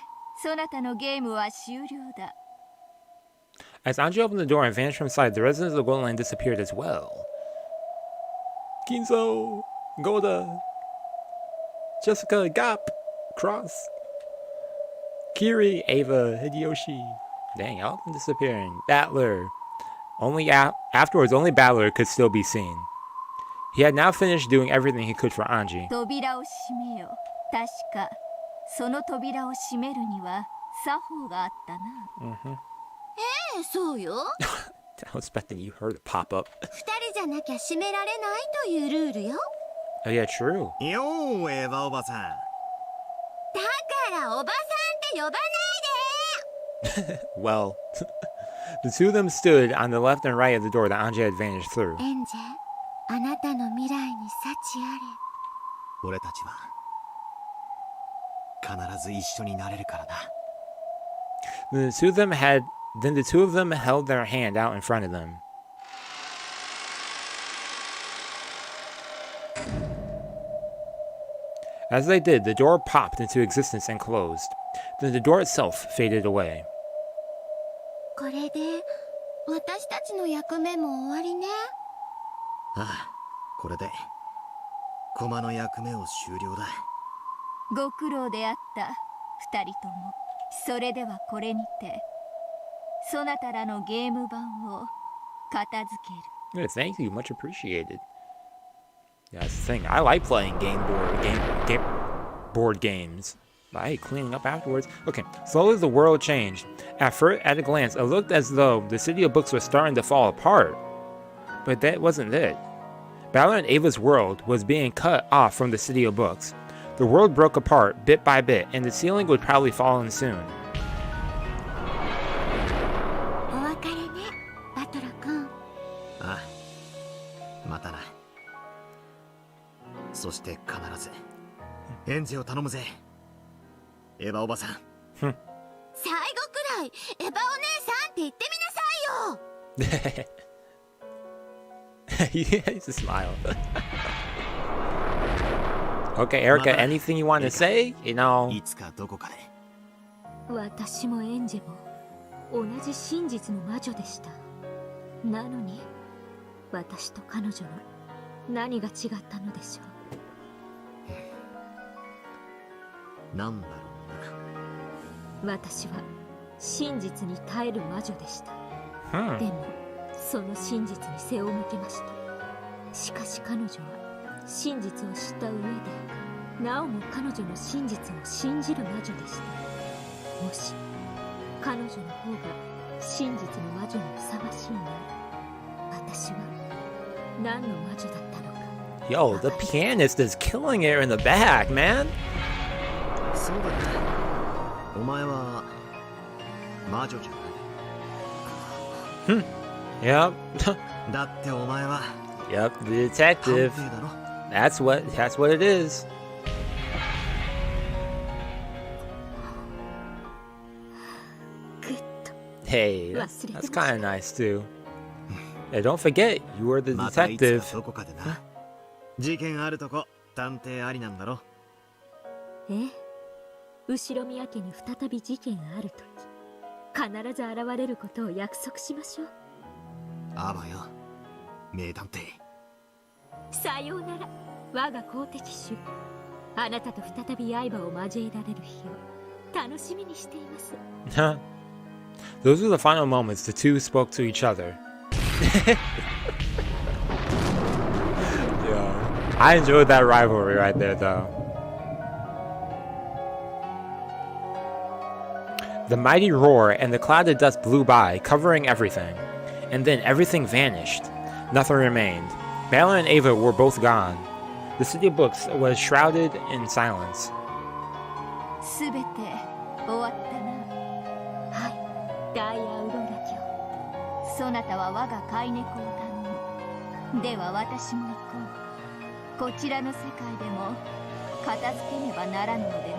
そなたのゲームは終了だ。 As Ange opened the door and vanished from sight, the residents of the Golden Land disappeared as well. Kinzo, Goda, Jessica, Gap, Cross, Kiri, Ava, Hideyoshi. Dang, all of them disappearing. Battler. Only afterwards, only Battler could still be seen. He had now finished doing everything he could for Ange. 扉を閉めよ。確かその扉を閉めるには作法があったな。そうよ。I was expecting you her to pop up. 二人じゃなきゃ閉められないというルールよ。 Oh yeah, true. よー、エヴァおばさん。だからおばさんって呼ばないで。 Well, the two of them stood on the left and right of the door that Ange had vanished through. エンジェ、あなたの未来に幸あ俺たちは必ず一緒になれるからな。Then the two of them held their hand out in front of them. As they did, the door popped into existence and closed. Then the door itself faded away. れ。これで私たちの役目も終わりね。ああ、これで駒の役目を終了だ。ご苦労であった二人とも。それではこれにてそなたらのゲーム版を片付ける。 Yeah, thank you, much appreciated. Yeah, that's the thing. I like playing board games. But hey, cleaning up afterwards. Okay, slowly the world changed. At a glance, it looked as though the city of books was starting to fall apart. But that wasn't it. Ballard and Ava's world was being cut off from the city of books. The world broke apart bit by bit, and the ceiling would probably fall in soon. お別れね、バトラ君。ああ、またな。そして必ずエンジを頼むぜ、エヴァおばさん。最後くらいエヴァお姉さんって言ってみなさいよ。 He has a smile. Okay, Erica, anything you want to say? You know. いつかどこかで。私もエンジェも同じ真実の魔女でした。なのに私と彼女の何が違ったのでしょなんだろう。私は真実に耐える魔女でした。でもその真実に背を向けました。しかし彼女は真実を知った上でなおも彼女の真実を信じる魔女でした。もし彼女の方が真実の魔女にふさわしいなら、私は何の魔女だったのか。 Yo, the pianist is killing it in the back, man. う。そうだな。お前は魔女じゃない。Yep. だってお前は Yep, the detective. 探偵だろ。That's what it is. Hey, that's kind of nice too. Hey, don't forget, you were the またいつ detective. かどこかでな。事件あるとこ探偵ありなんだろ。ええ、後ろ宮家に再び事件があるとき必ず現れることを約束しましょう。あばよ、名探偵。さようなら、我が好敵手。あなたと再び刃を交えられる日を楽しみにしています。Those were the final moments the two spoke to each other. Yeah, I enjoyed that rivalry right there, though. The mighty roar and the cloud of dust blew by, covering everything. And then everything vanished. Nothing remained. Bella and Ava were both gone. The city of books was shrouded in silence. すべて終わったな。はい、ダイヤウロラ卿。そなたは我が飼い猫を頼む。では私も行こう。こちらの世界でも片付けねばならぬのでな。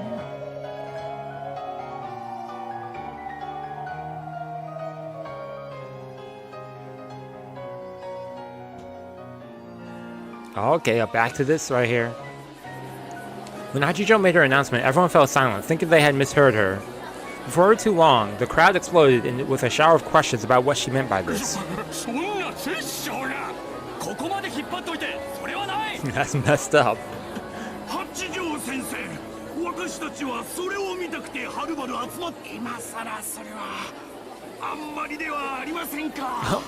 Okay, back to this right here. When Hachijo made her announcement, everyone fell silent, thinking they had misheard her. Before too long, the crowd exploded with a shower of questions about what she meant by this. That's messed up.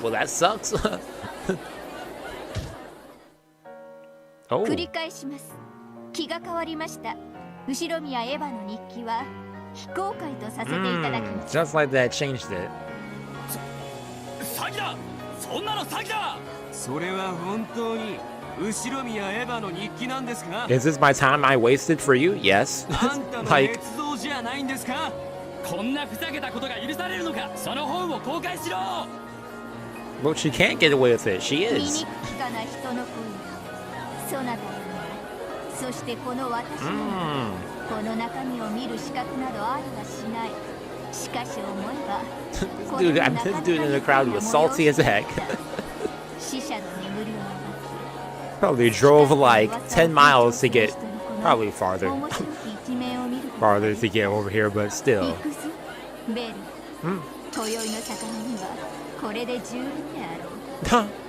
Well, that sucks. Oh. 繰り返します。気が変わりました。後宮エヴァの日記は非公開とさせていただきます。 Just like that changed it. 詐欺だ。そんなの詐欺だ。それは本当に後宮エヴァの日記なんですか？ Is this my time I wasted for you? Yes. あんたの Like 捏造じゃないんですか？こんなふざけたことが許されるのか？その本を公開しろ。 Well, she can't get away with it. She 見 is. に聞かない人の声がそなたよね。そしてこの私にはこの中身を見る資格などありはしない。しかし思えば Dude, this dude in the crowd was salty as heck. 死者の眠りを Probably drove like 10 miles to get, probably farther. 面白き一面を見る Farther to get over here, but ビ still. クスベル今宵の魚にはこれで十分であろう。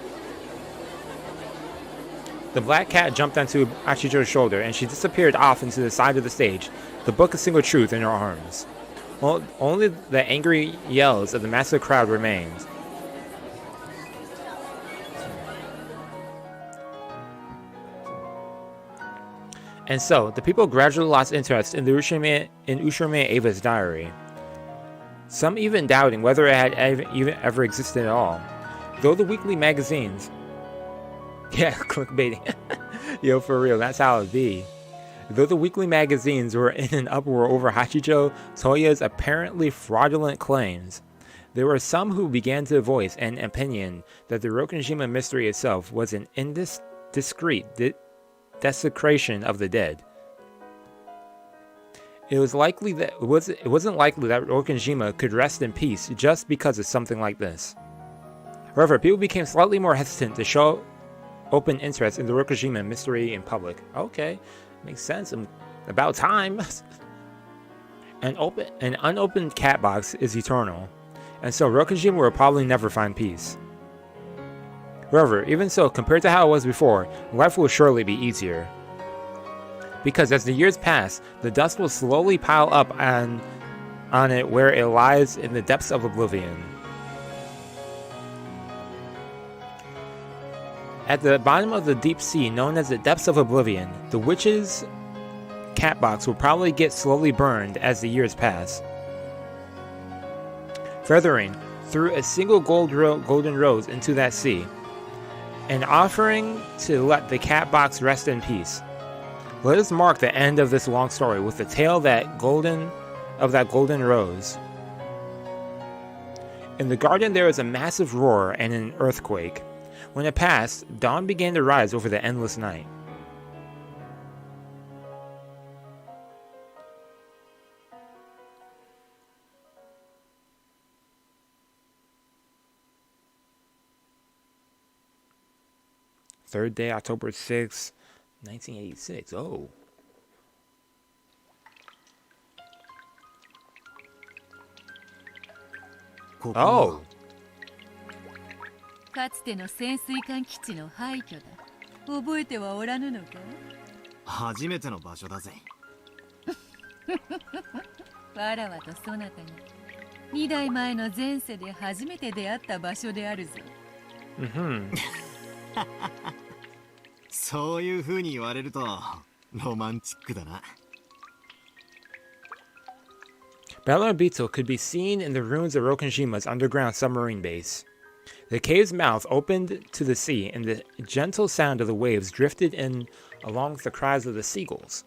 The black cat jumped onto Achijo's shoulder, and she disappeared off into the side of the stage, the book of single truth in her arms. Well, only the angry yells of the massive crowd remained. And so, the people gradually lost interest in Ushime Ava's diary. Some even doubting whether it had even ever existed at all. Though the weekly magazines... Yeah, clickbaiting. Yo, for real, that's how it be. Though the weekly magazines were in an uproar over Hachijo Toya's apparently fraudulent claims, there were some who began to voice an opinion that the Rokenjima mystery itself was an indiscreet desecration of the dead. It wasn't likely that Rokenjima could rest in peace just because of something like this. However, people became slightly more hesitant to show open interest in the Rokenjima mystery in public. Okay, makes sense. About time. An unopened cat box is eternal, and so Rokenjima will probably never find peace. However, even so, compared to how it was before, life will surely be easier. Because as the years pass, the dust will slowly pile up on it where it lies in the depths of oblivion. At the bottom of the deep sea known as the depths of oblivion, the witch's cat box will probably get slowly burned as the years pass. Feathering through a single golden rose into that sea, an offering to let the cat box rest in peace. Let us mark the end of this long story with the tale of that golden rose. In the garden there was a massive roar and an earthquake. When it passed, dawn began to rise over the endless night. Third day, October 6th, 1986. Oh. Oh. かつての潜水艦基地の廃墟だ。覚えてはおらぬのか？初めての場所だぜ。わらわとそなたが2代前の前世で初めて出会った場所であるぞ。そういう風に言われるとロマンチックだな。Battle of Beetle could be seen in the ruins of Rokenjima's underground submarine base. The cave's mouth opened to the sea, and the gentle sound of the waves drifted in along with the cries of the seagulls.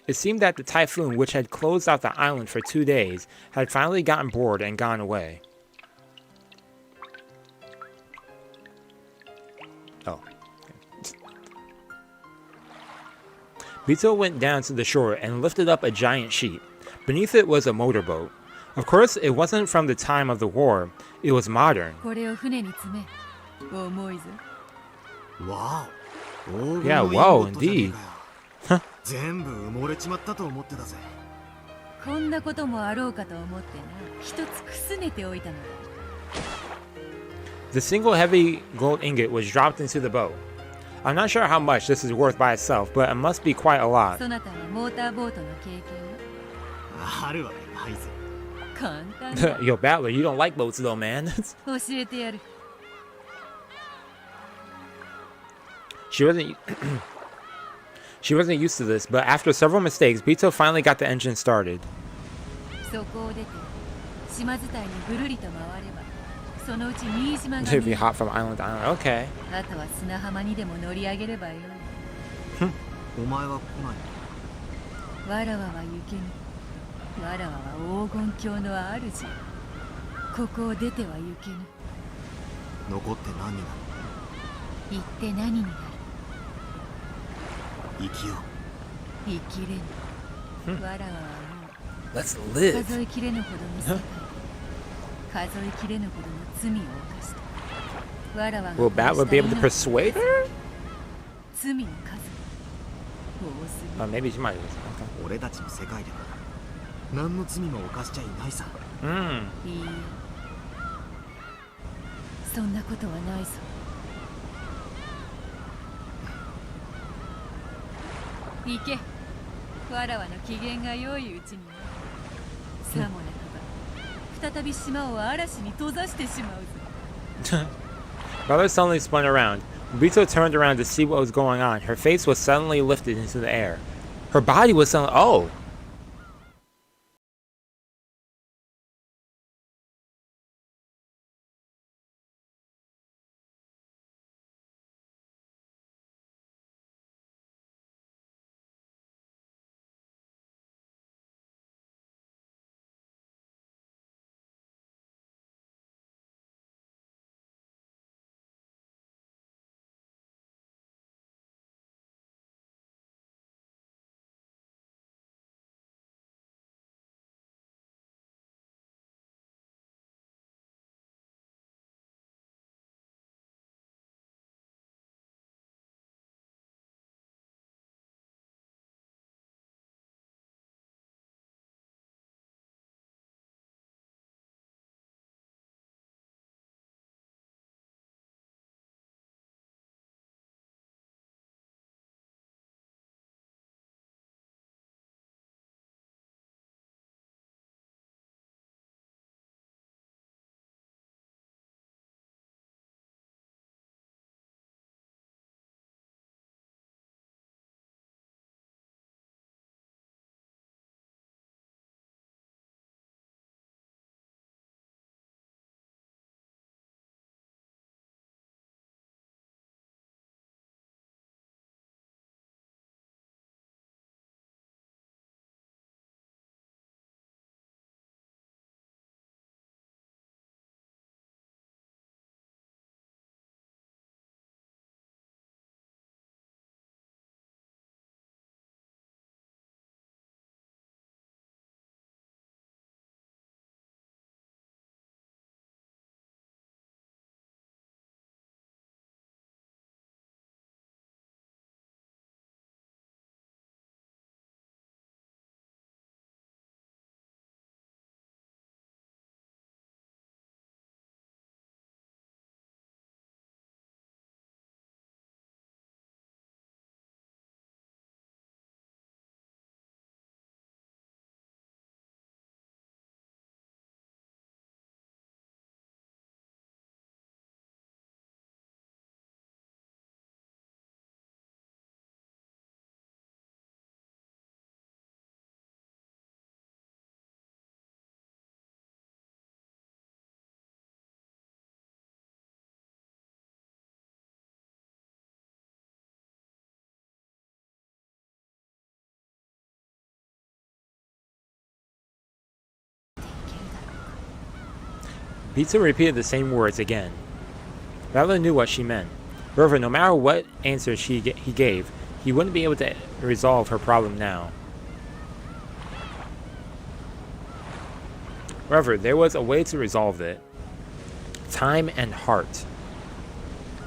It seemed that the typhoon, which had closed out the island for 2 days, had finally gotten bored and gone away. Oh. Beetle went down to the shore and lifted up a giant sheet. Beneath it was a motorboat. Of course, it wasn't from the time of the war. It was modern. これを船に詰め、重いぞ。わお。 Yeah, wow, indeed. 全部埋もれちまったと思ってたぜ。こんなこともあろうかと思ってな、一つくすねておいたのだ。 The single heavy gold ingot was dropped into the boat. I'm not sure how much this is worth by itself, but it must be quite a lot. そなたはモーターボートの経験あるわけないぜ。は簡単だ。 Yo, Battler, you don't like boats though, man. 教えてやる。 She wasn't used to this, but after several mistakes, Bito finally got the engine started. そこを出て島伝いにぐるりと回れば、そのうち新島が If 見 you える。 hop from island to island, okay. あとは砂浜にでも乗り上げればよい。お前は来ない。わらわは行けぬ。わらわは黄金鏡の主。ここを出ては行けぬ。残って何にな行って何になる。る。生きよう。生きれぬ。わらわはも Let's う live. 数えきれぬほどの世界、数えきれぬほどの罪を犯した。わらわが Will Battler be able to persuade her? 罪の数多すぎ Maybe she might. Okay. 俺たちの世界では何の罪も犯しちゃいないさ。Mm. いいえ、そんなことはないぞ。行け。わらわの機嫌が良いうちにな。さもなくば再び島を嵐に閉ざしてしまうぞ。 Battler suddenly spun around. Bito turned around to see what was going on. Her face was suddenly lifted into the air. Her body was suddenly. Oh! Bito repeated the same words again. Battler knew what she meant. However, no matter what answer he gave, he wouldn't be able to resolve her problem now. However, there was a way to resolve it. Time and heart.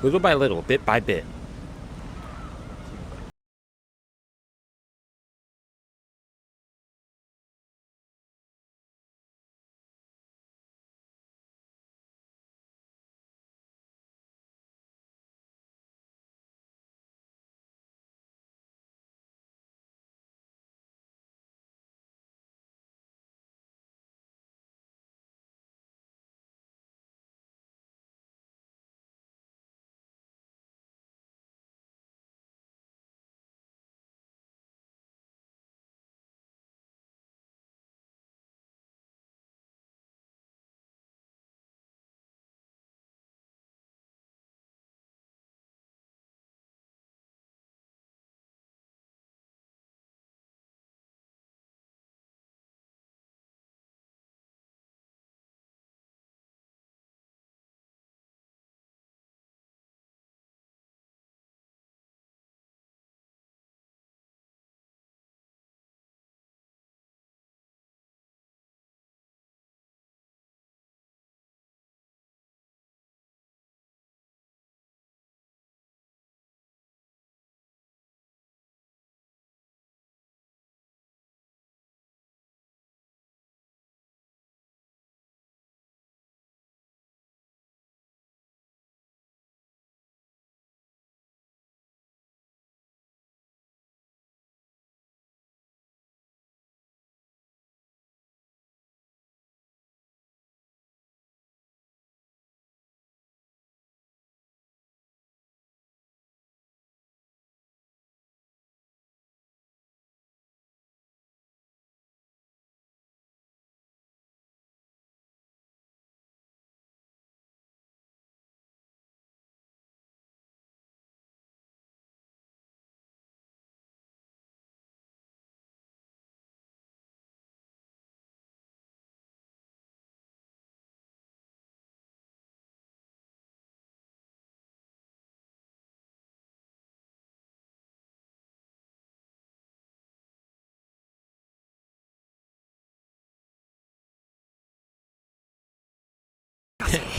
Little by little, bit by bit.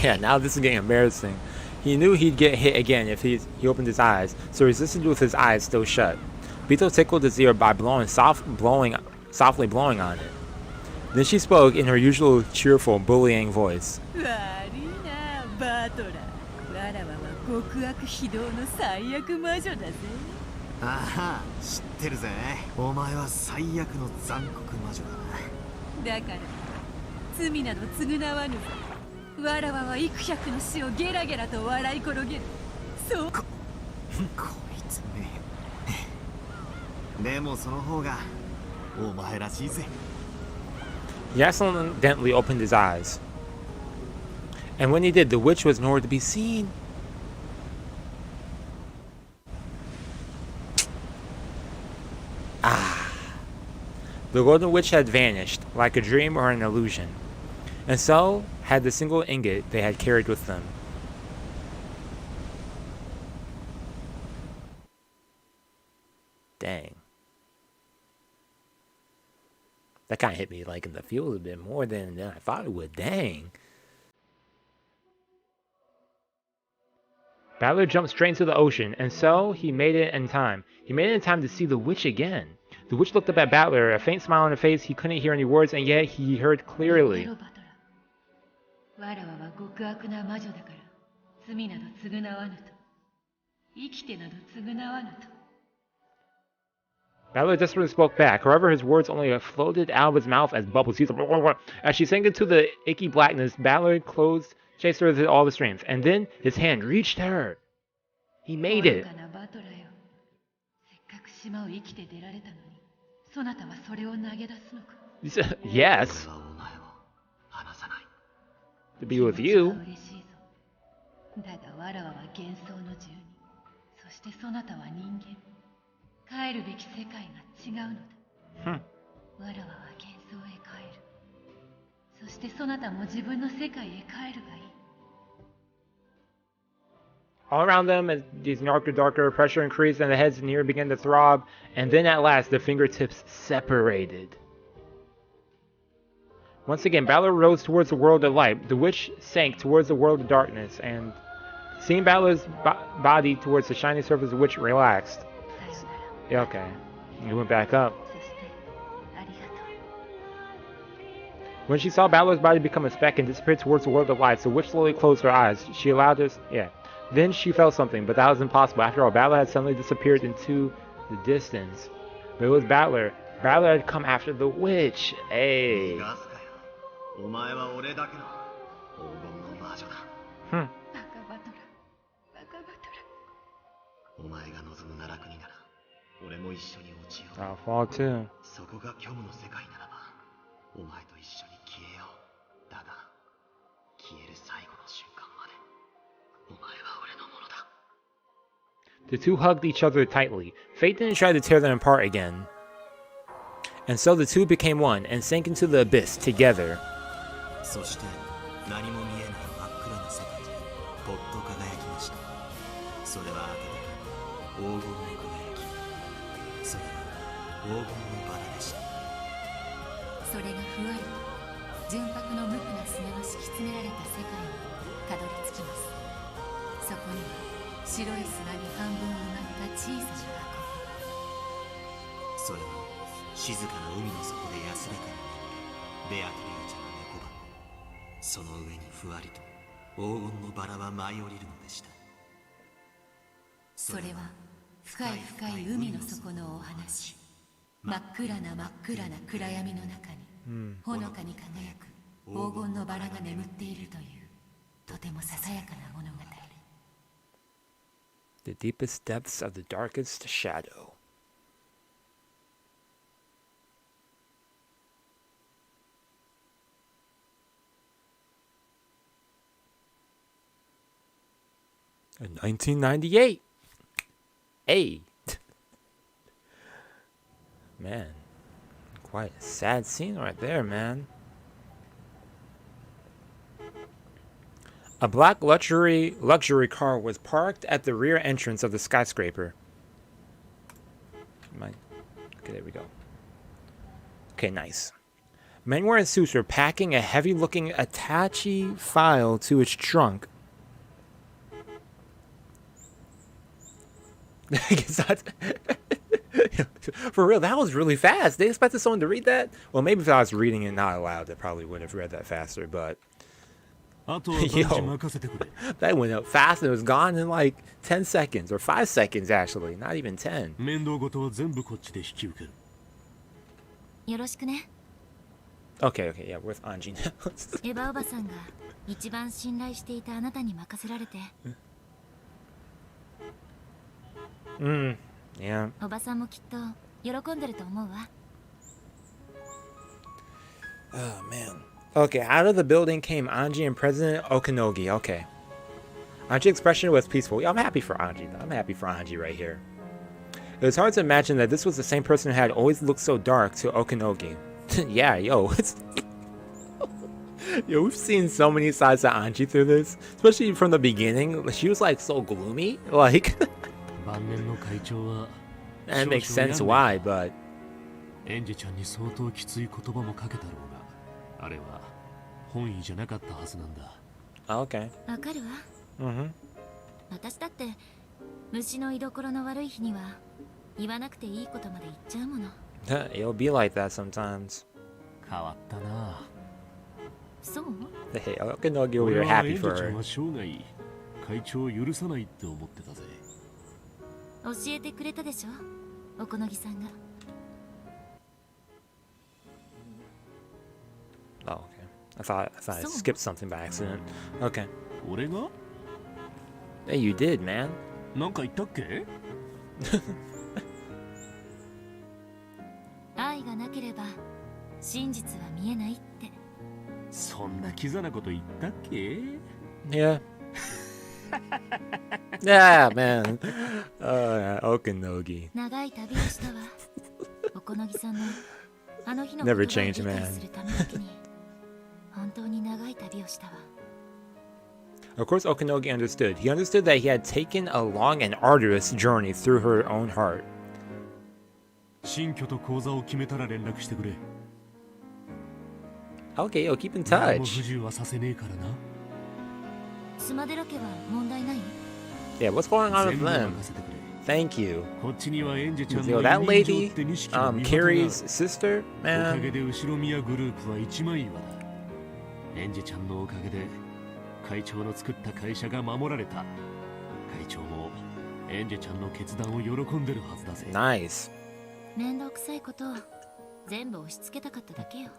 Yeah, now this is getting embarrassing. He knew he'd get hit again if he opened his eyes, so he resisted with his eyes still shut. Bito tickled his ear by softly blowing on it. Then she spoke in her usual cheerful, bullying voice. He accidentally opened his eyes. And when he did, the witch was nowhere to be seen. The golden witch had vanished, like a dream or an illusion. And so had the single ingot they had carried with them. Dang. That kind of hit me like in the feels a bit more than I thought it would. Dang. Battler jumped straight into the ocean, and so he made it in time. He made it in time to see the witch again. The witch looked up at Battler, a faint smile on her face. He couldn't hear any words, and yet he heard clearly. Battler desperately spoke back. However, his words only floated out of his mouth as bubbles. As she sank into the icky blackness, Battler chased her with all the strength, and then his hand reached her. He made it. Yes. To be with you. All around them, as these darker, pressure increased and the heads and ear began to throb, and then at last the fingertips separated. Once again, Battler rose towards the world of light. The witch sank towards the world of darkness, and seeing Battler's body towards the shiny surface, the witch relaxed. Yeah, okay. He went back up. When she saw Battler's body become a speck and disappear towards the world of light, the witch slowly closed her eyes. She allowed us, Then she felt something, but that was impossible. After all, Battler had suddenly disappeared into the distance. But it was Battler. Battler had come after the witch. Hey. I'll fall too. The two hugged each other tightly. Fate didn't try to tear them apart again. And so the two became one and sank into the abyss together. The deepest depths of the darkest shadow. In 1998. Hey. Man, quite a sad scene right there, man. A black luxury car was parked at the rear entrance of the skyscraper. Okay, there we go. Okay, nice. Men wearing suits were packing a heavy-looking attache file to its trunk. I guess that's... For real, that was really fast. They expected someone to read that? Well, maybe if I was reading it not aloud, they probably would have read that faster, but... Yo, that went up fast and it was gone in like 10 seconds, or 5 seconds actually, not even 10. よろしくね。 Okay, yeah, with Ange now. エヴァおばさんが一番信頼していたあなたに任せられて。Yeah. おばさんもきっと喜んでると思うわ。 Oh, man. Okay, out of the building came Ange and President Okanogi. Okay. Ange's expression was peaceful. Yeah, I'm happy for Ange, though. I'm happy for Ange right here. It was hard to imagine that this was the same person who had always looked so dark to Okanogi. Yeah, yo, it's... Yo, we've seen so many sides of Ange through this. Especially from the beginning. She was, like, so gloomy. Like... That makes sense why, but... Okay. Mm-hmm. 私だって虫の居所の悪い日には言わなくていいことまで言っちゃうもの。 It'll be like that sometimes. 変わったな。そう？ Hey, Okanogi over here happy for her. 教えてくれたでしょ、おこのぎさんが。 Oh, okay. I thought I skipped something by accident. Okay. 俺が？ Hey, you did, man. なんか言ったっけ？愛がなければ真実は見えないって。そんなキザなこと言ったっけ？ Yeah. Yeah, man. Okanogi. 長い旅をしたわ。おこのぎさんのあの日の Never 言葉を change, 理解 man. するためだけに本当に長い旅をしたわ。 Of course, Okanogi understood. He understood that he had taken a long and arduous journey through her own heart. 新居と口座を決めたら連絡してくれ。 Okay, yo, keep in 何も touch. 不自由はさせねえからな。スマデラ家は問題ない？ Yeah, what's going on with 全部 them? 任せてくれ。 Thank you. こっちにはエンジェちゃん Yo, の that 委任状 lady, って錦の御旗が Carrie's sister, おかげ man. で後ろ宮グループは一枚岩だ。エンジェちゃんのおかげで会長の作った会社が守られた。会長もエンジェちゃんの決断を喜んでるはずだぜ。 Nice. 面倒くさいことを全部押し付けたかっただけよ。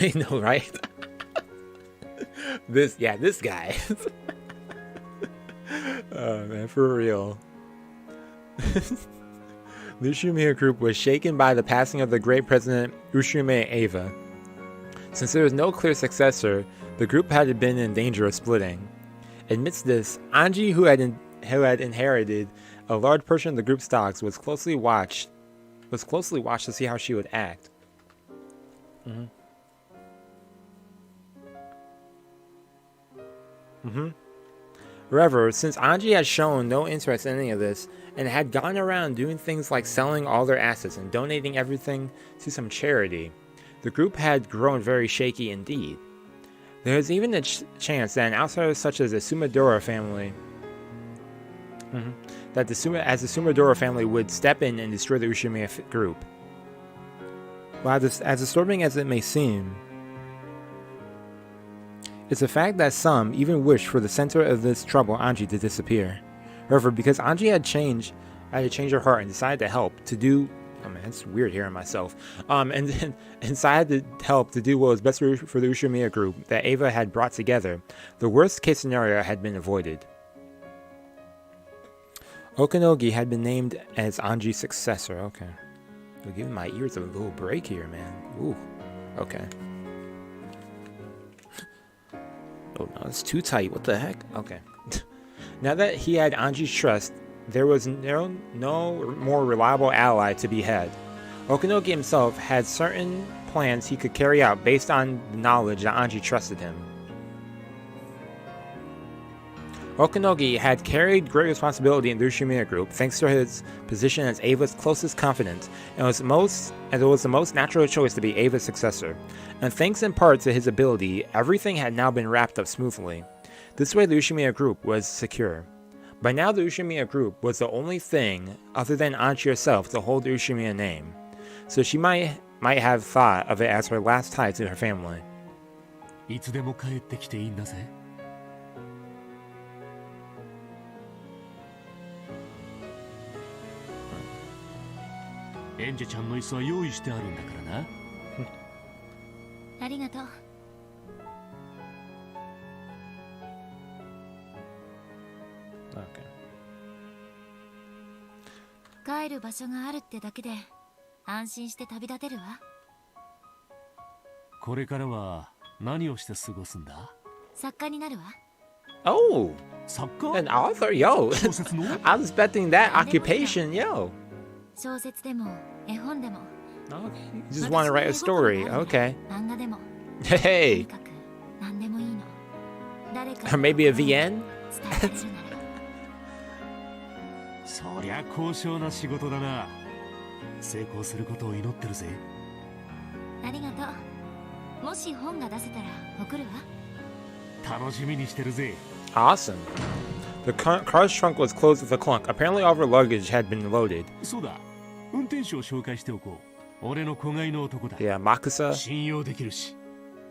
I know, right? This guy. Oh, man, for real. The Ushimiya group was shaken by the passing of the great president Ushime Eva. Since there was no clear successor, the group had been in danger of splitting. Amidst this, Ange, who had inherited a large portion of the group's stocks, was closely watched to see how she would act. However, since Ange had shown no interest in any of this, and had gone around doing things like selling all their assets and donating everything to some charity, the group had grown very shaky indeed. There was even a chance that an outsider such as the Sumadora family, as the Sumadora family would step in and destroy the Ushimiya group. While as disturbing as it may seem, it's a fact that some even wished for the center of this trouble, Ange, to disappear. However, because Ange had to change her heart and decided to help to do... Oh man, it's weird hearing myself. And decided to help to do what was best for the Ushimiya group that Eva had brought together, the worst case scenario had been avoided. Okanogi had been named as Ange's successor. Okay. We're giving my ears a little break here, man. Ooh. Okay. Oh no, it's too tight. What the heck? Okay. Now that he had Ange's trust, there was no more reliable ally to be had. Okanogi himself had certain plans he could carry out based on the knowledge that Ange trusted him. Okunogi had carried great responsibility in the Ushimiya group thanks to his position as Ava's closest confidant, and it was the most natural choice to be Ava's successor. And thanks in part to his ability, everything had now been wrapped up smoothly. This way the Ushimiya group was secure. By now the Ushimiya group was the only thing, other than Ange herself, to hold the Ushimiya name, so she might have thought of it as her last tie to her family. いつでも帰ってきていいんだぜ。エンジェちゃんの椅子は用意してあるんだからな。ありがとう。帰る場所があるってだけで安心して旅立てるわ。これからは何をして過ごすんだ？作家になるわ。Oh, 作家？ an author, yo. 小説の？ I was expecting that occupation, yo. 小説でも絵本でも。Okay, you just want to write a story, okay. 漫画でも。と Hey, にかく何でもいいの。誰か or maybe a VN? 伝えられるなら。そりゃ高尚な仕事だな。成功することを祈ってるぜ。ありがとう。もし本が出せたら送るわ。楽しみにしてるぜ。 Awesome. The car's trunk was closed with a clunk. Apparently all of her luggage had been loaded. そうだ。運転手を紹介しておこう。俺の子飼いの男だ。Yeah, Makusa. 信用できるし、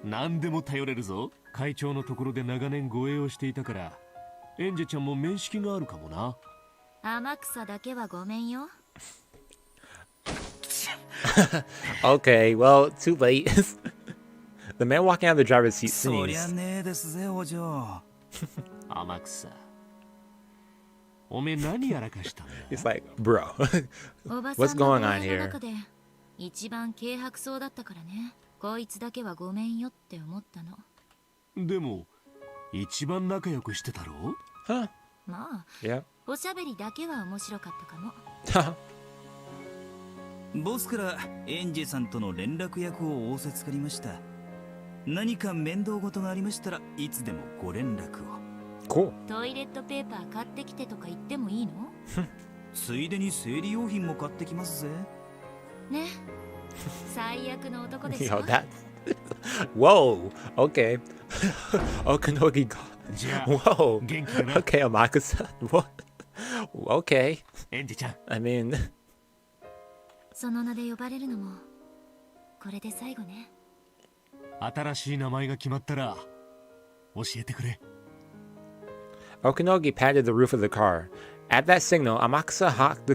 何でも頼れるぞ。会長のところで長年護衛をしていたから、エンジェちゃんも面識があるかもな。天草だけはごめんよ。Okay, well, too late. The man walking out of the driver's seat sneezed. 天草。おめえ何やらかしたんだ？ He's like, bro, おば what's さんの going 護 on 衛の here? 中で一番軽薄そうだったからね。こいつだけはごめんよって思ったの。でも、一番仲良くしてたろ？ Huh? まあ、 Yeah. おしゃべりだけは面白かったかも。ボスからエンジェさんとの連絡役を仰せつかりました。何か面倒事がありましたらいつでもご連絡を。Cool. トイレットペーパー買ってきてとか言ってもいいの？ついでに生理用品も買ってきますぜ。ね。最悪の男でしょ。 Yo, that. Whoa. Okay. Okunogi. じゃあ、 Whoa. 元気だな。 Okay, Amakusa. What? Okay. エンジェちゃん。 I mean, その名で呼ばれるのもこれで最後ね。新しい名前が決まったら教えてくれ。 Okunogi patted the roof of the car. At that signal, Amakusa honked the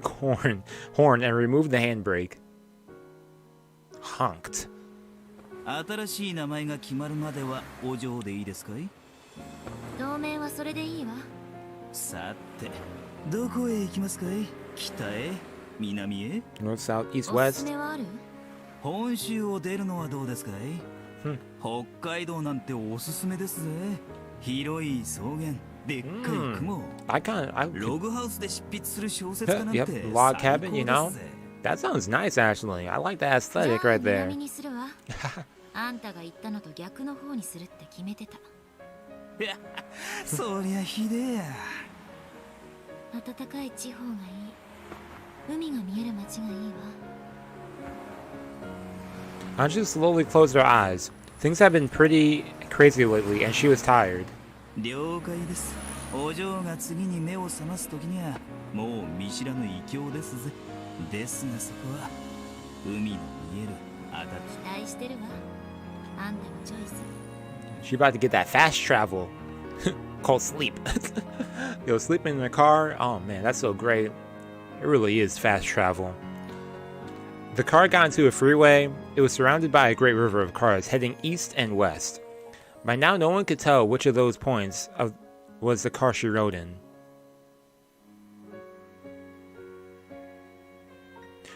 horn and removed the handbrake. Honked. 新しい名前が決まるまではお嬢でいいですかい？当面はそれでいいわ。さて、どこへ行きますかい？北へ？南へ？ North, south, east, おすす west. めはある？本州を出るのはどうですかい？うん北海道なんておすすめですぜ。広い草原、でっかい雲。I could. ログハウスで執筆する小説家なんて Yep, log cabin, you 最高 know? ですぜ。 That sounds nice, actually. I like the aesthetic じゃあ right there. 南にするわ。あんたが言ったのと逆の方にするって決めてた。そりゃひでえや。暖かい地方がいい。海が見える街がいいわ。 Anju slowly closed her eyes. Things have been pretty crazy lately, and she was tired. 了解です。お嬢が次に目を覚ます時にはもう見知らぬ異境ですぜ。ですがそこは海の見える期待してるわ。あんたのチョイス。 She about to get that fast travel called sleep. Yo, sleeping in the car? Oh man, that's so great. It really is fast travel. The car got into a freeway. It was surrounded by a great river of cars heading east and west. By now, no one could tell which of those points was the car she rode in.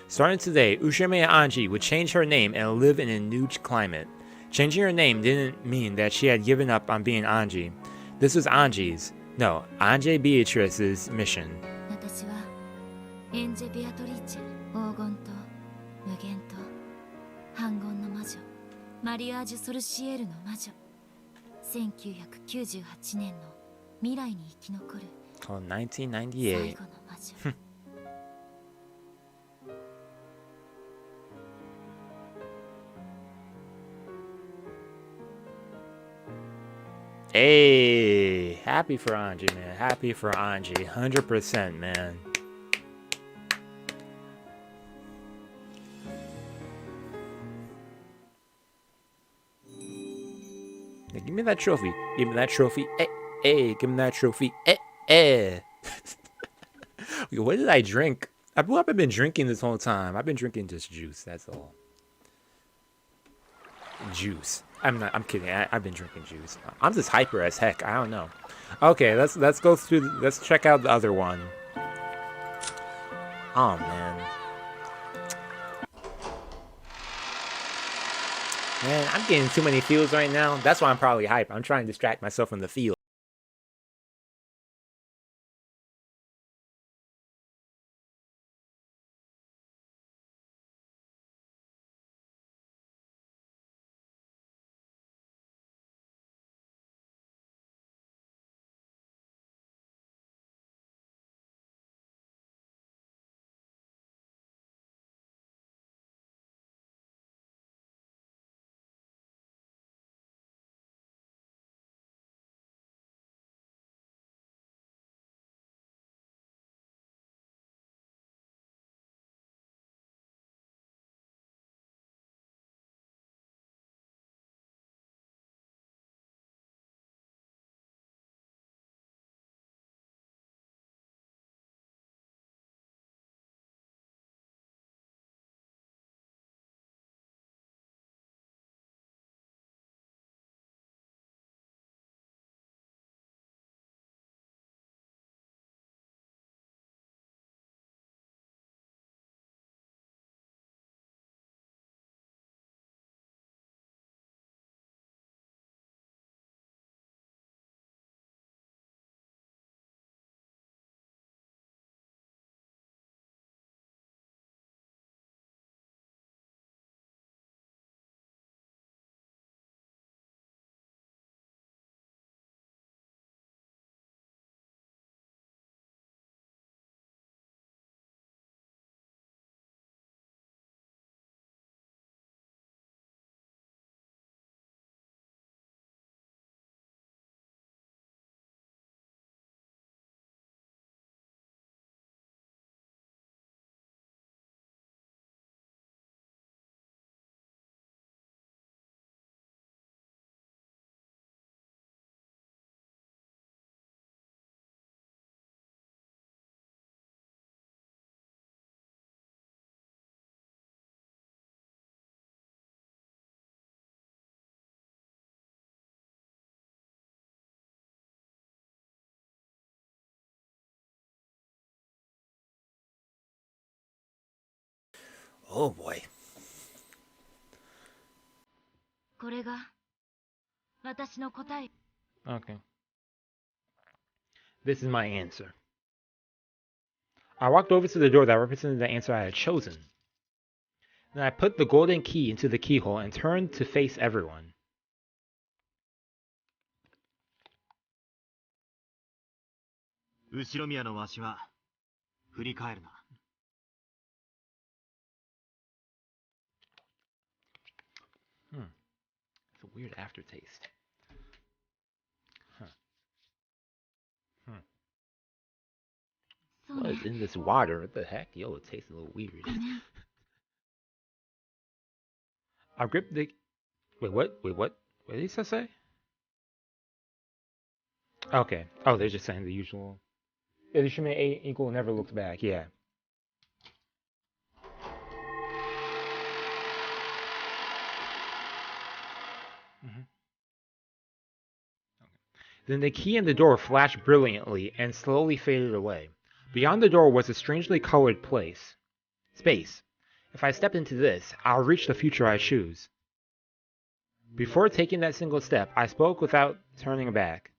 Starting today, Ushimiya Ange would change her name and live in a new climate. Changing her name didn't mean that she had given up on being Ange. This was Ange's, no, Ange Beatrice's mission. 私はエンジェ・ベアトリーチェ黄金と無限と反言の魔女マリアージュ・ソルシエールの魔女1998年の未来に生き残る Called 最 1998. 後の魔女。Hey, happy for Ange, man. Happy for Ange. 100%, man. Hey, give me that trophy. Give me that trophy. Eh, eh. Give me that trophy. Eh, eh. What did I drink? I've been drinking this whole time. I've been drinking just juice. That's all. Juice. I'm kidding. I've been drinking juice. I'm just hyper as heck. I don't know. Okay, let's go through. Let's check out the other one. Oh man. Man, I'm getting too many feels right now. That's why I'm probably hype. I'm trying to distract myself from the feel. Oh boy. これが私の答え。 Okay. This is my answer. I walked over to the door that represented the answer I had chosen. Then I put the golden key into the keyhole and turned to face everyone. 後ろ宮のわしは振り返るな。It's a weird aftertaste. Huh. What is in this water? What the heck? Yo, it tastes a little weird. I gripped the... Wait, what? Wait, what? What did he say? Okay. Oh, they're just saying the usual. Yeah, the Shime A equal never looks back. Yeah. Then the key in the door flashed brilliantly and slowly faded away. Beyond the door was a strangely colored space. If I step into this, I'll reach the future I choose. Before taking that single step, I spoke without turning back.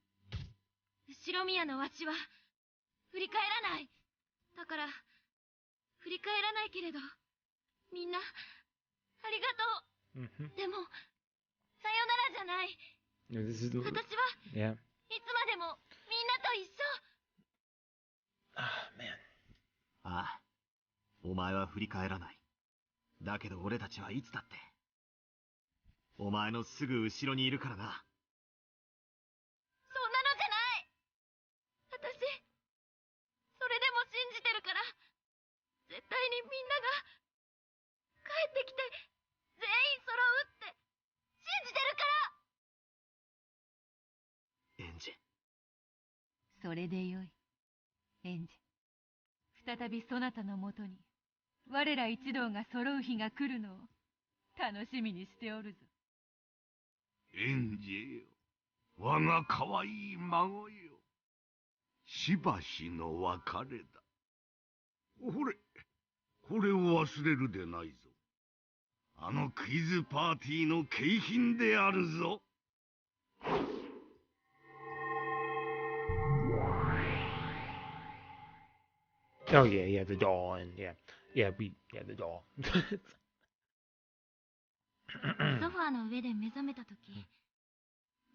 後ろ宮のわしは振り返らない。だから振り返らないけれど、みんなありがとう。でもさよならじゃない。This is... 私は Yeah. いつまでもみんなああ、お前は振り返らない。だけど俺たちはいつだって、お前のすぐ後ろにいるからな。そんなのじゃない。私、それでも信じてるから、絶対にみんなが帰ってきて全員揃うって信じてるから。エンジェ。それでよい、エンジ。再びそなたのもとに我ら一同が揃う日が来るのを楽しみにしておるぞ。エンジェよ、我が可愛い孫よ。しばしの別れだ。ほれ、これを忘れるでないぞ。あのクイズパーティーの景品であるぞ。Oh yeah, yeah, the doll, and yeah, the doll. ソファーの上で目覚めたとき、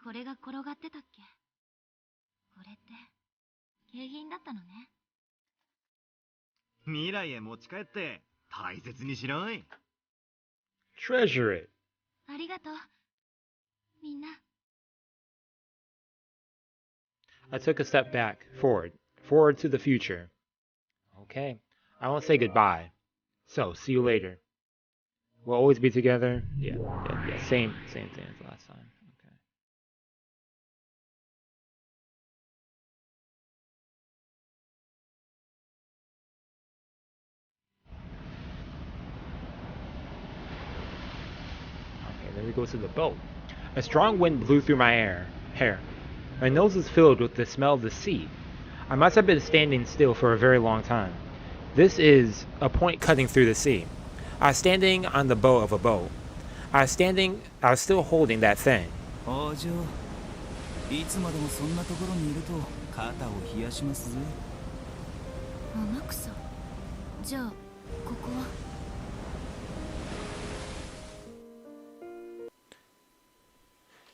これが転がってたっけ。これって景品だったのね。未来へ持ち帰って大切にしろい。Treasure it. ありがとう、みんな。I took a step back, forward to the future. Okay, I won't say goodbye. So, see you later. We'll always be together. Yeah. Same thing as last time. Okay. Okay, then we go to the boat. A strong wind blew through my hair. My nose is filled with the smell of the sea. I must have been standing still for a very long time. This is a point cutting through the sea. I was standing on the bow of a boat. I was still holding that thing. 王女、いつまでもそんなところにいると肩を冷やしますぜ。天草。じゃあここは。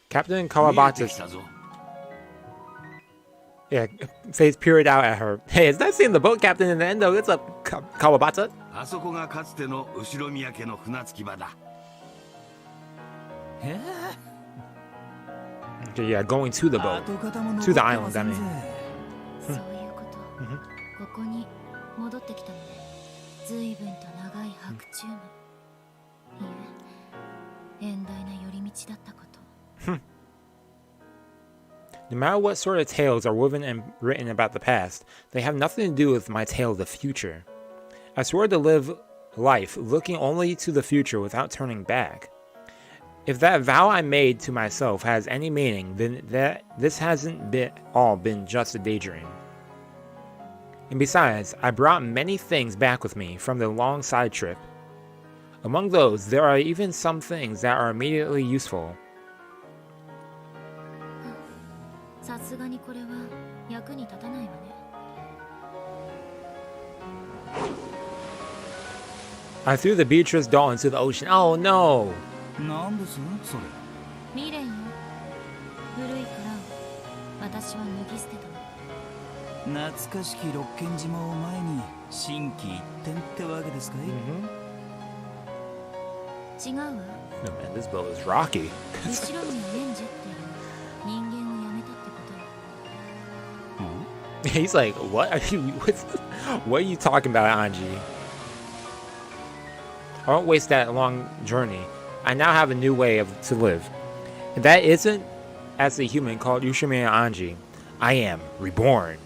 Captain Kawabata. Yeah, face peered out at her. Hey, is that seeing the boat captain in the end though? It's a Kawabata. あそこがかつての後ろ宮家の船着き場だ。Okay, yeah, going to the boat. To the island, I mean. そういうこと。ここに戻ってきたのね。随分と長い白昼夢。いえ、遠大な寄り道だったこと。No matter what sort of tales are woven and written about the past, they have nothing to do with my tale of the future. I swore to live life looking only to the future without turning back. If that vow I made to myself has any meaning, then this hasn't all been just a daydream. And besides, I brought many things back with me from the long side trip. Among those, there are even some things that are immediately useful. さすがにこれは役に立たないわね。I threw the Beatrice doll into the ocean. Oh no! なんですそれ。未練よ。古い殻を私は脱ぎ捨てたの。懐かしき六軒島を前に心機一転ってわけですかい？違うわ。No man, this boat is rocky. 後ろにエンジェっていう人間をやめたってことよ。He's like, what are you talking about, Ange? I won't waste that long journey. I now have a new way to live. And that isn't as a human called Ushimi Ange. I am reborn.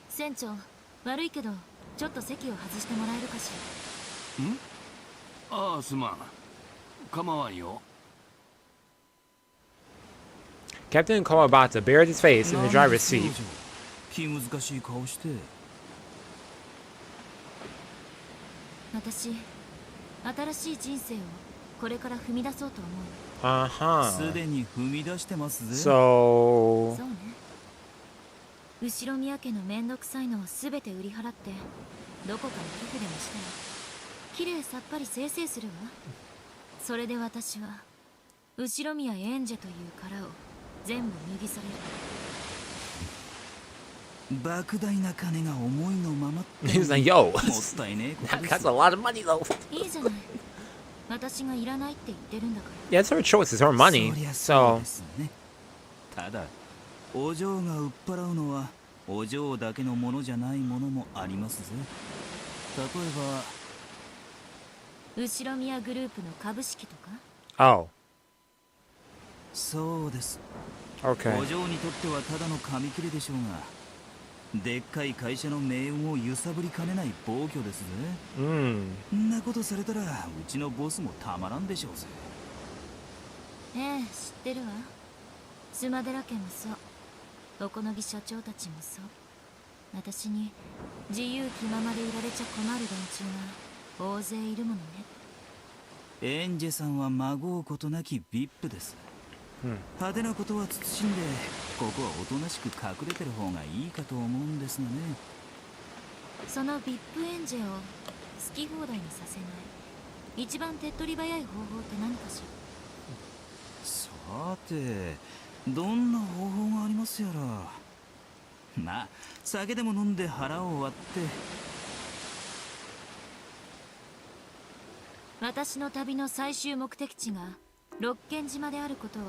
船長、悪いけどちょっと席を外してもらえるかしら。ん？ああ、すまん。構わんよ。Captain Kawabata buried his face in the driver's seat. 気難しい顔して。私、新しい人生をこれから踏み出そうと思う。すでに踏み出してますぜ。So... そうね。後ろ宮家のめんどくさいのをすべて売り払ってどこかに寄付でもしたらきれいさっぱり清々するわ。それで私は後ろ宮エンジェという殻を全部脱ぎ去れる。莫大な金が思いのままって He's like, yo, もったいねえことです that's a lot of money though. いいじゃない私がいらないって言ってるんだから Yeah, it's her choice. It's her money. そりゃそう So ですね。ただお嬢が売っ払うのはお嬢だけのものじゃないものもありますぜ。例えば後ろ宮グループの株式とか oh, そうです。 okay. お嬢にとってはただの紙切れでしょうが、でっかい会社の命運を揺さぶりかねない暴挙ですぜ。んなことされたらうちのボスもたまらんでしょうぜ。ええ知ってるわスマデラ家もそうお好み社長たちもそう私に自由気ままでいられちゃ困る連中が大勢いるものねエンジェさんはまごうことなき VIP です。派手なことは慎んで、ここはおとなしく隠れてる方がいいかと思うんですがね。その VIP エンジェを好き放題にさせない一番手っ取り早い方法って何かしさて、どんな方法がありますやら。まあ、酒でも飲んで腹を割って。私の旅の最終目的地が六軒島であることは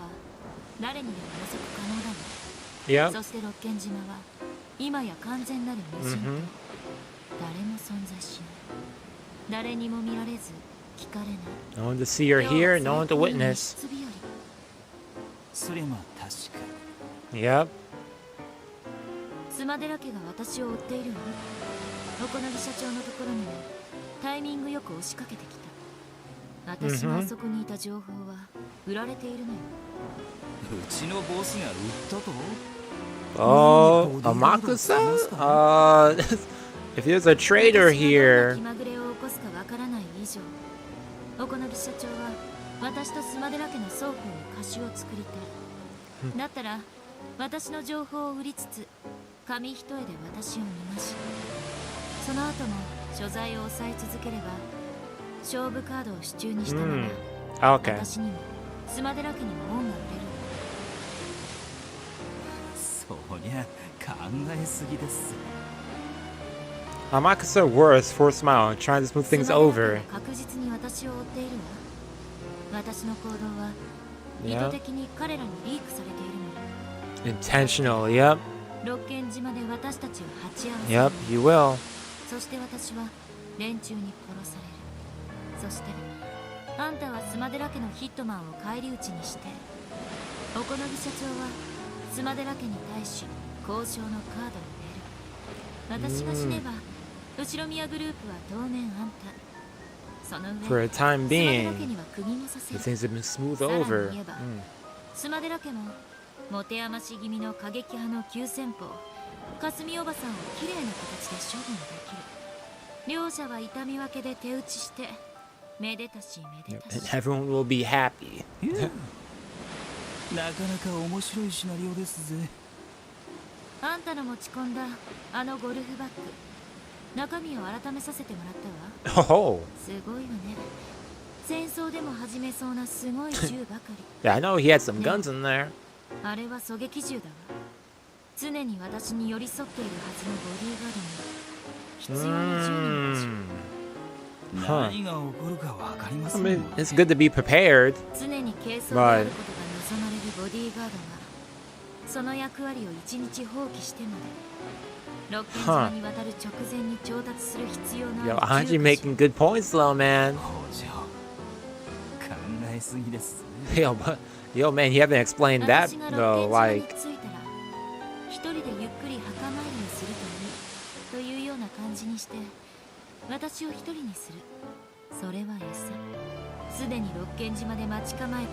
誰にでも予測可能だわ Yep. そして六軒島は今や完全なる無人島、誰も存在しない誰にも見られず聞かれない No one to see or hear, no one to witness. そりゃまあ確か Yep. スマデラ家が私を追っているわお好み社長のところにもタイミングよく押しかけてきた私があそこにいた情報は売られているのようちのボスが売ったと。 Oh, Amakusa? If there's a trader 私がどんな here. 気まぐれを起こすかわからない以上お好み社長は私とスマデラ家の双方に貸しを作りたいだったら私の情報を売りつつ紙一重で私を見ましその後も所在を抑え続ければ勝負カードを手中にしたまま、Okay. 私にもスマデラ家にも恩が売れるそりゃ考えすぎです。 Amakusa worse for a smile, trying to smooth things スマデラ over. 家は確実に私を追っているわ私の行動は意 Yep. 図的に彼らにリークされているのよ Intentional, yep. 六軒島で私たちを鉢合わせ Yep, you will. そして私は連中に殺されるそしてあんたはスマデラ家のヒットマンを返り討ちにしてお好み社長はスマデラ家に対し交渉のカードを得る私が死ねば後ろ宮グループは当面あんたその For 上 a time スマデラ家 being, には釘もさせ the る things have been smoothed さらに over. 言えばスマデラ家も持て余し気味の過激派の急先鋒霞おばさんをきれいな形で処分できる両者は痛み分けで手打ちしてめでたしめで Yep. た And し everyone will be happy. なかなか面白いシナリオですぜ。あんたの持ち込んだあのゴルフバッグ中身を改めさせてもらったわ Oh, すごいわね戦争でも始めそうなすごい銃ばかり yeah, I know he had some guns in there. あれは狙撃銃だわ常に私に寄り添っているはずのボディーガードに必要な10人でしょ Huh. 何が起こるかわかりま I せん mean, もん。 it's good to be prepared. 常に軽装であることが望まれるボディーガードがその役割を一日放棄してまで六軒島に渡る直前に調達する必要の Yo, ある Ange making good points though, man. 工場考えすぎですぜ。 Yo, man, you haven't explained that 私が though. 六軒島に Like, 着いたら一人でゆっくり墓参りをするといいというような感じにして私を一人にするそれは餌すでに六軒島で待ち構えている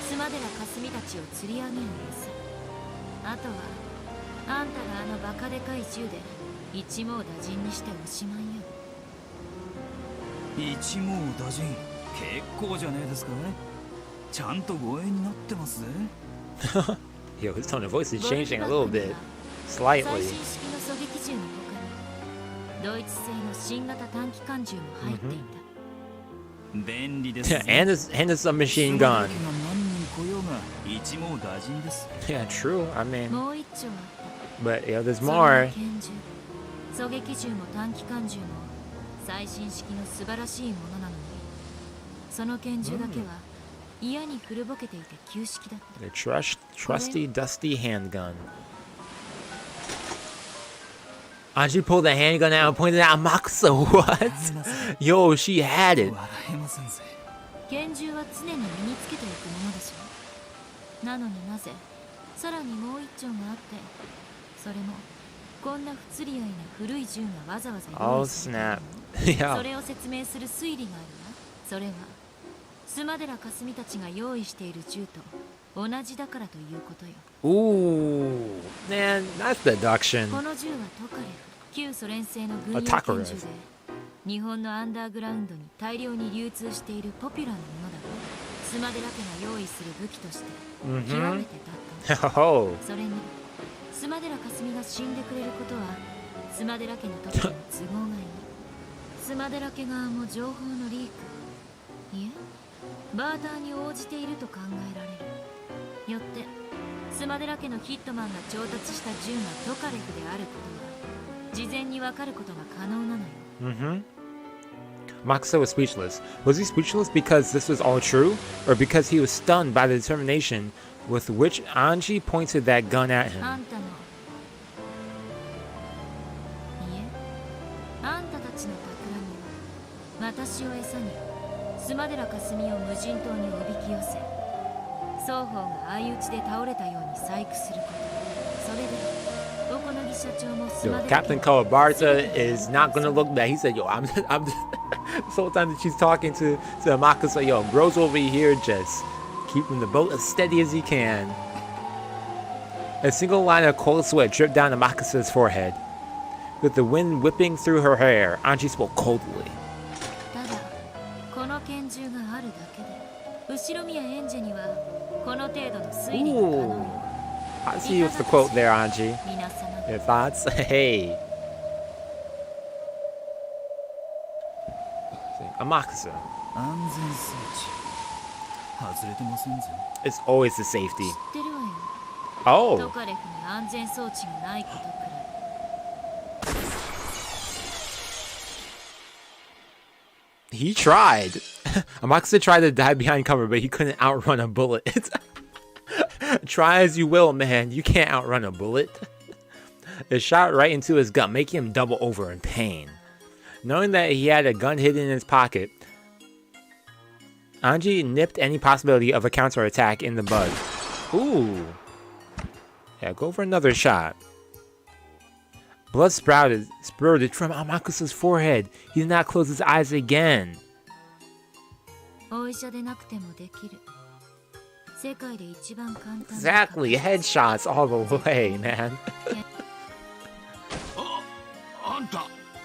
スマデラ霞たちを釣り上げる餌あとはあんたがあのバカでかい銃で一網打尽にしておしまいよ一網打尽結構じゃねえですか。ちゃんと護衛になってますぜ。 yo, his tone of voice is ゴルフ changing バ a ッ little グに bit. は Slightly. 最新式の狙撃銃の他にドイツ製の新型短期間銃も入っていた、便利ですぜ。 and a submachine スマ gun. デラ家が何人来ようが一網打尽です。 Yeah, true. I mean, もう一丁あった But there's more. 狙撃銃も短期間銃も最新式の素晴らしいものなのに、その拳銃だけは嫌に古ぼけていて旧式だった。 The trusty dusty handgun. Ange pulled the handgun out and pointed at Amakusa. What? Yo, she had it. 拳銃は常に身につけておくものでしょ。なのになぜさらにもう一丁があって、それもこんな不釣り合いな古い銃がわざわざ用意されているの。 Yeah. それを説明する推理があるわ。それは須磨寺かすみたちが用意している銃と同じだからということよ。 Ooh, man, that's deduction. この銃はトカレフ、旧ソ連製の軍用拳銃で、日本のアンダーグラウンドに大量に流通しているポピュラーなものだろ。須磨寺家が用意する武器として極めてだった。Oh. それに須磨寺かすみが死んでくれることは須磨寺家にとっての都合がいい。須磨寺家側も情報のリーク、いえバーターに応じていると考えられる。よって須磨寺家のヒットマンが調達した銃がトカレフであることは事前に分かることが可能なのよ。Makusa was speechless. Was he speechless because this was all true, or because he was stunned by the determination with which Ange pointed that gun at him? あんたの、いえ、あんたたちの企みは私を餌に須磨寺かすみを無人島におびき寄せ、双方が相打ちで倒れたように細工すること。それで小此木社長も須磨 Yo, 寺 Captain Kawabarta is not gonna look back. He said, "Yo, I'm just this whole time that she's talking to Makusa, yo, bro's over here just keeping the boat as steady as he can." A single line of cold sweat dripped down to Makusa's forehead. With the wind whipping through her hair, Ange spoke coldly. ただこの拳銃があるだけで後ろ宮エンジェにはこの程度の推理が可能よ。 I see you with the quote there, Ange. 皆様 Your thoughts? Hey. Amakusa. 安全装置外れてませんぜ。 It's always the safety. 知ってるわよ。 Oh. トカレフに安全装置がないことくらい。 He tried. Amakusa tried to dive behind cover, but he couldn't outrun a bullet. Try as you will, man. You can't outrun a bullet. It shot right into his gut, making him double over in pain. Knowing that he had a gun hidden in his pocket, Ange nipped any possibility of a counterattack in the bud. Ooh. Yeah, go for another shot. Blood spurted from Amakusa's forehead. He did not close his eyes again. お医者でなくてもできる。世界で一番簡単な。 Exactly, headshots all the way, man.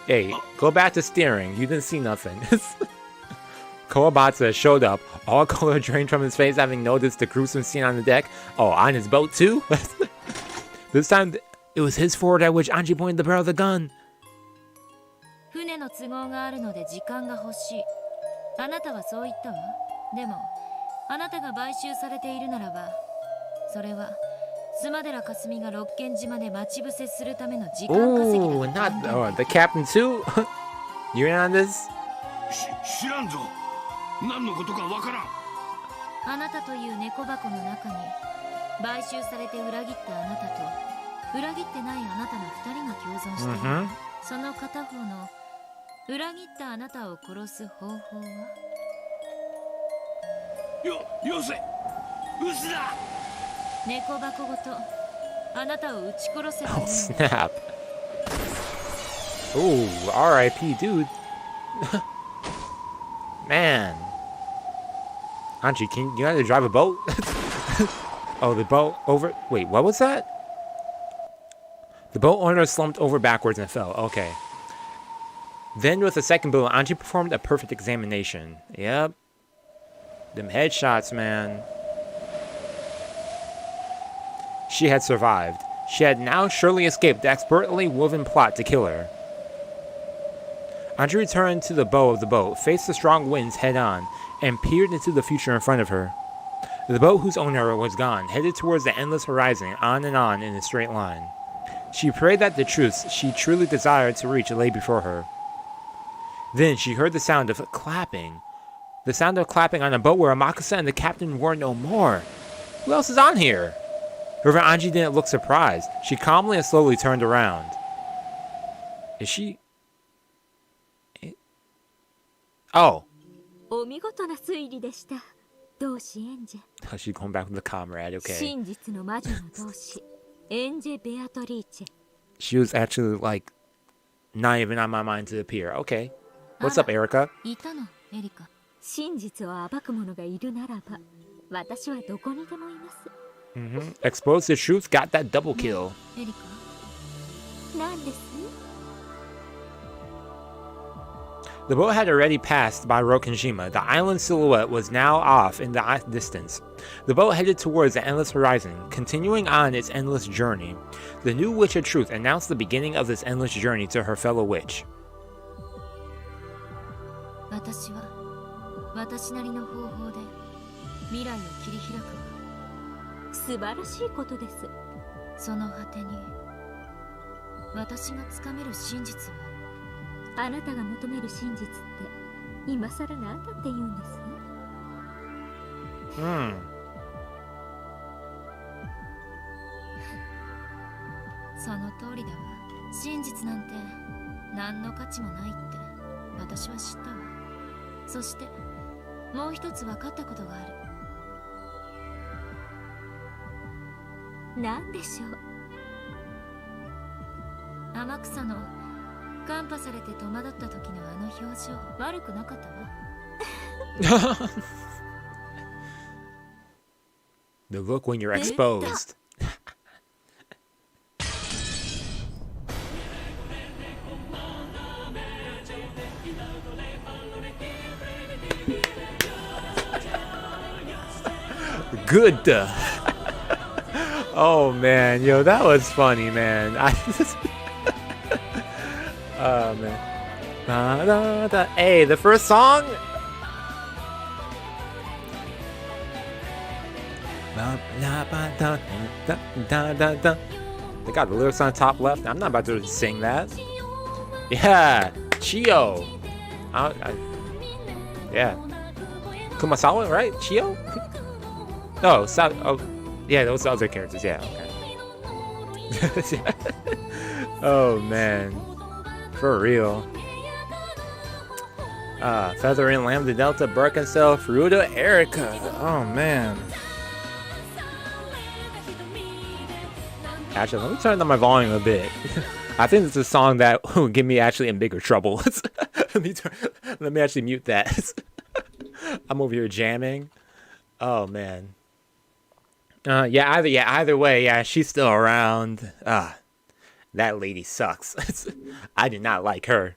Hey, go back to steering. You didn't see nothing. Kawabata showed up, all color drained from his face, having noticed the gruesome scene on the deck. Oh, on his boat too? This time, it was his forward at which Ange pointed the barrel of the gun. 船の都合があるので時間が欲しい。あなたはそう言ったわ。でも、あなたが買収されているならば、それは須磨寺かすみが六軒島で待ち伏せするための時間稼ぎだ。 Ooh, not the captain too? You in on this? 知らんぞ。何のことかわからん。あなたという猫箱の中に買収されて裏切ったあなたと裏切ってないあなたの二人が共存している。その片方の裏切ったあなたを殺す方法は？よせ。嘘だ。猫箱ごとあなたを撃ち殺せばいい。 Oh, snap. Ooh, RIP, dude. Man. Ange, you know how to drive a boat? Oh, the boat over... Wait, what was that? The boat owner slumped over backwards and fell. Okay. Then with the second bullet, Ange performed a perfect examination. Yep. Them headshots, man. She had survived. She had now surely escaped the expertly woven plot to kill her. Ange returned to the bow of the boat, faced the strong winds head-on, and peered into the future in front of her. The boat whose owner was gone headed towards the endless horizon, on and on in a straight line. She prayed that the truths she truly desired to reach lay before her. Then she heard the sound of clapping. The sound of clapping on a boat where Amakusa and the captain were no more. Who else is on here? However, Ange didn't look surprised. She calmly and slowly turned around. Is she... Oh. Oh, she's going back with the comrade, okay. She was actually, like, not even on my mind to appear. Okay. What's up, Erica? Expose the truth, got that double kill. The boat had already passed by Rokenshima. The island silhouette was now off in the distance. The boat headed towards the endless horizon, continuing on its endless journey. The new Witch of Truth announced the beginning of this endless journey to her fellow witch. Hmm. その通りだわ。真実なんて何の価値もないって私は知ったわ。そしてもう一つ分かったことがある。なんでしょう。天草のカンパされて戸惑った時のあの表情悪くなかったわ。The look when you're exposed. Good. Oh man, yo, that was funny, man. Oh man. Hey, the first song. They got the lyrics on the top left. I'm not about to sing that. Yeah, Chio. Yeah, Kumasawa, right? Chio. Oh, oh, yeah, those other characters. Yeah, okay. Oh man, for real. Featherin, Lambda Delta, Birkenstell, Furuta, Erica. Oh man. Actually, let me turn down my volume a bit. I think it's a song that will get me actually in bigger trouble. Let me actually mute that. I'm over here jamming. Oh man. Either way, yeah, she's still around. That lady sucks. I did not like her.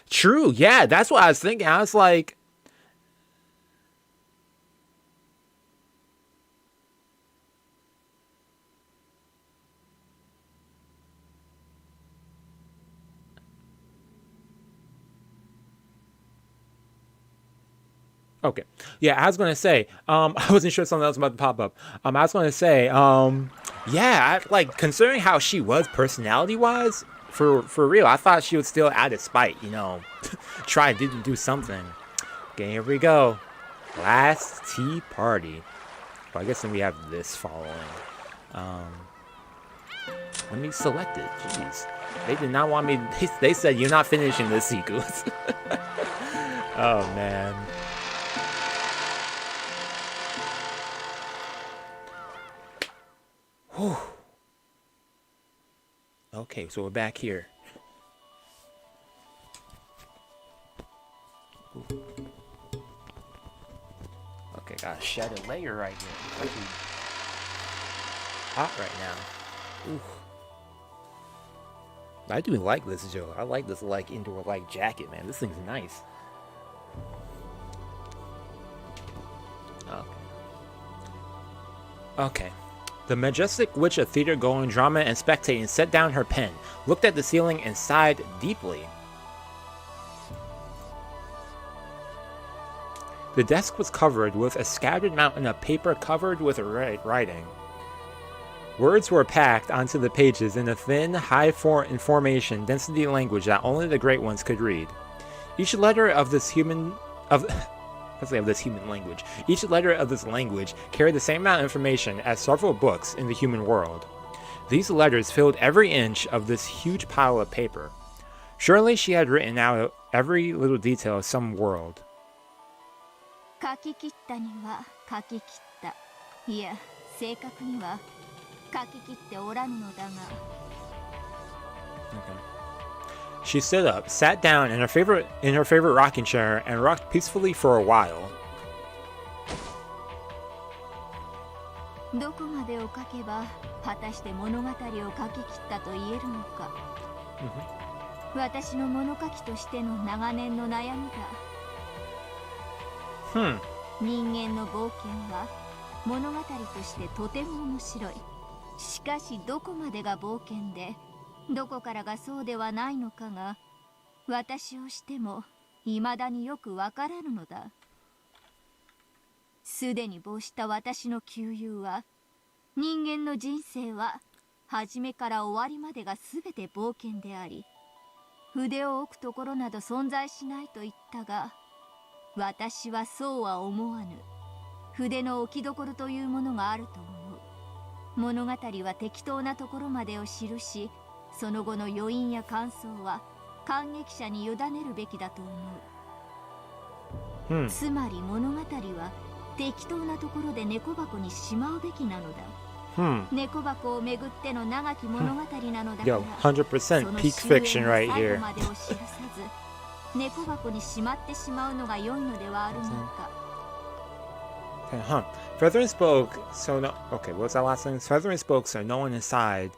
True, yeah, that's what I was thinking. I was like, okay. Yeah, I was gonna say, I wasn't sure something else was about to pop up. I was gonna say, yeah, like considering how she was personality-wise, for real, I thought she would still out of spite, you know, try to do something. Okay, here we go. Last tea party. Well, I guess then we have this following. Let me select it. Jeez, they did not want me. They said you're not finishing this sequence. Oh man. Whew. Okay, so we're back here. Ooh. Okay, gotta shed a layer right here. It's actually hot right now. Ooh. I do like this, Joe. I like this like indoor like jacket, man. This thing's nice. Okay. Okay. The majestic witch of theater-going drama and spectating set down her pen, looked at the ceiling, and sighed deeply. The desk was covered with a scattered mountain of paper covered with writing. Words were packed onto the pages in a thin, high-information density language that only the Great Ones could read. Each letter of this human language. Each letter of this language carried the same amount of information as several books in the human world. These letters filled every inch of this huge pile of paper. Surely she had written out every little detail of some world. 書き切ったには書き切った。いや、正確には書き切っておらぬのだが。Okay. She stood up, sat down in her favorite rocking chair, and rocked peacefully for a while. どこまでを書けば果たして物語を書き切ったと言えるのか。私の物書きとしての長年の悩みだ。人間の冒険は物語としてとても面白い。しかしどこまでが冒険でどこからがそうではないのかが私をしても未だによくわからぬのだ。すでに没した私の旧友は人間の人生は初めから終わりまでが全て冒険であり、筆を置くところなど存在しないと言ったが、私はそうは思わぬ。筆の置きどころというものがあると思う。物語は適当なところまでを記し、その後の余韻や感想は感激者に委ねるべきだと思う。つまり物語は適当なところで猫箱にしまうべきなのだ。猫箱をめぐっての長き物語なのだから、100% peak fiction right here. 最後までを記さず猫箱にしまってしまうのが良いのではあるまいか。Feathering spoke, so no. Okay, what's that last thing? Feathering spoke, so no one inside.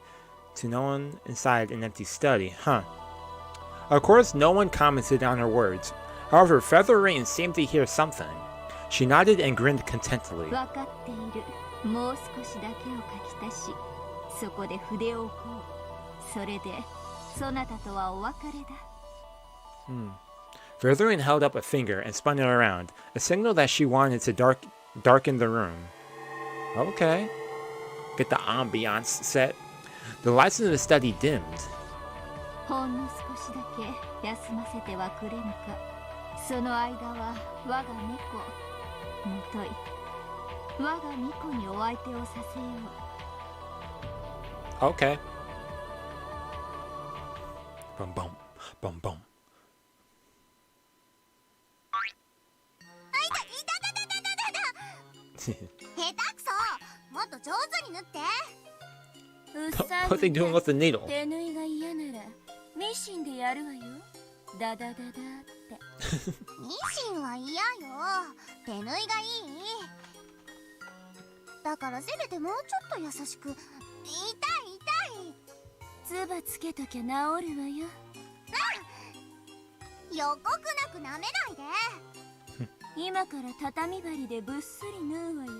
To no one inside an empty study. Of course, no one commented on her words. However, Feathering seemed to hear something. She nodded and grinned contentedly. わかっている。もう少しだけを書き足し、そこで筆を置こう。それで、そなたとはお別れだ。Feathering held up a finger and spun it around, a signal that she wanted to darken the room. Okay. Get the ambiance set. The lights in the study dimmed. ほんの少しだけ休ませてはくれぬか。その間は我が猫、もとい。我が猫にお相手をさせよう。Okay. Bum bum. Bum bum. 下手くそ、もっと上手に縫って。 What are they doing with the needle? 手縫いが嫌ならミシンでやるわよ。ダダダダって。ミシンは嫌よ。手縫いがいい。だからせめてもうちょっと優しく。痛い痛い。唾つけときゃ治るわよ。予告なく舐めないで。今から畳針でぶっすり縫うわよ。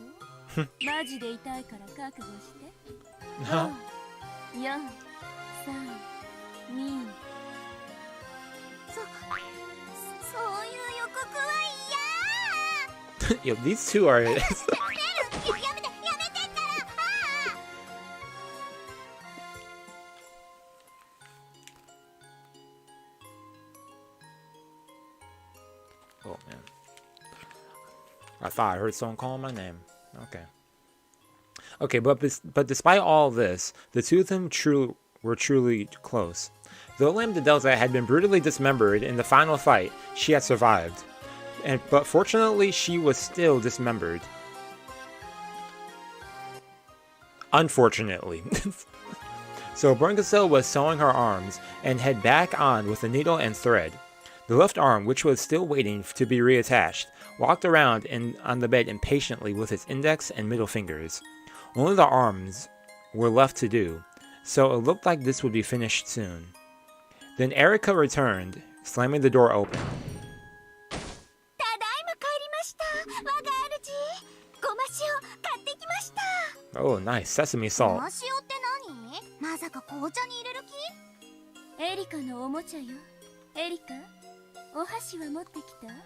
マジで痛いから覚悟して。5、4、3、2。そういう予告はYo, 嫌。these two are. やめてったら。Oh man. I thought I heard someone calling my name. Okay, but despite all this, the two of them were truly close. Though Lambda Delta had been brutally dismembered in the final fight, she had survived. But fortunately, she was still dismembered. Unfortunately. So Brungasil was sewing her arms and head back on with a needle and thread. The left arm, which was still waiting to be reattached, walked around on the bed impatiently with its index and middle fingers. Only the arms were left to do, so it looked like this would be finished soon. Then Erica returned, slamming the door open. Oh, nice. Sesame salt. まさか紅茶に入れる気？エリカのおもちゃよ。エリカ、お箸は持ってきた？はい、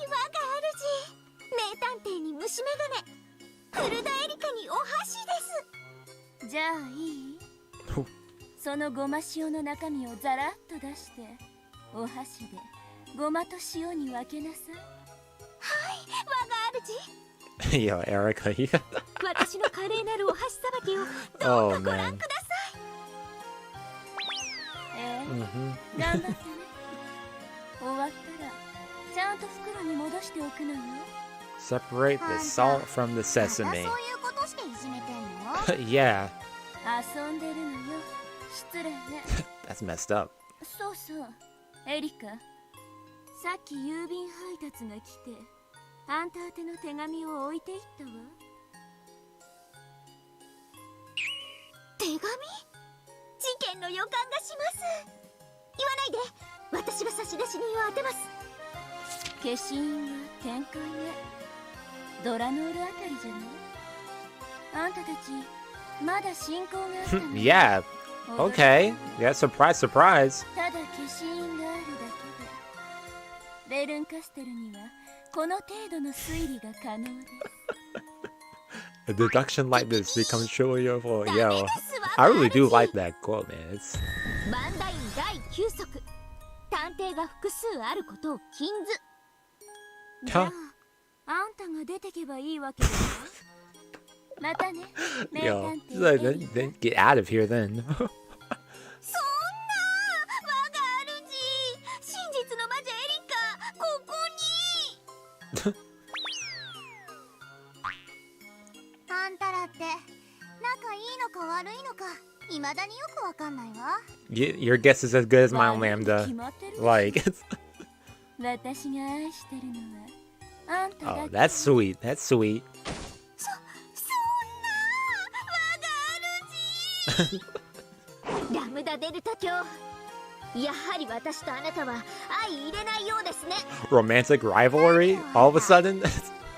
我が主。名探偵に虫眼鏡。古田エリカにお箸です。じゃあいい？そのごま塩の中身をザラッと出してお箸でごまと塩に分けなさい。はい、我が主。Yo, Erica, you. 私の華麗なるお箸さばきをどうかご覧ください。頑張ってね。終わったらちゃんと袋に戻しておくのよ。Separate the salt from the また sesame. そういうことしていじめてんの？ Yeah, 遊んでるのよ。失礼ね。that's messed up. そうそう、エリカ。さっき郵便配達が来て、あんた宛ての手紙を置いていったわ。手紙？事件の予感がします。言わないで。私が差出人を当てます。消印は展開ね。ドラノールあたりじゃない？あんたたちまだ進行があったの？ Yeah, okay. Yeah, surprise, surprise. ただ消印があるだけでベルンカステルにはこの程度の推理が可能です。 A deduction like this becomes truly useful. Yo, I really do like that quote, man. It's バンダイン第9則。探偵が複数あることを禁ず。じゃああんたが出てけばいいわけだよ。またね、名 yo, 探 just 偵 like, エリカ。 then get out of here then. そんな我が主。真実の魔女エリカ、ここに。あんたらって仲いいのか悪いのか未だによくわかんないわ。 Your guess is as good as mine, 決 Lambda. まってるでしょ。 Like, it's, 私が愛してるのはあんただ oh, け。 that's sweet. That's sweet. そんな我が主。ラムダデルタ卿、やはり私とあなたは相入れないようですね。 Romantic rivalry all of a sudden.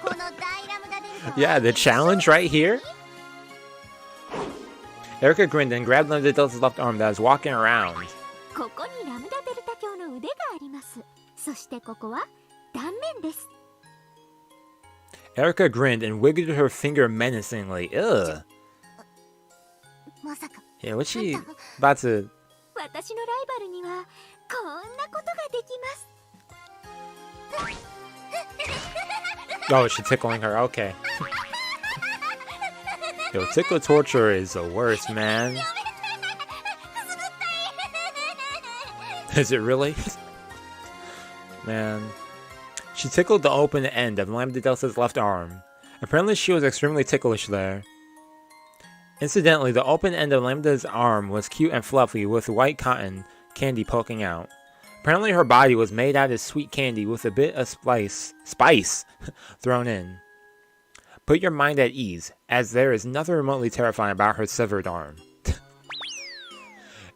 この大ラムダデルタは Yeah, the challenge right here. Erica grinned and grabbed Lambda Delta's left arm that was walking around. ここにラムダデルタ卿の腕があります。そしてここは断面です。 Erica grinned and wiggled her finger menacingly. Ugh. まさか Yeah, what's she about to... 私のライバルにはこんなことができます。 Oh, she's tickling her. Okay. Yo, tickle torture is the worst, man. Is it really? Man. She tickled the open end of Lambda Delta's left arm. Apparently she was extremely ticklish there. Incidentally, the open end of Lambda's arm was cute and fluffy with white cotton candy poking out. Apparently her body was made out of sweet candy with a bit of spice thrown in. Put your mind at ease, as there is nothing remotely terrifying about her severed arm.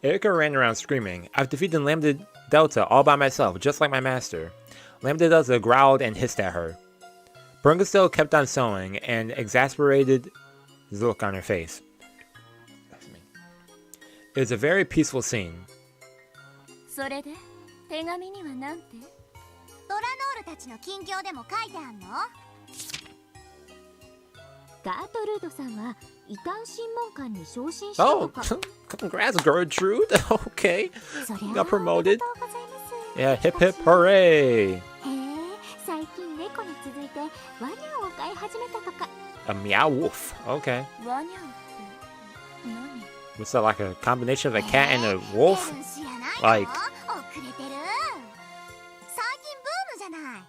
Erica ran around screaming, I've defeated Lambda Delta all by myself, just like my master. Lambda Delta growled and hissed at her. Brunga still kept on sewing, and exasperated look on her face. It was a very peaceful scene. それで手紙にはなんて？ドラノールたちの近況でも書いてあんの？ガートルードさんは異端審問官に昇進したの Oh, か。 congrats, Gertrude. Okay. それ You は got promoted. おめでとうございます。 Yeah, hip hip hooray. へえ、最近猫に続いてワニャンを飼い始めたとか。 A meow wolf. Okay. ワニャンって何？ What's that, like a combination of a cat and a wolf? ヘブン知らないの？ Like- 遅れてる。最近ブームじゃない。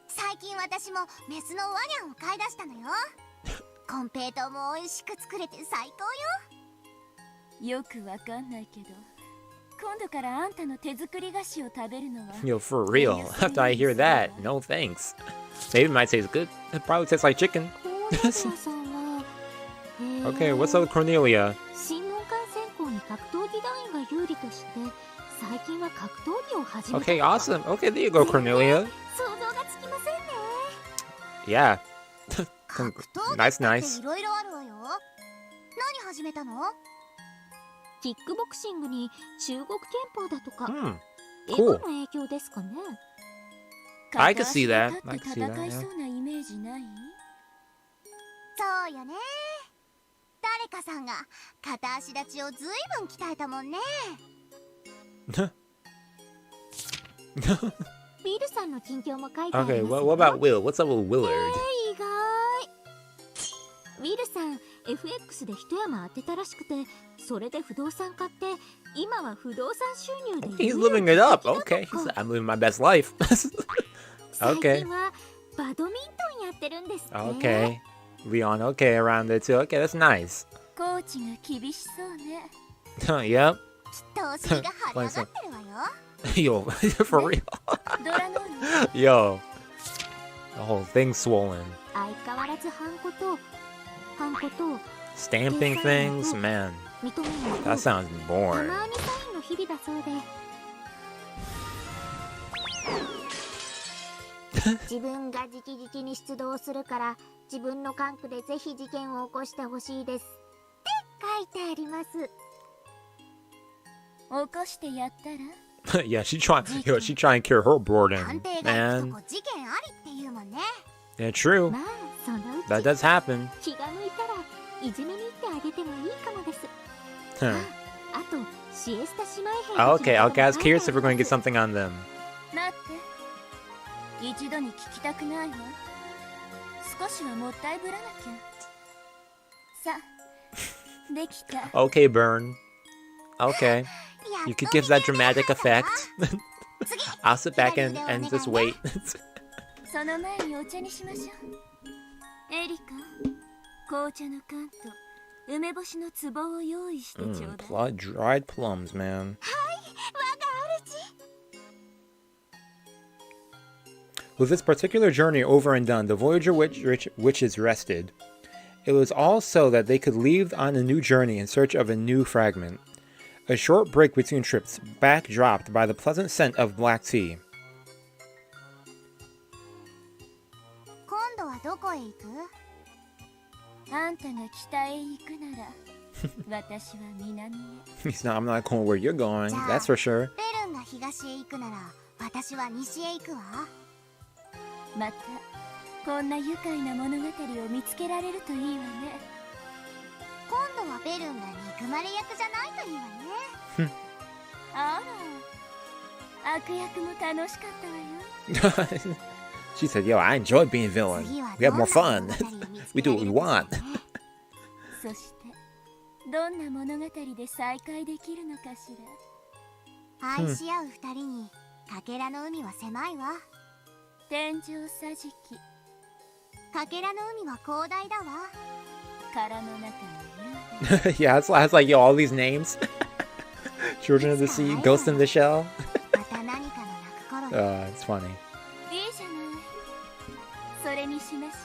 最近私もメスのワニャンを飼い出したのよ。コンペイトも美味しく作れて最高よ。よくわかんないけど、今度からあんたの手作り菓子を食べるのは Yo, for real. After I hear that, no thanks. Maybe it might taste good. It probably tastes like chicken. コーネリアさんは、Okay, what's up with Cornelia? 審問官選考に格闘技団員が有利として最近は格闘技を始めた。 Okay, awesome. Okay, there you go, Cornelia. 想像がつきませんね。 Yeah. 格闘 Nice, 技 nice. っていろいろあるわよ。何始めたの？キックボクシングに中国拳法だとか、 Hmm. エ Cool. ゴの影響ですかね。 I can see that. 片 I 足 can see 立って that, 戦い yeah. そうなイメージない？そうよね。誰誰かさんが片足立ちをずいぶん鍛えたもんね。ビルさんの近況も書いてあります Okay, よ。 what about Will? What's up with Willard? 意外。ウィルさん FX で一山当てたらしくて、それで不動産買って今は不動産収入で He's living it up. Okay, I'm living my best life. 最 Okay. 近はバドミントンやってるんですって。 Okay. Leon, okay, around there too. Okay, that's nice. コーチが厳しそうね。 Yep. きっとお尻が張り上がってるわよ。 Yo, for real. ドラノール Yo. The whole thing's swollen. 相変わらずハンコと Stamping things? Man, 認めない that sounds た boring. まにサインの日々だそうで自分が直々に出動するから自分の管区でぜひ事件を起こしてほしいですって書いてあります。起こしてやったら Yeah, she trying to cure her 探 boredom. 偵が行くと Man, こ事件ありって言うもんね。 yeah, true. まあそのう That ち does happen. 気が向いたらいじめに行ってあげてもいいかもです。 Huh. あとシエスタ姉妹兵 Oh, たち okay, の okay. I was ことも curious if we're going to get something on them. 待って一度に聞きたくないわ。少しはもったいぶらなきゃ。さあできた。 Okay, Burn. Okay. やっ You と could give that 見てられ dramatic たわ effect. 次 I'll sit back and just wait. その前にお茶にしましょう。エリカ、紅茶の缶と梅干しの壺を用意してちょうだい。 Dried plums, man. 我が主 With this particular journey over and done, the Voyager witches rested. It was all so that they could leave on a new journey in search of a new fragment. A short break between trips, back dropped by the pleasant scent of black tea. 今度はどこへ行く？あんたが北へ行くなら私は南へ。 I'm not going where you're going, that's for sure. ベルンが東へ行くなら私は西へ行くわ。またこんな愉快な物語を見つけられるといいわね。今度はベルンが憎まれ役じゃないといいわね。あら、悪役も楽しかったわよ。 She said, yo, I enjoy being villain. 次は We ど have んな more fun. 物語を見つ We け do られ what we るかしら want. ね。そしてどんな物語で再会できるのかしら。愛し合う二人にかけらの海は狭いわ。天井桟敷、かけらの海は広大だわ。殻の中の幽霊。 Yeah, it's like, yo, all these names. Children of the Sea, Ghost in the Shell. また何かの泣く頃に。It's funny. いいじゃない。それにしましょ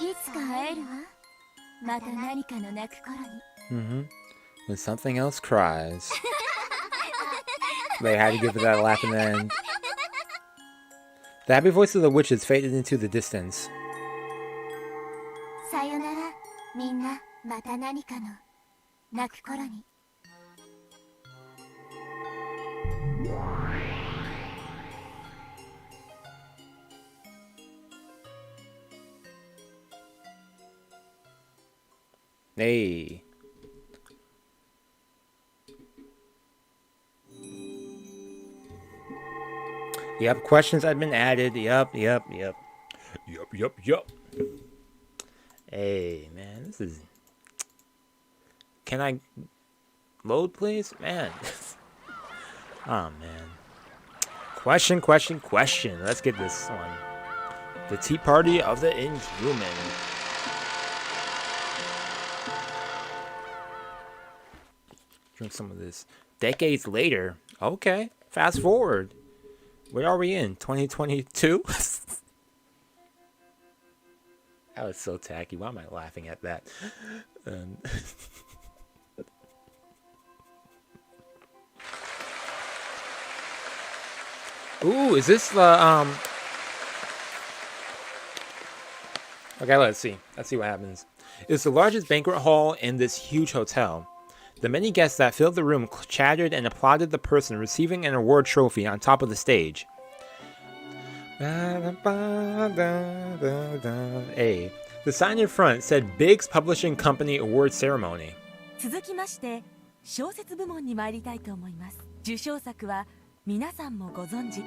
う。いつか会えるわ。また何かの泣く頃に。 When something else cries. They had to give it that laugh in the end. The happy voice of the witches faded into the distance. さよなら、みんな。また何かの泣く頃に。 Hey. Yep, questions have been added. Yep. Hey, man, this is... Can I load, please? Man. Oh, man. Question. Let's get this one. The Tea Party of the Inhuman. Drink some of this. Decades later. Okay. Fast forward. Where are we in? 2022? That was so tacky. Why am I laughing at that? Ooh, is this the Okay, let's see. Let's see what happens. It's the largest banquet hall in this huge hotel. The many guests that filled the room chattered and applauded the person receiving an award trophy on top of the stage. Hey, The sign in front said Biggs Publishing Company Award Ceremony. 続きまして小説部門に参りたいと思います。受賞作は皆さんもご存知、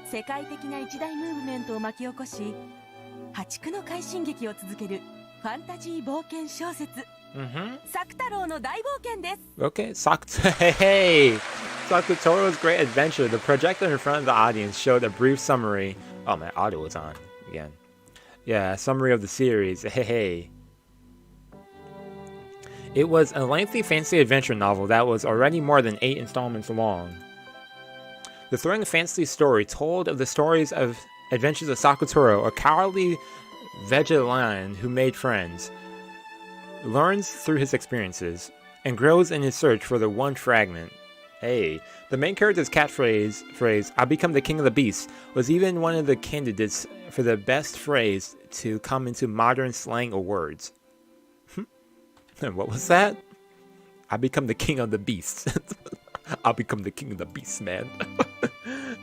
世界的な一大ムーブメントを巻き起こし破竹の快進撃を続けるファンタジー冒険小説、作太郎の大冒険です。 Okay, hey! Sakutoro's Great Adventure. The projector in front of the audience showed a brief summary. Oh, my audio was on again. Yeah, summary of the series. Hey. It was a lengthy fantasy adventure novel that was already more than 8 installments long. The thrilling fantasy story told of the stories of adventures of Sakutoro, a cowardly vegetarian who made friends, learns through his experiences, and grows in his search for the one fragment. Hey, the main character's catchphrase, "I'll become the king of the beasts," was even one of the candidates for the best phrase to come into modern slang or words. What was that? "I become the king of the beasts." I'll become the king of the beasts, man.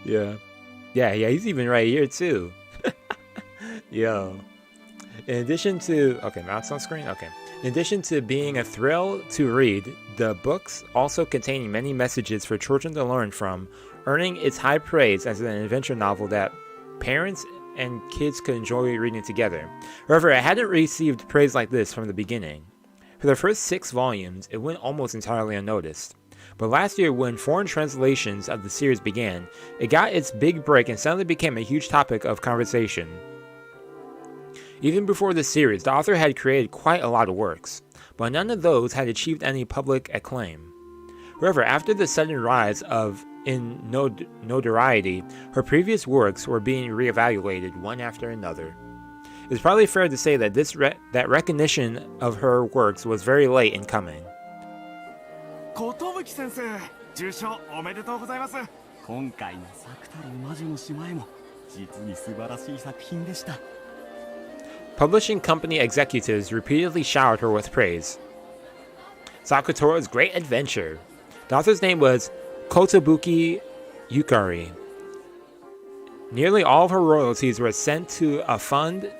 Yeah, he's even right here too. Yo. In addition to mouse on screen. Okay. In addition to being a thrill to read, the books also contain many messages for children to learn from, earning its high praise as an adventure novel that parents and kids could enjoy reading together. However, it hadn't received praise like this from the beginning. For the first 6 volumes, it went almost entirely unnoticed. But last year, when foreign translations of the series began, it got its big break and suddenly became a huge topic of conversation. Even before the series, the author had created quite a lot of works, but none of those had achieved any public acclaim. However, after the sudden rise in notoriety, her previous works were being reevaluated one after another. It's probably fair to say that that recognition of her works was very late in coming. 寿先生、受賞おめでとうございます。今回の作たる魔女の島へも実に素晴らしい作品でした。 Publishing company executives repeatedly showered her with praise. Sakutoro's Great Adventure. The author's name was Kotobuki Yukari. Nearly all of her royalties were sent to a fund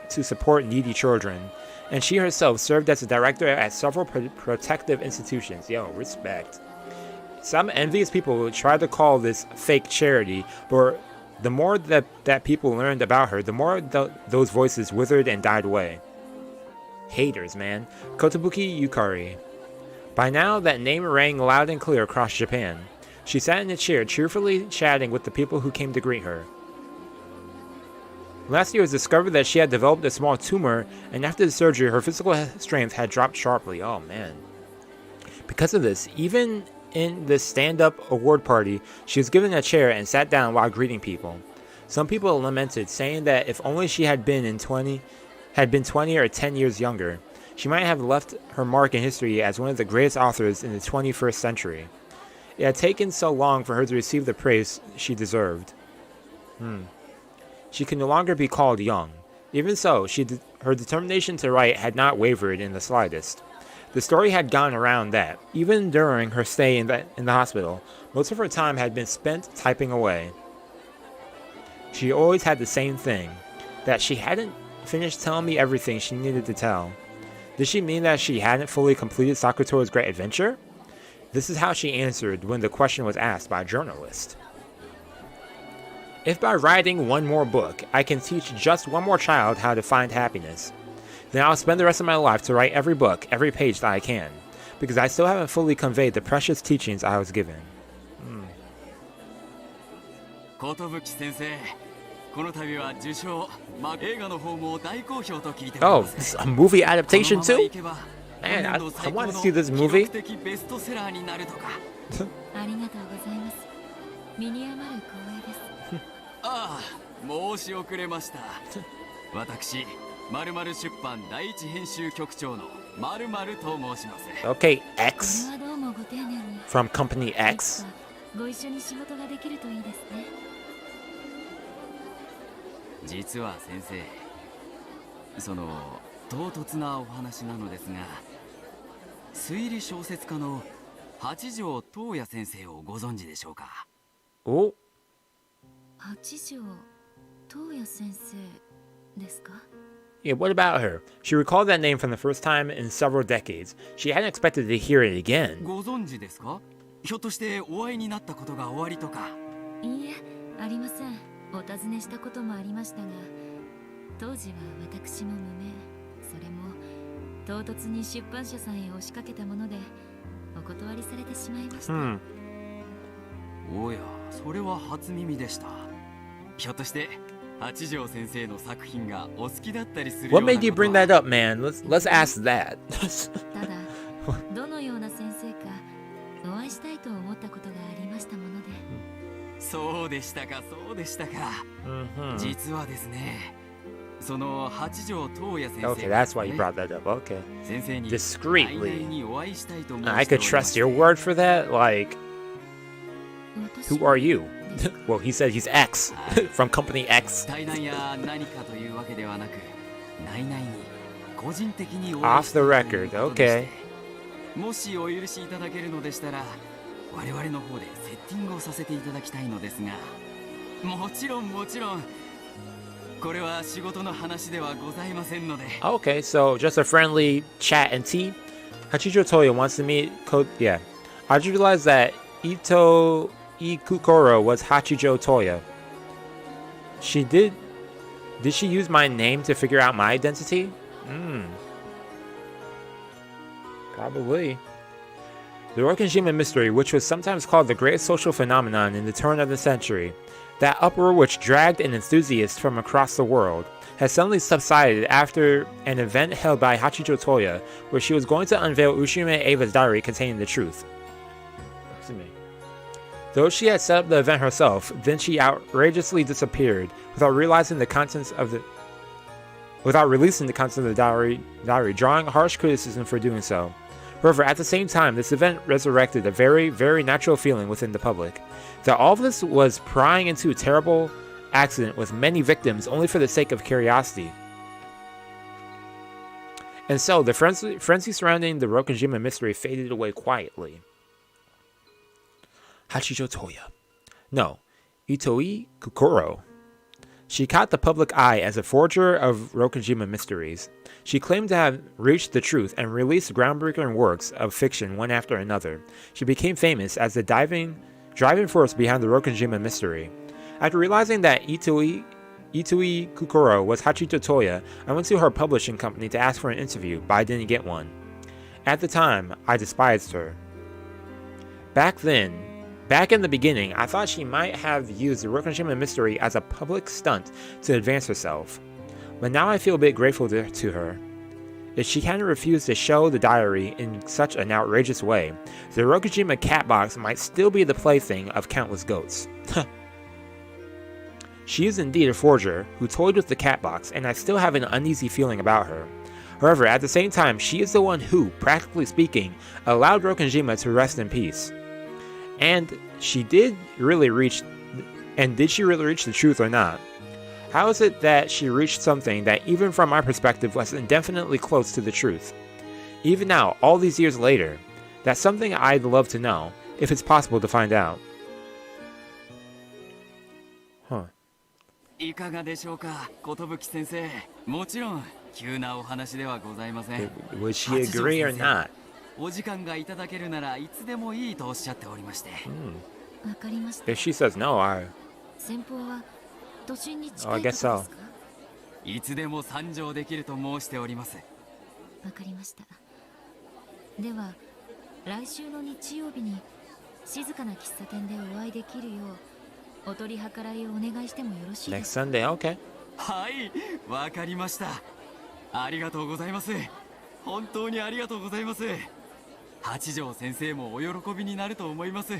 to support needy children, and she herself served as a director at several protective institutions. Yo, respect. Some envious people would try to call this fake charity, but the more that people learned about her, the more those voices withered and died away. Haters, man. Kotobuki Yukari. By now, that name rang loud and clear across Japan. She sat in a chair, cheerfully chatting with the people who came to greet her. Last year, it was discovered that she had developed a small tumor, and after the surgery, her physical strength had dropped sharply. Oh, man. Because of this, even in the stand-up award party, she was given a chair and sat down while greeting people. Some people lamented, saying that if only she had been 20 or 10 years younger, she might have left her mark in history as one of the greatest authors in the 21st century. It had taken so long for her to receive the praise she deserved. She could no longer be called young. Even so, her determination to write had not wavered in the slightest. The story had gone around that, even during her stay in the hospital, most of her time had been spent typing away. She always had the same thing, that she hadn't finished telling me everything she needed to tell. Did she mean that she hadn't fully completed Sakutoro's Great Adventure? This is how she answered when the question was asked by a journalist. If by writing one more book, I can teach just one more child how to find happiness, then I'll spend the rest of my life to write every book, every page that I can, because I still haven't fully conveyed the precious teachings I was given. Oh, this is a movie adaptation too? Man, I want to see this movie. ありがとうございます。身に余る光栄です。ああ、申し遅れました。私、〇〇出版第一編集局長の〇〇と申します。Okay, X これはどうもご丁寧に。 from Company X. ご一緒に仕事ができるといいですね。実は先生、その唐突なお話なのですが、推理小説家の八条東也先生をご存知でしょうか。お、八条東也先生ですか。Yeah, what about her? She recalled that name from the first time in several decades. She hadn't expected to hear it again. ご存知ですか？ひょっとしてお会いになったことがおありとか。いいえ、ありません。お尋ねしたこともありましたが、当時は私も無名。それも唐突に出版社さんへ押しかけたものでお断りされてしまいました。おや、それは初耳でした。ひょっとして八条先生の作品がお好きだったりするよう What なことは。 made you bring that up, man? Let's ask that. ただ、どのような先生かお会いしたいと思ったことがありましたもので。そうでしたか、そうでしたか。実はですね、その八条東也先生、Okay, that's why you brought that up. Okay. 先生に Discreetly. にお会いしたいと思い I could trust your word for that? Like, who are you? Well, he said he's X from Company X. 対談や何かというわけではなく、内々に個人的にお会い Off し the たいという record, ことでして okay. もしお許しいただけるのでしたら、我々の方でセッティングをさせていただきたいのですが、もちろんこれは仕事の話ではございませんので。 Okay, so just a friendly chat and tea. Hachijo Toya wants to meet yeah. I just realized that Ito Ikukoro was Hachijo Toya. Did she use my name to figure out my identity? Probably. The Rokenjima mystery, which was sometimes called the greatest social phenomenon in the turn of the century, that uproar which dragged in enthusiasts from across the world, has suddenly subsided after an event held by Hachijo Toya, where she was going to unveil Ushime Ava's diary containing the truth. Though she had set up the event herself, then she outrageously disappeared without releasing the contents of the diary, drawing harsh criticism for doing so. However, at the same time, this event resurrected a very, very natural feeling within the public, that all of this was prying into a terrible accident with many victims only for the sake of curiosity. And so, the frenzy surrounding the Rokenjima mystery faded away quietly. Hachijo Toya. No, Itoi Kukuro. She caught the public eye as a forger of Rokenjima mysteries. She claimed to have reached the truth and released groundbreaking works of fiction one after another. She became famous as the driving force behind the Rokenjima mystery. After realizing that Itoi Kukuro was Hachijo Toya, I went to her publishing company to ask for an interview, but I didn't get one. At the time, I despised her. Back in the beginning, I thought she might have used the Rokenjima mystery as a public stunt to advance herself. But now I feel a bit grateful to her. If she hadn't refused to show the diary in such an outrageous way, the Rokenjima cat box might still be the plaything of countless goats. She is indeed a forger who toyed with the cat box, and I still have an uneasy feeling about her. However, at the same time, she is the one who, practically speaking, allowed Rokenjima to rest in peace. And did she really reach the truth or not? How is it that she reached something that, even from my perspective, was indefinitely close to the truth? Even now, all these years later, that's something I'd love to know, if it's possible to find out. Huh. いかがでしょうか、寿先生。もちろん急なお話ではございません。 Would she agree or not? お時間がいただけるならいつでもいいとおっしゃっておりまして。わかりました。 If she says no, 先方は都心に近 I いとこ guess ですか？ so. いつでも参上できると申しております。わかりました。では来週の日曜日に静かな喫茶店でお会いできるようお取り計らいをお願いしてもよろしいですか？ Next Sunday, okay. はい、わかりました。ありがとうございます。本当にありがとうございます。八条先生もお喜びになると思います。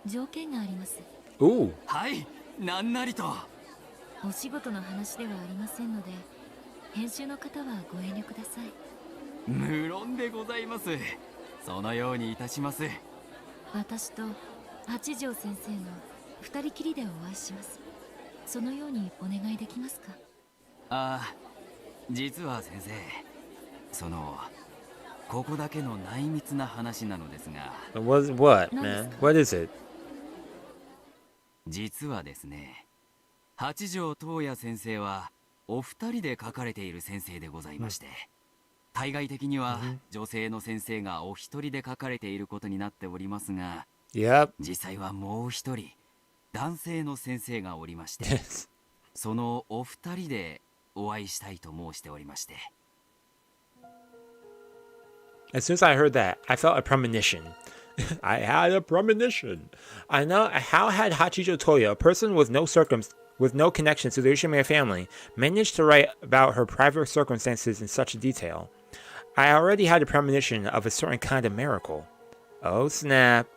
条件があります。Ooh. はい、なんなりと。お仕事の話ではありませんので、編集の方はご遠慮ください。無論でございます。そのようにいたします。私と八条先生の二人きりでお会いします。そのようにお願いできますか？ああ、実は先生、ここだけの内密な話なのですが。What, man? What is it? 実はですね、八条東也先生はお二人で書かれている先生でございまして、対外的には女性の先生がお一人で書かれていることになっておりますが、実際はもう一人男性の先生がおりまして、そのお二人でお会いしたいと申しておりまして。As soon as I heard that, I felt a premonition. I had a premonition. I know how had Hachijo Toya, a person with no connection to the Ushimiya family, managed to write about her private circumstances in such detail. I already had a premonition of a certain kind of miracle. Oh snap.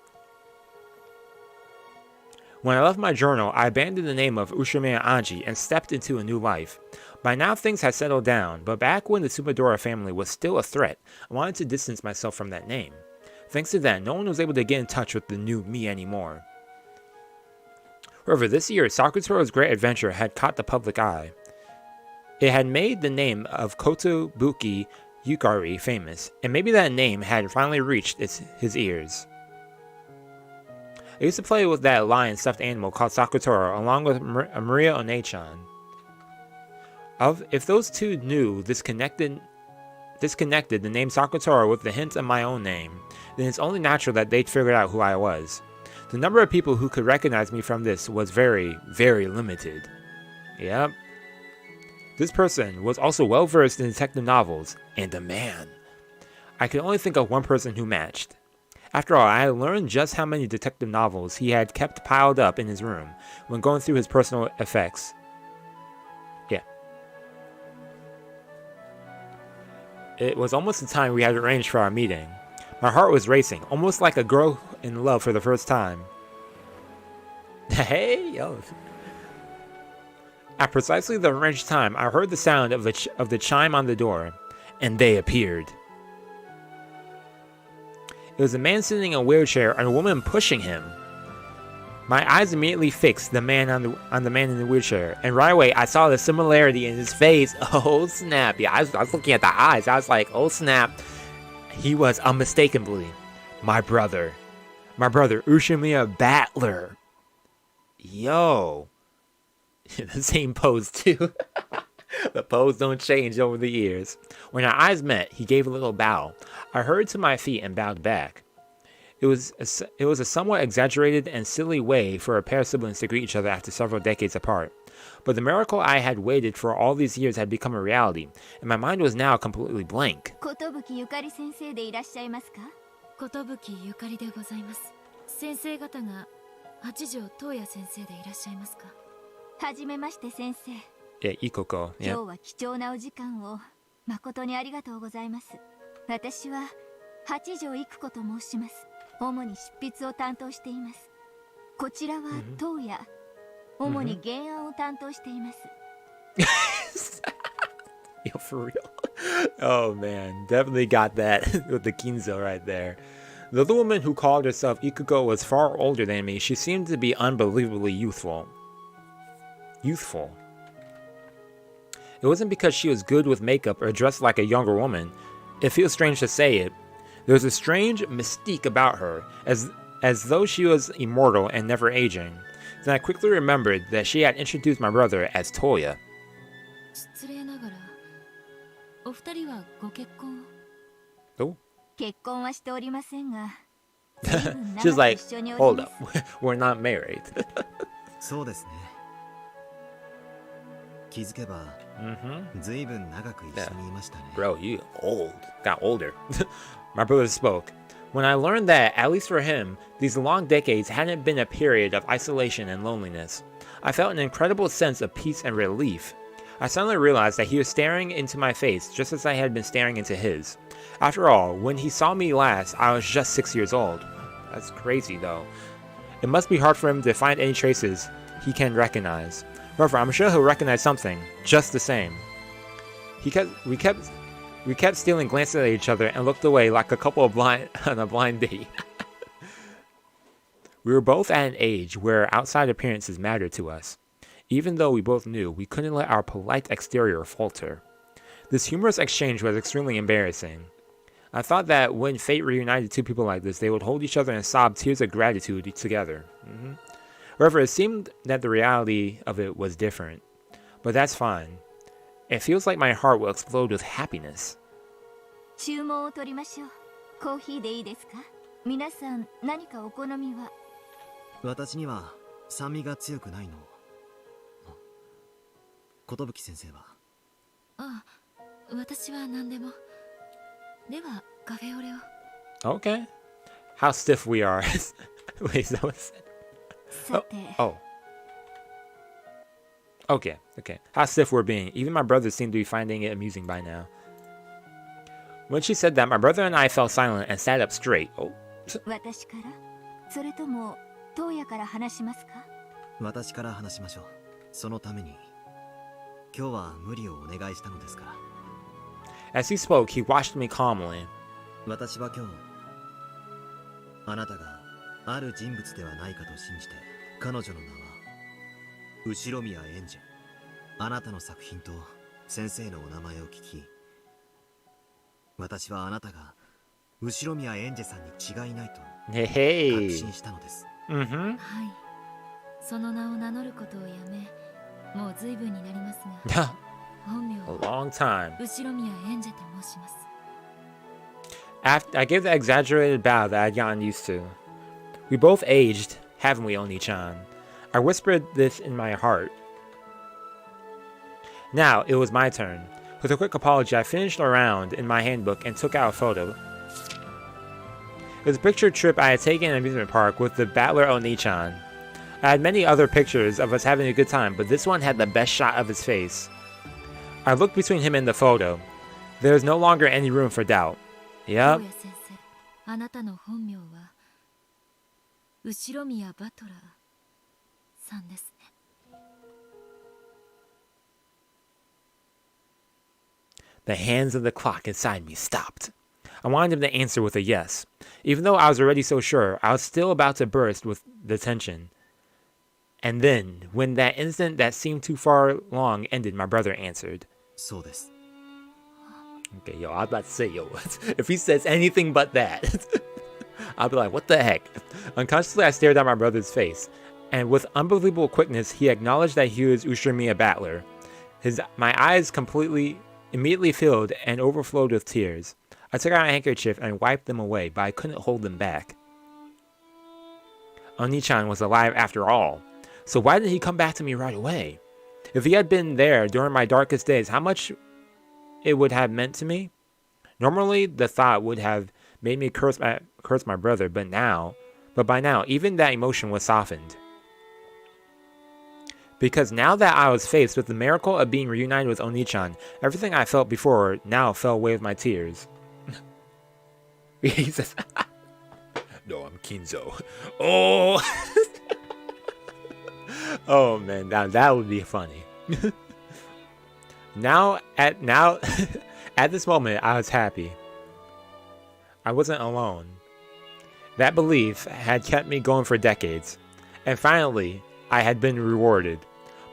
When I left my journal, I abandoned the name of Ushimiya Ange and stepped into a new life. By now things had settled down, but back when the Tsumadora family was still a threat, I wanted to distance myself from that name. Thanks to that, no one was able to get in touch with the new me anymore. However, this year, Sakutoro's great adventure had caught the public eye. It had made the name of Kotobuki Yukari famous, and maybe that name had finally reached his ears. I used to play with that lion stuffed animal called Sakutoro along with Maria One-chan. If those two knew disconnected the name Sakutoro with the hint of my own name, then it's only natural that they'd figured out who I was. The number of people who could recognize me from this was very, very limited. Yep. This person was also well versed in detective novels, and a man. I could only think of one person who matched. After all, I had learned just how many detective novels he had kept piled up in his room when going through his personal effects. Yeah. It was almost the time we had arranged for our meeting. My heart was racing, almost like a girl in love for the first time. Hey, yo. At precisely the arranged time, I heard the sound of the chime on the door, and they appeared. It was a man sitting in a wheelchair and a woman pushing him. My eyes immediately fixed the man on the man in the wheelchair, and right away I saw the similarity in his face. Oh snap! Yeah, I was looking at the eyes. I was like, oh snap! He was unmistakably my brother Ushimiya Battler. Yo, the same pose too. The pose don't change over the years. When our eyes met, he gave a little bow. I hurried to my feet and bowed back. It was a somewhat exaggerated and silly way for a pair of siblings to greet each other after several decades apart. But the miracle I had waited for all these years had become a reality, and my mind was now completely blank. 寿ゆかり先生でいらっしゃいますか？寿ゆかりでございます。先生方が八条東也先生でいらっしゃいますか？はじめまして先生。Yeah, Ikoko. Yeah. 今日は貴重なお時間を誠にありがとうございます。私は八条育子と申します。主に執筆を担当しています。こちらは東也。主に原案を担当しています。Yo, for real. Oh man, definitely got that with the Kinzo right there. Though the woman who called herself Ikuko was far older than me, she seemed to be unbelievably youthful. It wasn't because she was good with makeup or dressed like a younger woman. It feels strange to say it. There was a strange mystique about her, as though she was immortal and never aging. Then I quickly remembered that she had introduced my brother as Toya. 失礼ながら、お二人はご結婚を？ Oh. 結婚はしておりませんが。She's like, hold up, we're not married. そうですね。気づけば、ずいぶん長く一緒にいましたね。Bro, you old. Got older. My brother spoke. When I learned that, at least for him, these long decades hadn't been a period of isolation and loneliness, I felt an incredible sense of peace and relief. I suddenly realized that he was staring into my face just as I had been staring into his. After all, when he saw me last, I was just 6 years old. That's crazy, though. It must be hard for him to find any traces he can recognize. However, I'm sure he'll recognize something, just the same. We kept stealing glances at each other and looked away like a couple of on a blind date. We were both at an age where outside appearances mattered to us, even though we both knew we couldn't let our polite exterior falter. This humorous exchange was extremely embarrassing. I thought that when fate reunited two people like this, they would hold each other and sob tears of gratitude together. However, it seemed that the reality of it was different. But that's fine. It feels like my heart will explode with happiness. 注文を取りましょう。コーヒーでいいですか？皆さん何かお好みは？私には酸味が強くないの。寿先生は？ああ、私は何でも。ではカフェオレを。Okay. How stiff we are. Wait, that was... さて。Oh. Okay. How stiff we're being. Even my brothers seem to be finding it amusing by now. When she said that, my brother and I fell silent and sat up straight. Oh. 私から？それとも東野から話しますか？私から話しましょう。そのために今日は無理をお願いしたのですから。As he spoke, he watched me calmly. 私は今日あなたがある人物ではないかと信じて、彼女の名は後宮エンジェ。あなたの作品と先生のお名前を聞き、私はあなたが後宮エンジェさんに違いないと確信したのです。はい。その名を名乗ることをやめ、もう随分になりますが、本名は A long time. 後宮エンジェと申します。After I gave the exaggerated bow that I'd gotten used to. We both aged, haven't we, Oni-chan? I whispered this in my heart. Now it was my turn. With a quick apology, I finished around in my handbook and took out a photo. It was a picture trip I had taken in an amusement park with the battler Oni-chan. I had many other pictures of us having a good time, but this one had the best shot of his face. I looked between him and the photo. There was no longer any room for doubt. Yep. あなたの本名は後宮バトラーさんですね。The hands of the clock inside me stopped. I wanted him to answer with a yes. Even though I was already so sure, I was still about to burst with the tension. And then, when that instant that seemed too far long ended, my brother answered. そうです。 Okay, yo, I was about to say, yo, if he says anything but that, I'll be like, what the heck? Unconsciously, I stared at my brother's face, and with unbelievable quickness, he acknowledged that he was Ushimiya Battler. My eyes immediately filled and overflowed with tears. I took out a handkerchief and wiped them away, but I couldn't hold them back. Oni-chan was alive after all, so why didn't he come back to me right away? If he had been there during my darkest days, how much it would have meant to me? Normally, the thought would have made me curse my brother, but by now, even that emotion was softened. Because now that I was faced with the miracle of being reunited with Oni-chan, everything I felt before now fell away with my tears. He says, no, I'm Kinzo. Oh! Oh man, that would be funny. Now, at this moment, I was happy. I wasn't alone. That belief had kept me going for decades. And finally, I had been rewarded.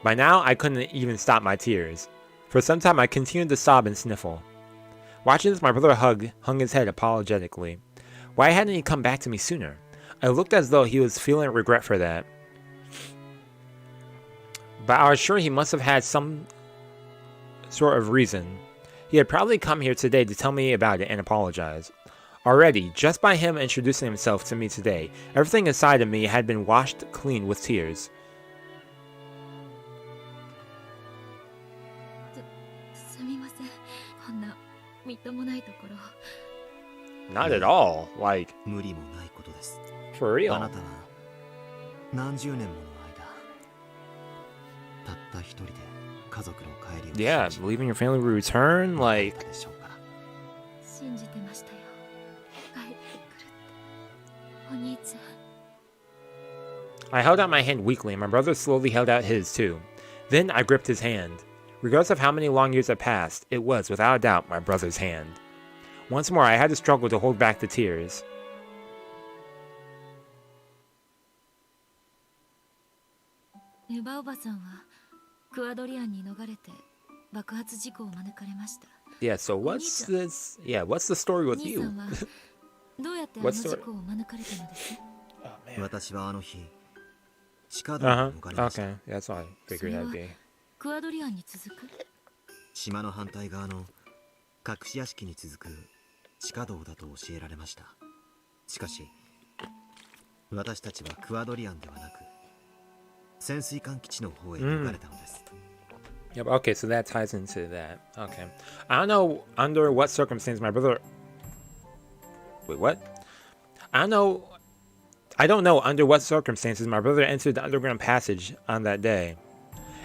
By now, I couldn't even stop my tears. For some time, I continued to sob and sniffle. Watching this, my brother hung his head apologetically. Why hadn't he come back to me sooner? I looked as though he was feeling regret for that. But I was sure he must have had some sort of reason. He had probably come here today to tell me about it and apologize. Already, just by him introducing himself to me today, everything inside of me had been washed clean with tears. Not at all. Like, for real. Yeah, leaving your family will return, like... I held out my hand weakly, and my brother slowly held out his too. Then I gripped his hand. Regardless of how many long years had passed, it was, without a doubt, my brother's hand. Once more, I had to struggle to hold back the tears. Yeah, so what's this? Yeah, what's the story with you? What's the story? Oh, man. Okay, that's all I figured that'd be. 島の反対側の隠し屋敷に続く地下道だと教えられました。しかし私たちはクアドリアンではなく潜水艦基地の方へ逃れたのです。Yep, okay, so that ties into that. Okay. I don't know under what circumstance my brother... Wait, what? I don't know under what circumstances my brother entered the underground passage on that day.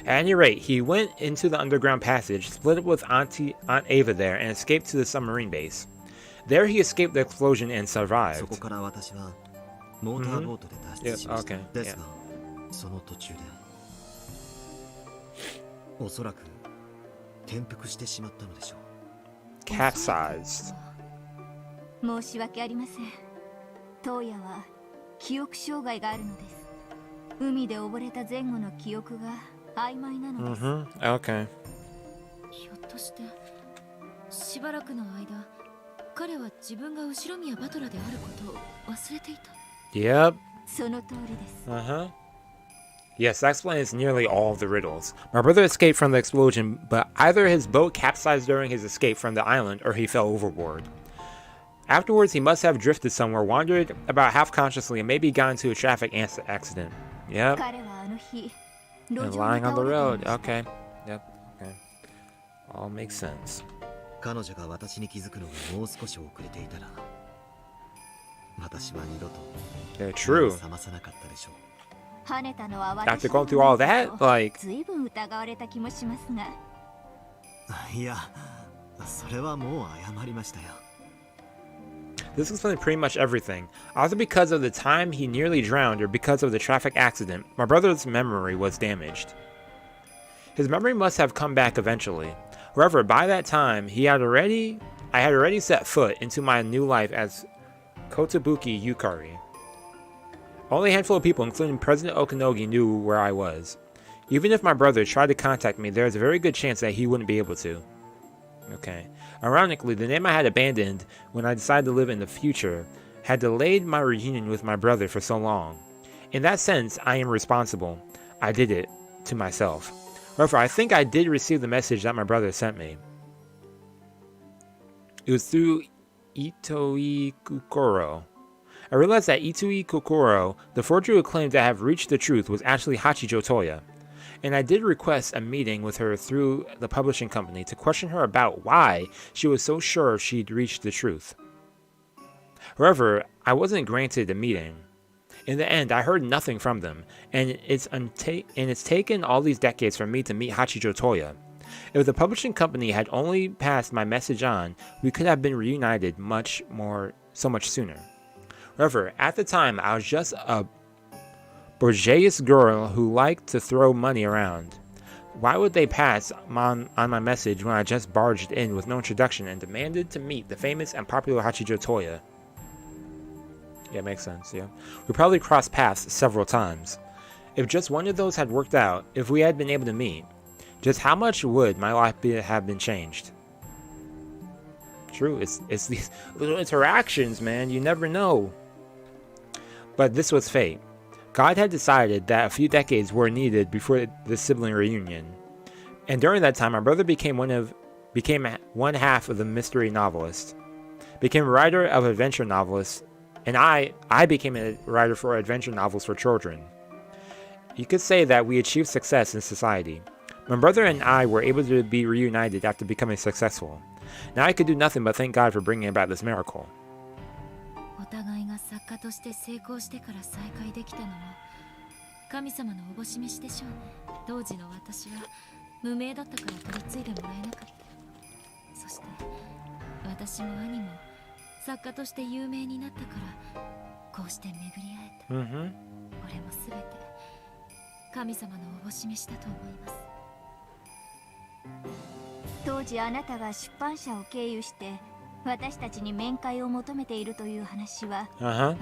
At any rate, he went into the underground passage, split up with Aunt Ava there, and escaped to the submarine base. There he escaped the explosion and survived. そこから私はモーターボートで脱出しました。Yep, okay, ですが、その途中でおそらく転覆してしまったのでしょう。Capsized. 申し訳ありません。トーヤは記憶障害があるのです。海で溺れた前後の記憶が曖昧なのです。Okay. ひょっとしてしばらくの間彼は自分が後宮バトラであることを忘れていた。 Yep. その通りです。Yes, that explains nearly all of the riddles. My brother escaped from the explosion, but either his boat capsized during his escape from the island or he fell overboard. Afterwards, he must have drifted somewhere, wandered about half-consciously, and maybe got into a traffic accident. Yep. And lying on the road. Okay. Yep. Okay. All makes sense. 彼女が私に気づくのがもう少し遅れていたら、私は二度と目を覚まさなかったでしょう。After going through all that, like... 随分疑われた気もしますが。いや、それはもう謝りましたよ。This explains pretty much everything. Either because of the time he nearly drowned or because of the traffic accident, my brother's memory was damaged. His memory must have come back eventually. However, by that time, I had already set foot into my new life as Kotobuki Yukari. Only a handful of people, including President Okanogi, knew where I was. Even if my brother tried to contact me, there is a very good chance that he wouldn't be able to. Okay. Ironically, the name I had abandoned when I decided to live in the future had delayed my reunion with my brother for so long. In that sense, I am responsible. I did it to myself. However, I think I did receive the message that my brother sent me. It was through Itoi Kokoro. I realized that Itoi Kokoro, the forger who claimed to have reached the truth, was actually Hachijo Toya. And I did request a meeting with her through the publishing company to question her about why she was so sure she'd reached the truth. However, I wasn't granted a meeting. In the end, I heard nothing from them, and it's taken all these decades for me to meet Hachijo Toya. If the publishing company had only passed my message on, we could have been reunited so much sooner. However, at the time, I was just a bourgeois girl who liked to throw money around. Why would they pass on my message when I just barged in with no introduction and demanded to meet the famous and popular Hachijo Toya? Yeah, makes sense, yeah. We probably crossed paths several times. If just one of those had worked out, if we had been able to meet, just how much would my life have been changed? True, it's these little interactions, man, you never know. But this was fate. God had decided that a few decades were needed before the sibling reunion. And during that time, my brother became one half of the mystery novelist, became a writer of adventure novelists, and I became a writer for adventure novels for children. You could say that we achieved success in society. My brother and I were able to be reunited after becoming successful. Now I could do nothing but thank God for bringing about this miracle. お互いが作家として成功してから再会できたのも神様のおぼし召しでしょうね。当時の私は無名だったから取り継いでもらえなかった。そして私も兄も作家として有名になったからこうして巡り会えた。これもすべて神様のおぼし召しだと思います。当時あなたが出版社を経由して私たちに面会を求めているという話は、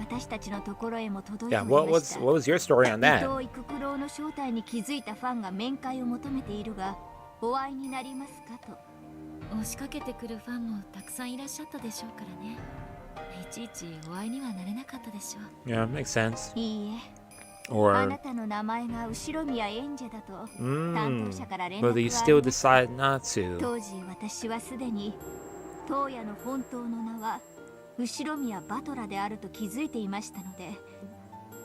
私たちのところへも届いておりました。What was your story on that? 伊藤育九郎の正体に気づいたファンが面会を求めているが、お会いになりますかと。押しかけてくるファンもたくさんいらっしゃったでしょうからね。いちいちお会いにはなれなかったでしょう。Yeah, makes sense. いいえ、Or, なたの名前が後ろ宮エンジェだと担当者から連絡 but が you あ still りました。 decide not to. 当時私はすでに東野の本当の名は後ろ宮バトラであると気づいていましたので、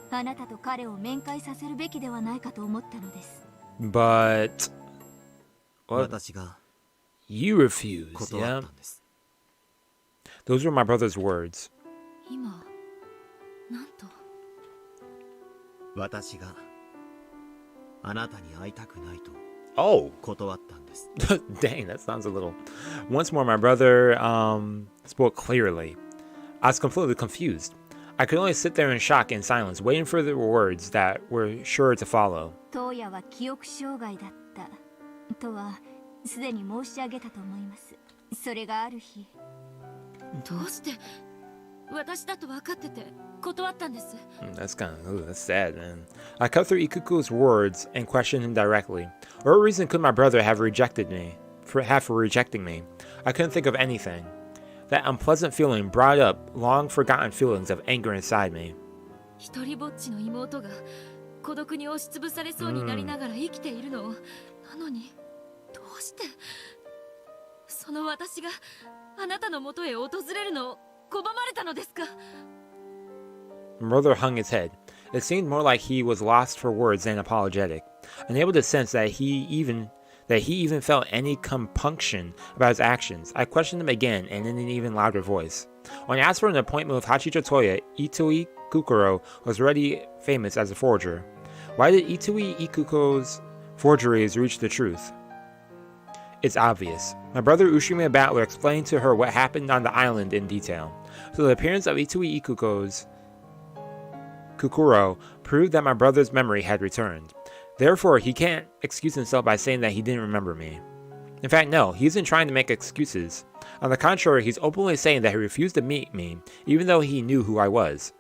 あなたと彼を面会させるべきではないかと思ったのです。 But what? 私が You refused, 断 yeah? ったんです。 Those were my brother's words. 今なんと。私があなたに会いたくないと Oh, 断ったんです。 dang, that sounds a little. Once more, my brother spoke clearly. I was completely confused. I could only sit there in shock and silence, waiting for the words that were sure to follow. 東野は記憶障害だったとはすでに申し上げたと思います。それがある日、どうして私だと分かってて断ったんです。 That's sad, man. I cut through Ikuku's words and questioned him directly. What reason could my brother have rejected me? For rejecting me? I couldn't think of anything. That unpleasant feeling brought up long-forgotten feelings of anger inside me. 一人ぼっちの妹が孤独に押しつぶされそうになりながら生きているのを、なのにどうしてその私があなたの元へ訪れるのを拒まれたのですか？ My brother hung his head. It seemed more like he was lost for words than apologetic, unable to sense that he even felt any compunction about his actions. I questioned him again and in an even louder voice. When I asked for an appointment with Hachijo Toya, Itoi Kukuro was already famous as a forger. Why did Itoi Ikuko's forgeries reach the truth? It's obvious. My brother Ushimi Battler explained to her what happened on the island in detail. So the appearance of Itoi Ikuko's Kukuro proved that my brother's memory had returned. Therefore, he can't excuse himself by saying that he didn't remember me. In fact, no, he isn't trying to make excuses. On the contrary, he's openly saying that he refused to meet me, even though he knew who I was.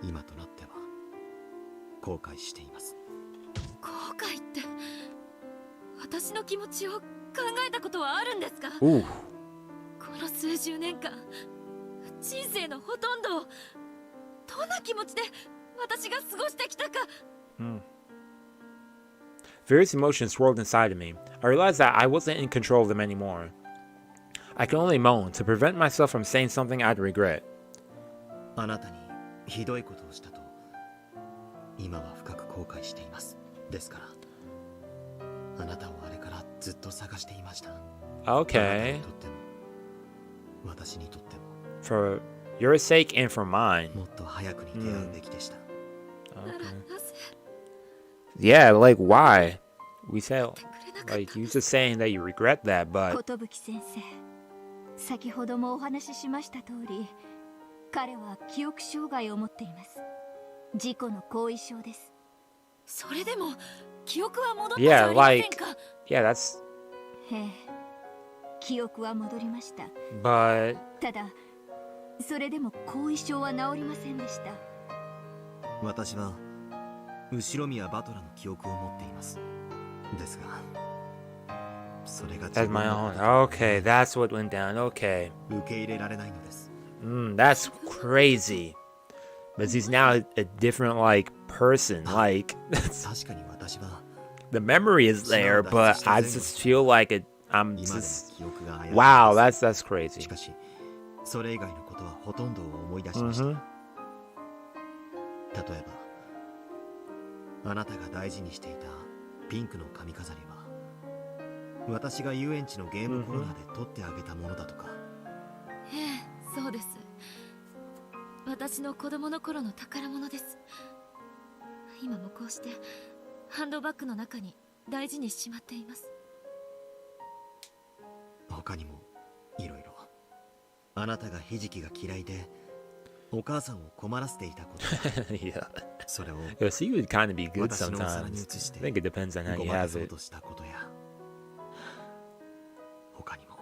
今となっては後悔しています。後悔って私の気持ちを考えたことはあるんですか？ Ooh. この数十年間、人生のほとんどをどんな気持ちで私が過ごしてきたか。Various emotions swirled inside of me. I realized that I wasn't in control of them anymore. I could only moan to prevent myself from saying something I'd regret. あなたにひどいことをしたと今は深く後悔しています。ですからあなたをあれからずっと探していました。 Okay. あなたにとっても私にとっても For your sake and for mine. もっと早くに出会うべきでした。ならなぜ Yeah, like why? We said, like you just saying that you regret that, but 寿先生、先ほどもお話ししました通り、彼は記憶障害を持っています。事故の後遺症です。それでも記憶は戻ったじゃありませんか？ yeah, that's ええ、記憶は戻りました。 but ただそれでも後遺症は治りませんでした。私は後ろ宮バトラの記憶を持っています。ですがそれが自 that's 分 my の own. Okay, that's what went down. Okay. 受け入れられないのです。 That's crazy. But he's now a different like person. Like 確かに私は the memory is there, but I just feel like I'm 今でも just 記憶が怪しい wow. です。 That's crazy. しかしそれ以外のことはほとんどを思い出しました。 Mhm. 例えばあなたが大事にしていたピンクの髪飾りは私が遊園地のゲームコーナーで取ってあげたものだとか。ええ、そうです。私の子供の頃の宝物です。今もこうしてハンドバッグの中に大事にしまっています。他にもいろいろあなたがひじきが嫌いでお母さんを困らせていたこと。 Yeah. それを Yes, he would kind of be good 私のお皿に sometimes. 移して I think it depends on how ご you まか have そう it. としたことや他にも。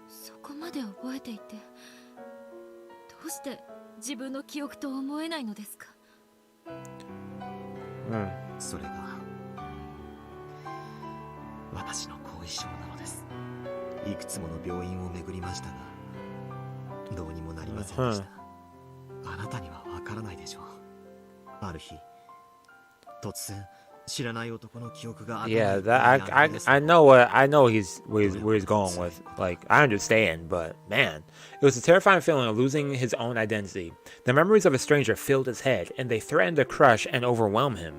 そこまで覚えていて、どうして自分の記憶と思えないのですか？それが私の後遺症なのです。いくつもの病院を巡りましたがどうにもなりませんでした。ある日突然知らない男の記憶が Yeah, that I know I know where he's going with. Like, I understand, but man, it was a terrifying feeling of losing his own identity. The memories of a stranger filled his head, and they threatened to crush and overwhelm him.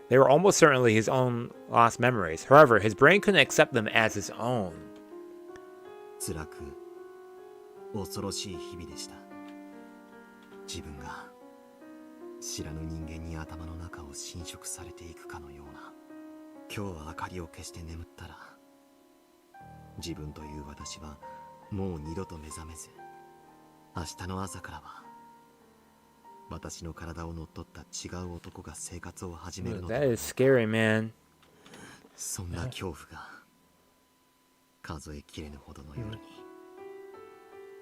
They were almost certainly his own lost memories. However, his brain couldn't accept them as his own. 辛く恐ろしい日々でした。自分が知らぬ人間に頭の中を侵食されていくかのような。今日は明かりを消して眠ったら、自分という私はもう二度と目覚めず、明日の朝からは私の体を乗っ取った違う男が生活を始めるのだ。That is scary, man. そんな恐怖が数えきれぬほどの夜に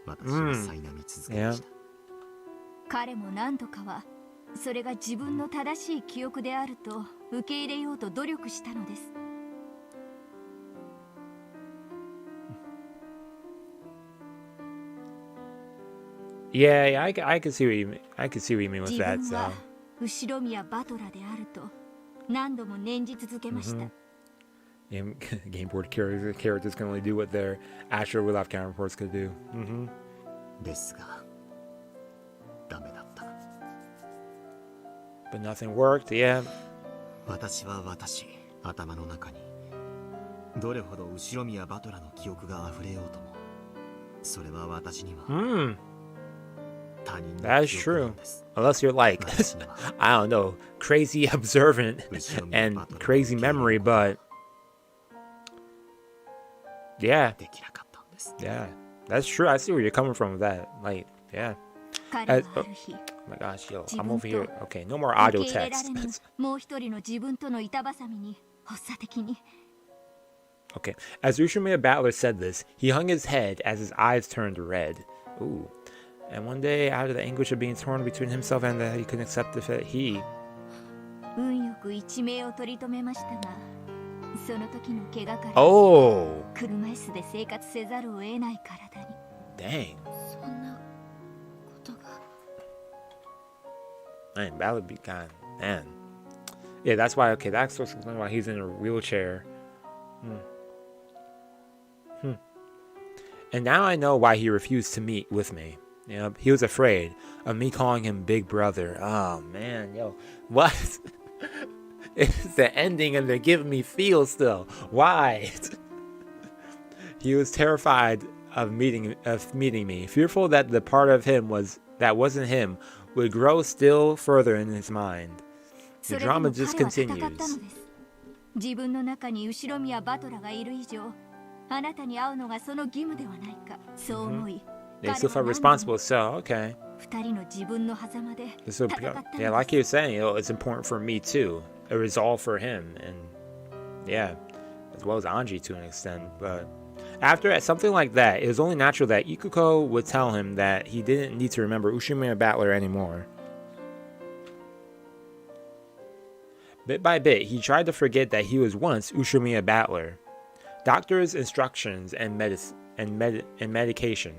私を苛み続けました。彼も何度かはそれが自分の正しい記憶であると受け入れようと努力したのです。Yeah, I can see what you mean. I can see what you mean with 自 that. 分 So. は後宮バトラであると何度も念じ続けました。Game board characters can only do what their actual real life counterparts could do. ですがダメだった。 But nothing worked, yeah. 私は頭の中にどれほど後宮バトラの記憶が溢れようとも、それは私には他人の記憶なんです。 That's true. Unless you're like, I don't know, crazy observant and crazy memory, but yeah. できなかったんです。 Yeah, that's true. I see where you're coming from with that. Like, yeah. 彼はある日、 Oh my gosh, yo, I'm over here. Okay, no more audio 受け入れら text. れぬもう一人の自分との板挟みに発作的に。 Okay, as Ushimiya Battler said this, he hung his head as his eyes turned red. Ooh. And one day, out of the anguish of being torn between himself and that he couldn't accept the fact he... 運よく一命を取り留めましたが、その時の怪我から Oh! 車椅子で生活せざるを得ない体に。 Dang. そんなことが。 Man, Battler be gone. Man. Yeah, that's why, okay, that's what's explaining why he's in a wheelchair. And now I know why he refused to meet with me. You know, he was afraid of me calling him Big Brother. Oh, man, yo. What? It's the ending and they're giving me feels still. Why? He was terrified of meeting me, fearful that the part of him that wasn't him would grow still further in his mind. The drama just continues. 自分の中に後宮バトラがいる以上、あなたに会うのがその義務ではないか、そう思い。 They still felt responsible, so okay. 二人の自分の狭間で So, 戦ったのです。 yeah, like you were saying, you know, it's important for me too. A resolve for him, and yeah, as well as Ange to an extent. But after something like that, it was only natural that Ikuko would tell him that he didn't need to remember Ushimiya Battler anymore. Bit by bit, he tried to forget that he was once Ushimiya Battler. Doctors' instructions and medication.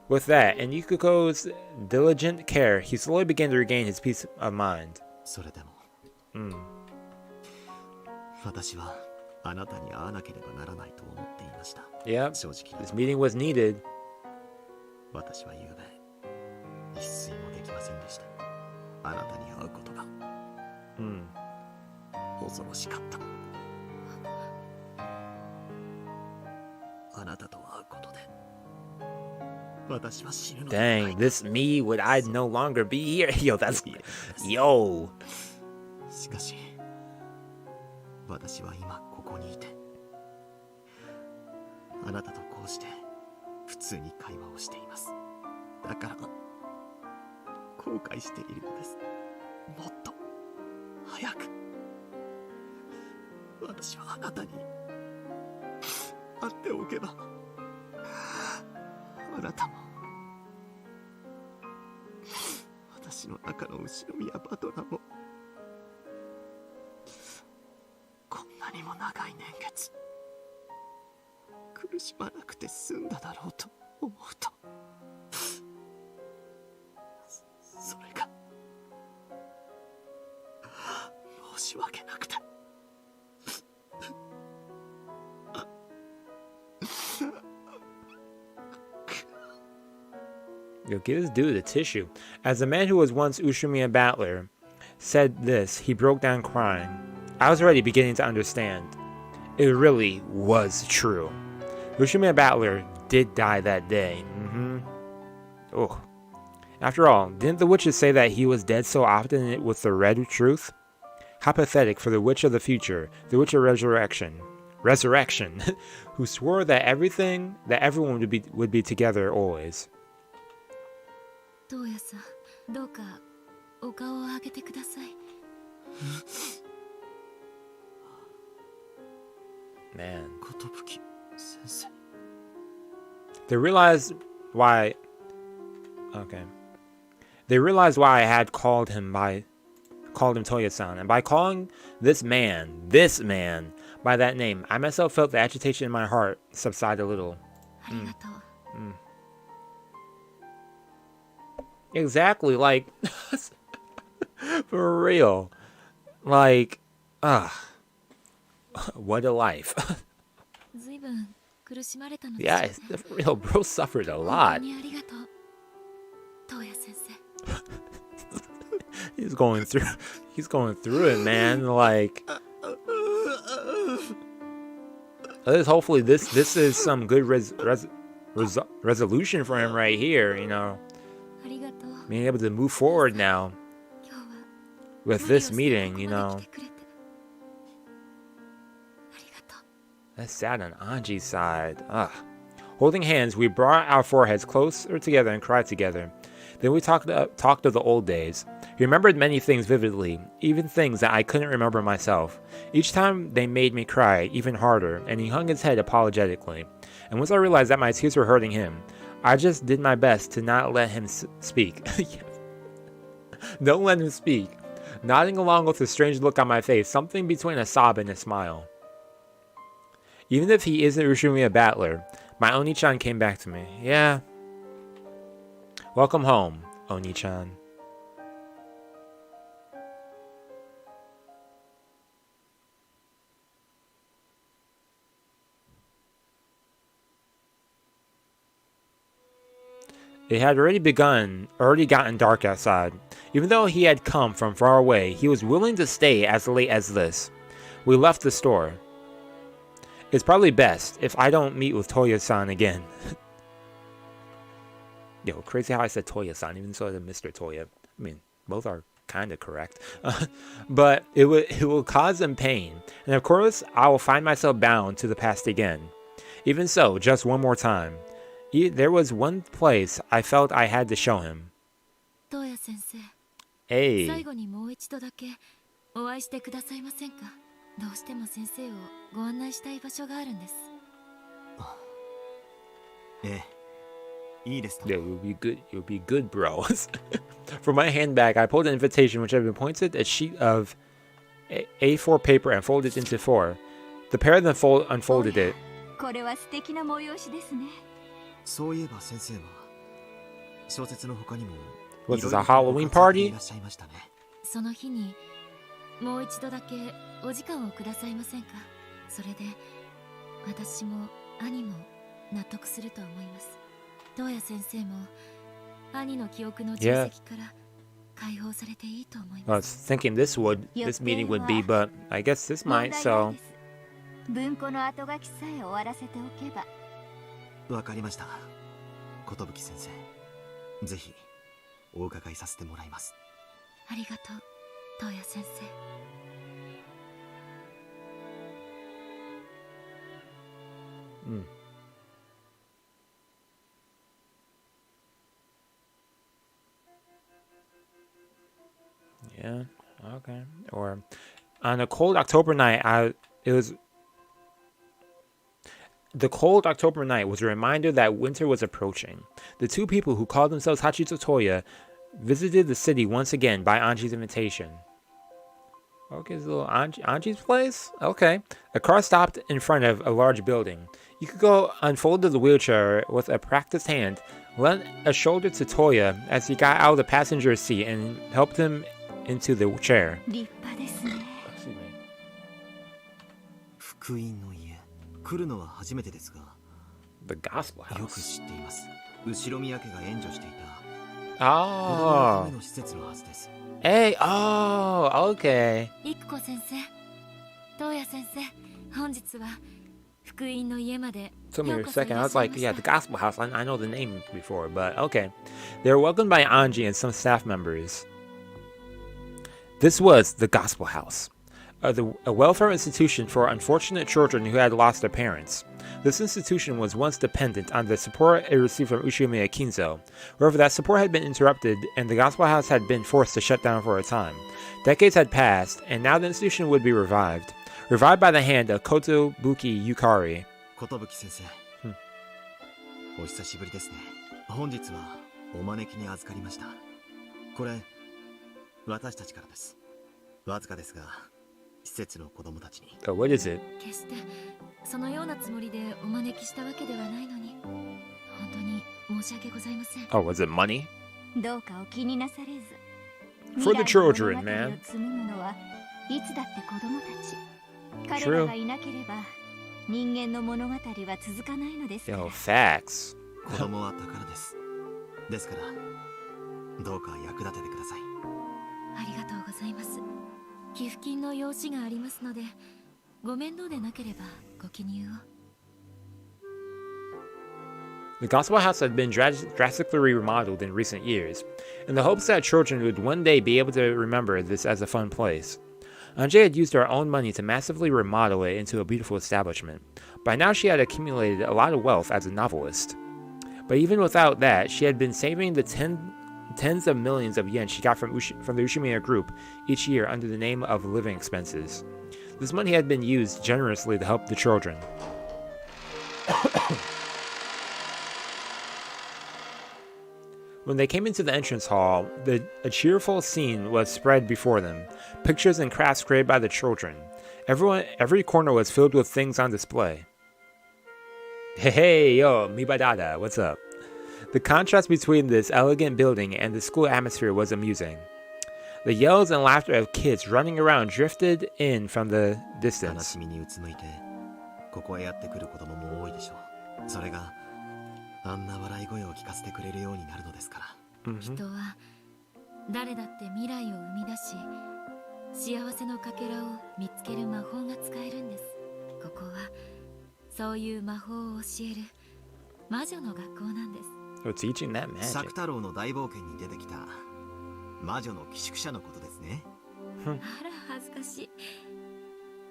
With that, and Ikuko's diligent care, he slowly began to regain his peace of mind. それでも、私はあなたに会わなければならないと思っていました。 Yep, 正直 this meeting was needed. 私は昨べ一睡もできませんでした。あなたに会うことが、恐ろしかった。あなたと会うことで、私は死ぬのではない Dang, this me would I no longer be here? Yo, that's yo. しかし、私は今ここにいて、あなたとこうして普通に会話をしています。だから後悔しているのです。もっと早く私はあなたに会っておけば、あなたも私の中の後宮バトラもこんなにも長い年月苦しまなくて済んだだろうと思うと、それがし訳なくて。Yo, give this dude a tissue. As a man who was once Ushimiya Battler said this, he broke down crying. I was already beginning to understand. It really was true. Ushimiya Battler did die that day. Oh. After all, didn't the witches say that he was dead so often it was the red truth? How pathetic for the witch of the future, the witch of resurrection, who swore that everyone would be together always. トウヤさん、どうかお顔を上げてください。Man. 寿先生。They realized why. Okay. They realized why I had called him Toya-san, and by calling this man by that name, I myself felt the agitation in my heart subside a little. Exactly, like for real. Like, what a life. Yeah, for real, bro suffered a lot. He's going through it, man. Like, hopefully this is some good resolution for him right here, you know. Being able to move forward now with this meeting, you know. That's sad on Ange's side. Holding hands, we brought our foreheads closer together and cried together. Then we talked of the old days. He remembered many things vividly, even things that I couldn't remember myself. Each time they made me cry even harder, and he hung his head apologetically. And once I realized that my tears were hurting him, I just did my best to not let him speak. Don't let him speak. Nodding along with a strange look on my face, something between a sob and a smile. Even if he isn't Ushimiya Battler, my Oni-chan came back to me. Yeah. Welcome home, Oni-chan. It had already gotten dark outside. Even though he had come from far away, he was willing to stay as late as this. We left the store. It's probably best if I don't meet with Toya-san again. Yo, crazy how I said Toya-san, even so as Mr. Toya. I mean, both are kind of correct. But it will cause him pain. And of course, I will find myself bound to the past again. Even so, just one more time. There was one place I felt I had to show him. Hey. 最後にもう一度だけお会いしてくださいませんか。どうしても先生をご案内したい場所があるんです。いいです。Yeah, it would be good, bro. From my handbag, I pulled an invitation which had been pointed a sheet of A4 paper and folded it into 4. The pair of them unfolded it. これは素敵な催しですね。そういえば先生は小説の他にも Was this a Halloween party? その日にもう一度だけお時間をくださいませんか。それで私も兄も納得すると思います。東谷先生も兄の記憶の重責から解放されていいと思います。I was thinking this meeting would be, but I guess this might, so. 文庫の後書きさえ終わらせておけば。わかりました。寿先生、ぜひお伺いさせてもらいます。ありがとう、東谷先生。Yeah, okay. Or on a cold October night, the cold October night was a reminder that winter was approaching. The two people who called themselves Hachito Toya visited the city once again by Ange's invitation. Okay, it's a little Ange's place? Okay. A car stopped in front of a large building. Yuko unfolded the wheelchair with a practiced hand, lent a shoulder to Toya as he got out of the passenger seat and helped him into the chair. 福音の家来るのは初めてですが The Gospel よく House. 知っています。後宮家が援助していた子供のた Oh. めの施設のはずです。 Hey, oh, okay. 育子先生、東野先生、本日は福音の家まで Took me よ a うこそい second. ら I っ was しゃい like, まし yeah, た the Gospel House. I know the name before, but okay. They were welcomed by Ange and some staff members. This was the Gospel House, a welfare institution for unfortunate children who had lost their parents. This institution was once dependent on the support it received from Ushimiya Kinzo. However, that support had been interrupted, and the Gospel House had been forced to shut down for a time. Decades had passed, and now the institution would be revived by the hand of Kotobuki Yukari. 寿先生、お久しぶりですね。本日はお招きに預かりました。これ私たちからです。わずかですが施設の子供たちに。 Oh, what is it? 決してそのようなつもりでお招きしたわけではないのに、本当に申し訳ございません。 Oh, was it money? どうかお気になされず。 For the 未来の children, 物語 man. を紡ぐのはいつだって子供たち。彼 True. らがいなければ人間の物語は続かないのですから。 Yo, facts. 子供は宝です。ですからどうか役立ててください。ありがとうございます。寄付金の用紙がありますので、ご面倒でなければご記入を。 The Gospel House had been drastically remodeled in recent years, in the hopes that children would one day be able to remember this as a fun place. Ange had used her own money to massively remodel it into a beautiful establishment. By now she had accumulated a lot of wealth as a novelist. But even without that, she had been saving the tens of millions of yen she got from the Ushimiya group each year under the name of living expenses. This money had been used generously to help the children. When they came into the entrance hall, a cheerful scene was spread before them, pictures and crafts created by the children. Every corner was filled with things on display. Hey, yo, mi badada, what's up? The contrast between this elegant building and the school atmosphere was amusing. The yells and laughter of kids running around drifted in from the 悲 distance. しみにうつむいてここへやってくる子供も多いでしょう。それがあんな笑い声を聞かせてくれるようになるのですから。人は誰だって未来を生み出し、幸せのかけらを見つける魔法が使えるんです。ここはそういう魔法を教える魔女の学校なんです。 We're teaching that 作 magic. 太郎の大冒険に出てきた魔女の寄宿舎のことですね。あら恥ずかしい。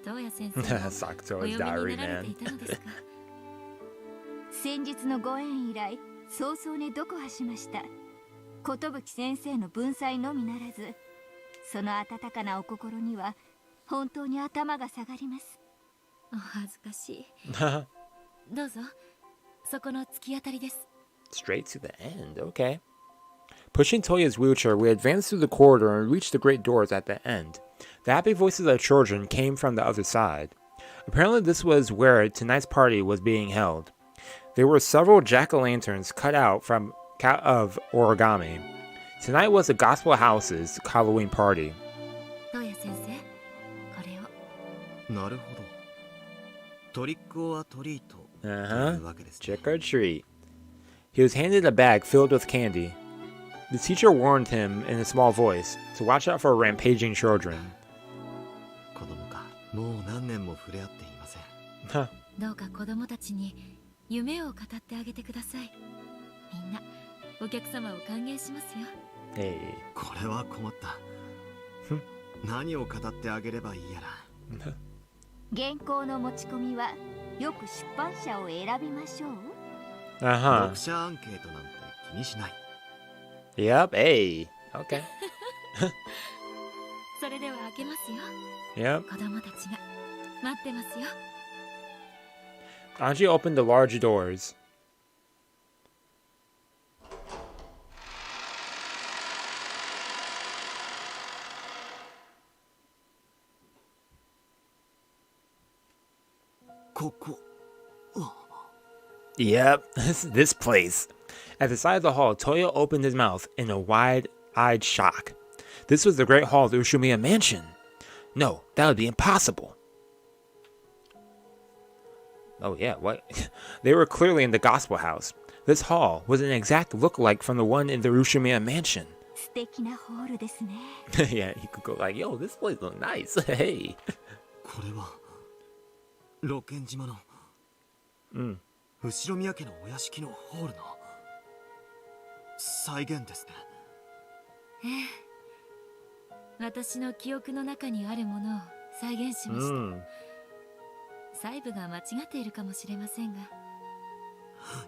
東野先生もお Sakuto's 読み diary, になられて man. いたのですか。先日のご縁以来早々に読破しました。寿先生の文才のみならず、その温かなお心には本当に頭が下がります。お恥ずかしい。どうぞ、そこの突き当たりです。 Straight to the end, okay. Pushing Toya's wheelchair, we advanced through the corridor and reached the great doors at the end. The happy voices of children came from the other side. Apparently this was where tonight's party was being held. There were several jack-o'-lanterns cut out of origami. Tonight was the Gospel House's Halloween party. 東野先生、これを。なるほど。トリックオアトリートとい Uh-huh. うわけですね。 Trick or treat. He was handed a bag filled with candy. The teacher warned him in a small voice to watch out for rampaging children. 子供か。もう何年も触れ合っていません。どうか子供たちに夢を語ってあげてください。みんなお客様を歓迎しますよ。 Hey. これは困った。何を語ってあげればいいやら。原稿の持ち込みはよく出版社を選びましょう。 Uh-huh. 読者アンケートなんて気にしない。 Yep, hey. Okay. それでは開けますよ。 Yep. 子供たちが待ってますよ。 Anji opened the large doors. Yep, this place. At the side of the hall, Toya opened his mouth in a wide-eyed shock. This was the Great Hall of the Ushumiya Mansion. No, that would be impossible. Oh yeah, what? They were clearly in the gospel house. This hall was an exact lookalike from the one in the Rushimiya mansion. 素敵なホールですね。 Yeah, you could go like, yo, this place looks nice. Hey. これは露見島の 後ろ宮家のお屋敷のホールの再現ですね。ええ、私の記憶の中にあるものを再現しました。細部が間違っているかもしれませんが。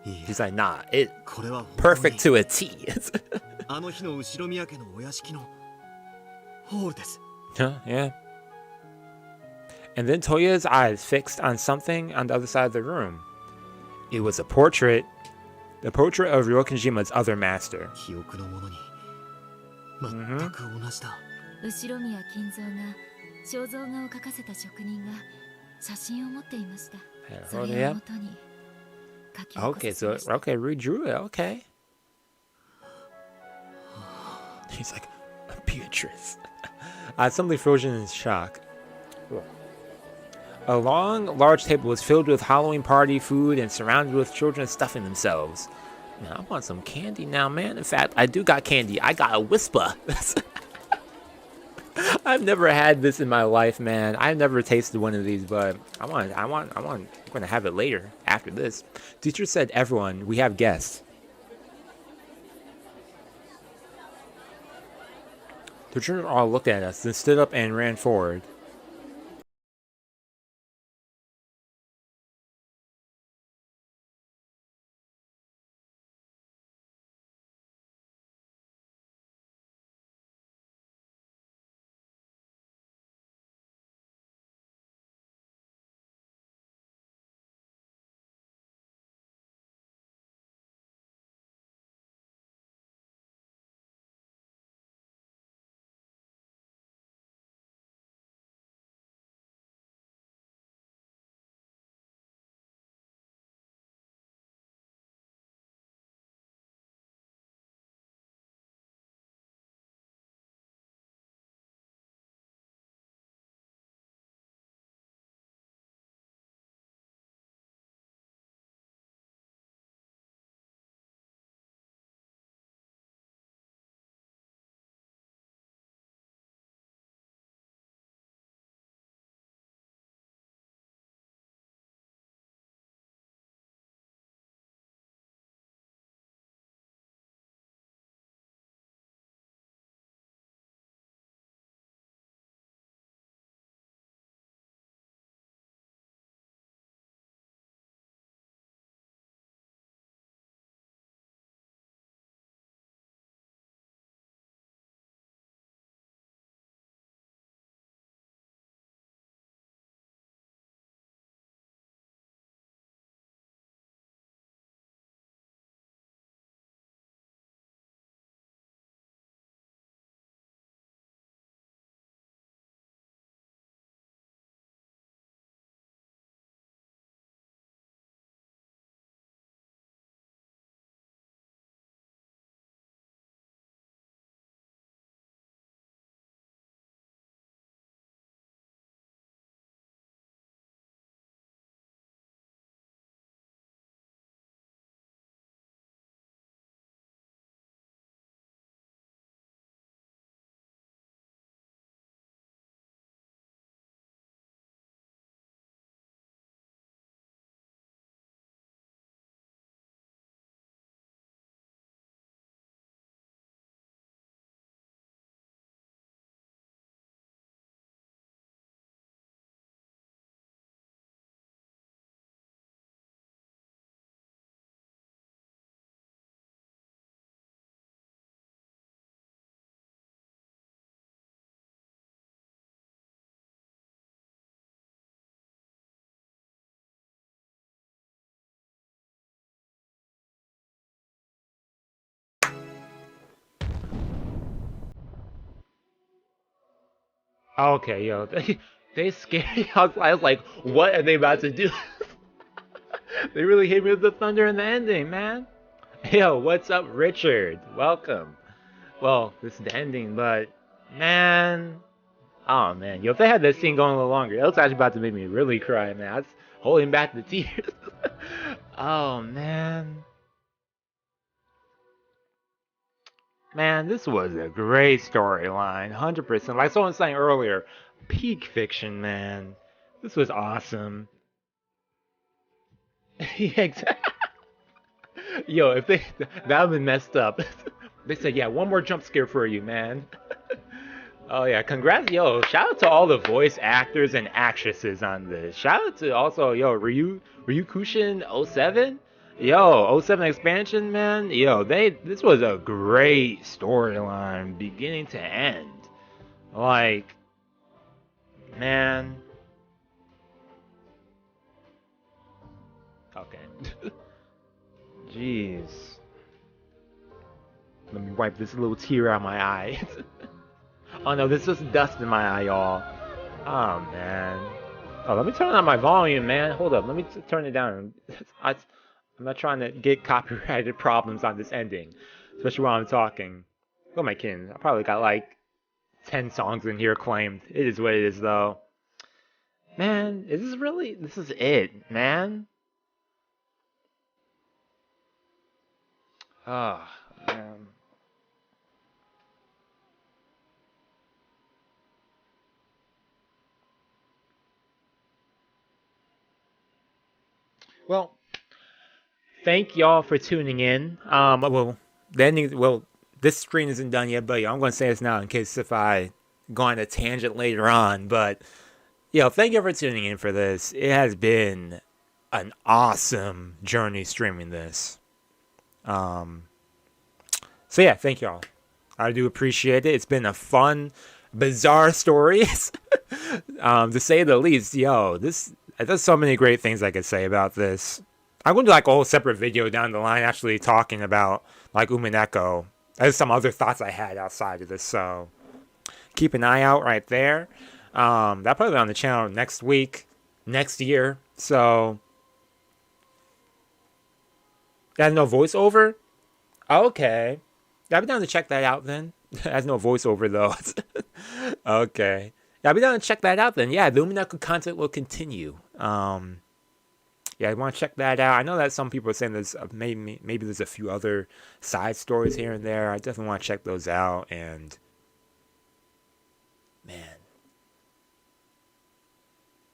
He's like, nah, it これは perfect to a T. あの日の後ろ宮家のお屋敷のホールです。Yeah. And then Toya's eyes fixed on something on the other side of the room. It was a portrait. The portrait of Ryokanjima's other master. 記憶のものに全く同じだ。後宮金蔵が肖像画を描かせた職人が写真を持っていました。それを元に描き起こさせました。Okay, redrew it. Okay. He's like, Beatrice. Something frozen in shock. A long, large table was filled with Halloween party food and surrounded with children stuffing themselves. Man, I want some candy now, man. In fact, I do got candy. I got a Whisper. I've never had this in my life, man. I've never tasted one of these, but I'm gonna have it later after this. Teacher said, everyone, we have guests. The children all looked at us, then stood up and ran forward. Okay, yo, they scared me. I was like, what are they about to do? They really hit me with the thunder in the ending, man. Yo, what's up, Richard? Welcome. Well, this is the ending, but man, oh man, yo, if they had this scene going a little longer, it was actually about to make me really cry, man. holding back the tears. Oh man. Man, this was a great storyline, 100%. Like someone was saying earlier, peak fiction, man. This was awesome. Yeah, exactly. Yo, if they that would have been messed up. They said, yeah, one more jump scare for you, man. Oh yeah, congrats, yo! Shout out to all the voice actors and actresses on this. Shout out to also Ryu Kushin 07. Yo, oh 07 expansion, man. Yo, this was a great storyline, beginning to end. Like, man. Okay. Jeez. Let me wipe this little tear out my eye. Oh no, this is dust in my eye, y'all. Oh man. Oh, let me turn on my volume, man. Hold up, let me turn it down. I'm not trying to get copyrighted problems on this ending, especially while I'm talking. What am I kidding? I probably got like 10 songs in here claimed. It is what it is, though. Man, is this really? This is it, man. Oh, man. Well, thank y'all for tuning in. Well, the ending. Well, this screen isn't done yet, but I'm going to say this now in case if I go on a tangent later on. But thank you for tuning in for this. It has been an awesome journey streaming this. So yeah, thank y'all. I do appreciate it. It's been a fun, bizarre story, to say the least. There's so many great things I could say about this. I'm going to do like a whole separate video down the line actually talking about like Umineko. There's some other thoughts I had outside of this, so keep an eye out right there. That'll probably be on the channel next week, next year. So, that has no voiceover? Okay. I'll be down to check that out then. It has no voiceover though. Okay. I'll be down to check that out then. Yeah, the Umineko content will continue. Yeah, I want to check that out. I know that some people are saying there's maybe there's a few other side stories here and there. I definitely want to check those out. And man,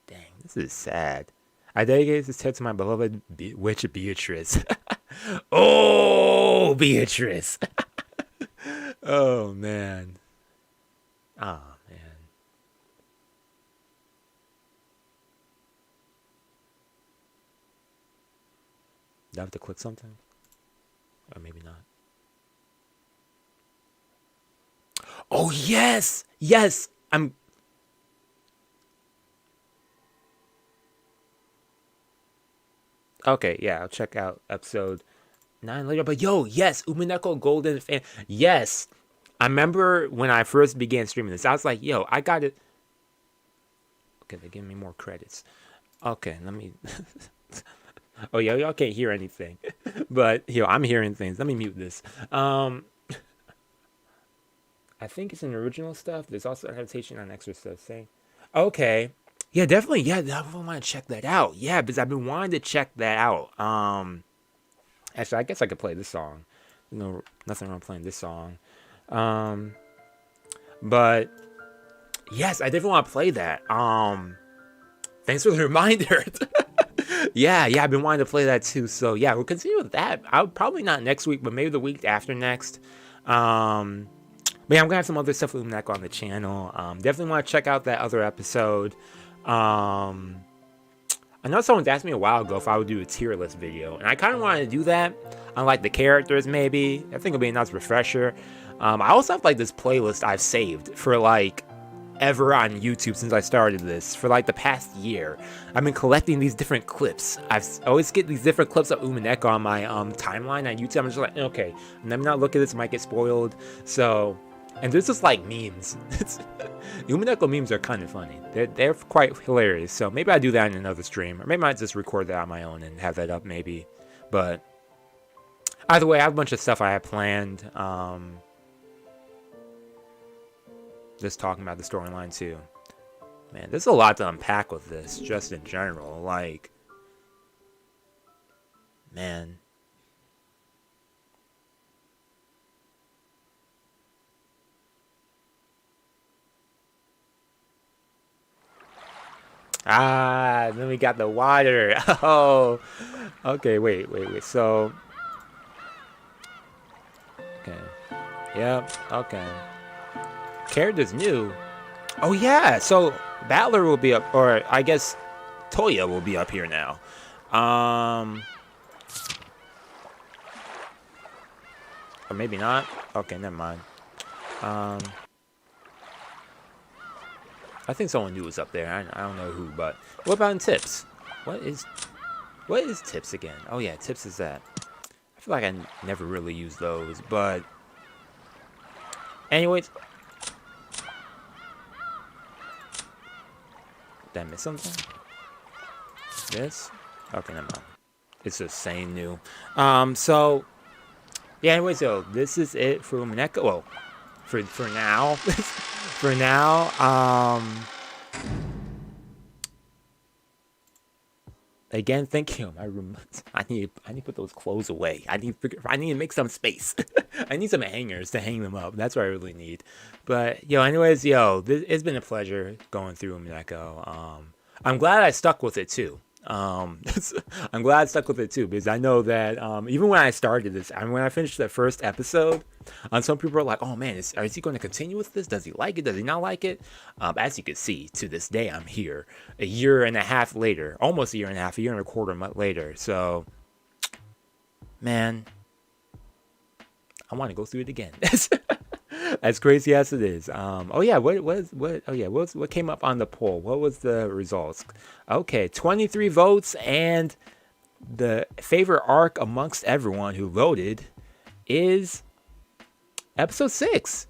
dang, this is sad. I dedicate this tale to my beloved witch Beatrice. Oh, Beatrice. Oh man. Oh man. Do I have to click something? Or maybe not. Oh, yes! Yes! Okay, yeah, I'll check out episode 9 later. But yes! Umineko Golden Fan. Yes! I remember when I first began streaming this, I was like, I got it. Okay, they're giving me more credits. Okay, let me... Oh yeah, y'all can't hear anything, but I'm hearing things. Let me mute this. I think it's an original stuff. There's also adaptation on extra stuff. Saying, okay, yeah, definitely, yeah, I definitely want to check that out. Yeah, because I've been wanting to check that out. Actually, I guess I could play this song. No, nothing wrong playing this song. But yes, I definitely want to play that. Thanks for the reminder. Yeah, I've been wanting to play that too. So yeah, we'll continue with that. I'll probably not next week, but maybe the week after next. But yeah, I'm gonna have some other stuff with Umineko on the channel. Definitely want to check out that other episode. I know someone's asked me a while ago if I would do a tier list video, and I kind of wanted to do that on like the characters maybe. I think it'll be a nice refresher. I also have like this playlist I've saved for like ever on YouTube since I started this for like the past year. I've been collecting these different clips. I always get these different clips of Umineko on my timeline on YouTube. I'm just like, okay, let me not look at this, might get spoiled. So, and there's just like memes. Umineko memes are kind of funny. They're quite hilarious. So maybe I do that in another stream, or maybe I just record that on my own and have that up maybe. But either way, I have a bunch of stuff I have planned. Just talking about the storyline too. Man, there's a lot to unpack with this, just in general. Like, Man. Ah, then we got the water. Oh, okay. Wait. So, okay. Yep. Okay. Characters new. Oh yeah. So Battler will be up, or I guess Toya will be up here now. Or maybe not. Okay, never mind. I think someone new is up there. I don't know who, but what about in Tips? What is Tips again? Oh yeah, Tips is that. I feel like I never really use those, but anyways. Did I miss something? This? Okay, never mind. It's the same new. So yeah, anyways, so this is it for Umineko. Well, for now. For now, again, thank you. My room. I need to put those clothes away. I need to make some space. I need some hangers to hang them up. That's what I really need. But anyways, it's been a pleasure going through Umineko. I'm glad I stuck with it too. I'm glad I stuck with it too, because I know that even when I started this, when I finished the first episode, some people are like, "Oh man, is he going to continue with this? Does he like it? Does he not like it?" As you can see, to this day, I'm here a year and a half later, almost a year and a half, a year and a quarter month later. So, man, I want to go through it again. As crazy as it is. Oh yeah, what came up on the poll? What was the results? Okay, 23 votes, and the favorite arc amongst everyone who voted is episode 6.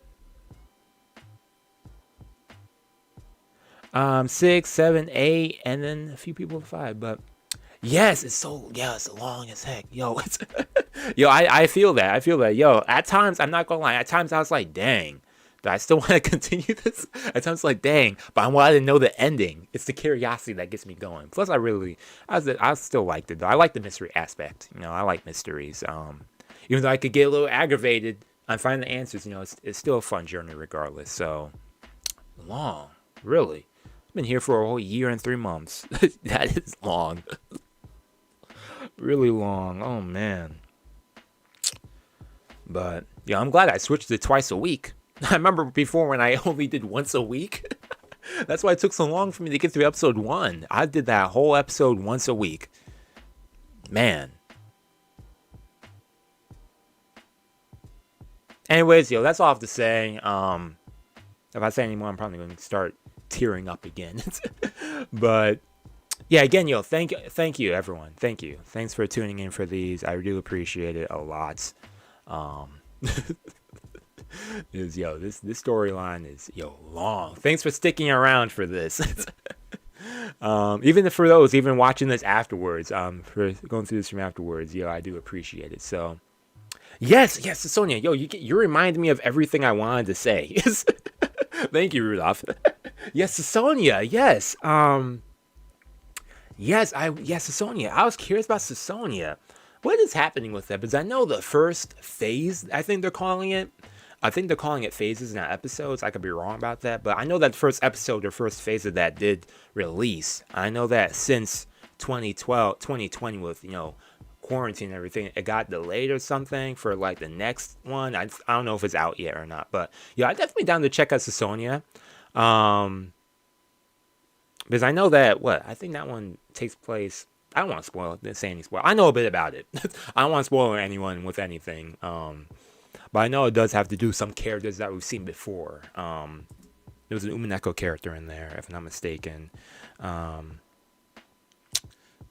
6, 7, 8, and then a few people 5, but yes, it's long as heck. I feel that. At times, I'm not gonna lie, at times I was like, dang, do I still want to continue this? At times like, dang, but I wanted to know the ending. It's the curiosity that gets me going. Plus, I still liked it though. I like the mystery aspect. I like mysteries. Even though I could get a little aggravated on finding the answers, it's still a fun journey regardless. So long, really. I've been here for a whole year and 3 months. That is long. Really long. Oh man. But I'm glad I switched it twice a week. I remember before when I only did once a week. That's why it took so long for me to get through episode 1. I did that whole episode once a week. Man. Anyways, that's all I have to say. If I say any more, I'm probably going to start tearing up again. But yeah, again, thank you, everyone. Thank you. Thanks for tuning in for these. I do appreciate it a lot. This storyline is long. Thanks for sticking around for this. Even for those watching this afterwards, for going through this from afterwards, I do appreciate it. So yes, Sonia, you remind me of everything I wanted to say. Thank you, Rudolph. Yes, Ciconia. Yes. Ciconia. I was curious about Ciconia. What is happening with that? Because I know the first phase, I think they're calling it. I think they're calling it phases, not episodes. I could be wrong about that. But I know that first episode or first phase of that did release. I know that since 2020 with, quarantine and everything, it got delayed or something for like the next one. I don't know if it's out yet or not. But I'm definitely down to check out Ciconia. Because I know that, I think that one takes place, I don't want to spoil it, didn't say any spoil. I know a bit about it. I don't want to spoil anyone with anything. But I know it does have to do some characters that we've seen before. There was an Umineko character in there, if I'm not mistaken.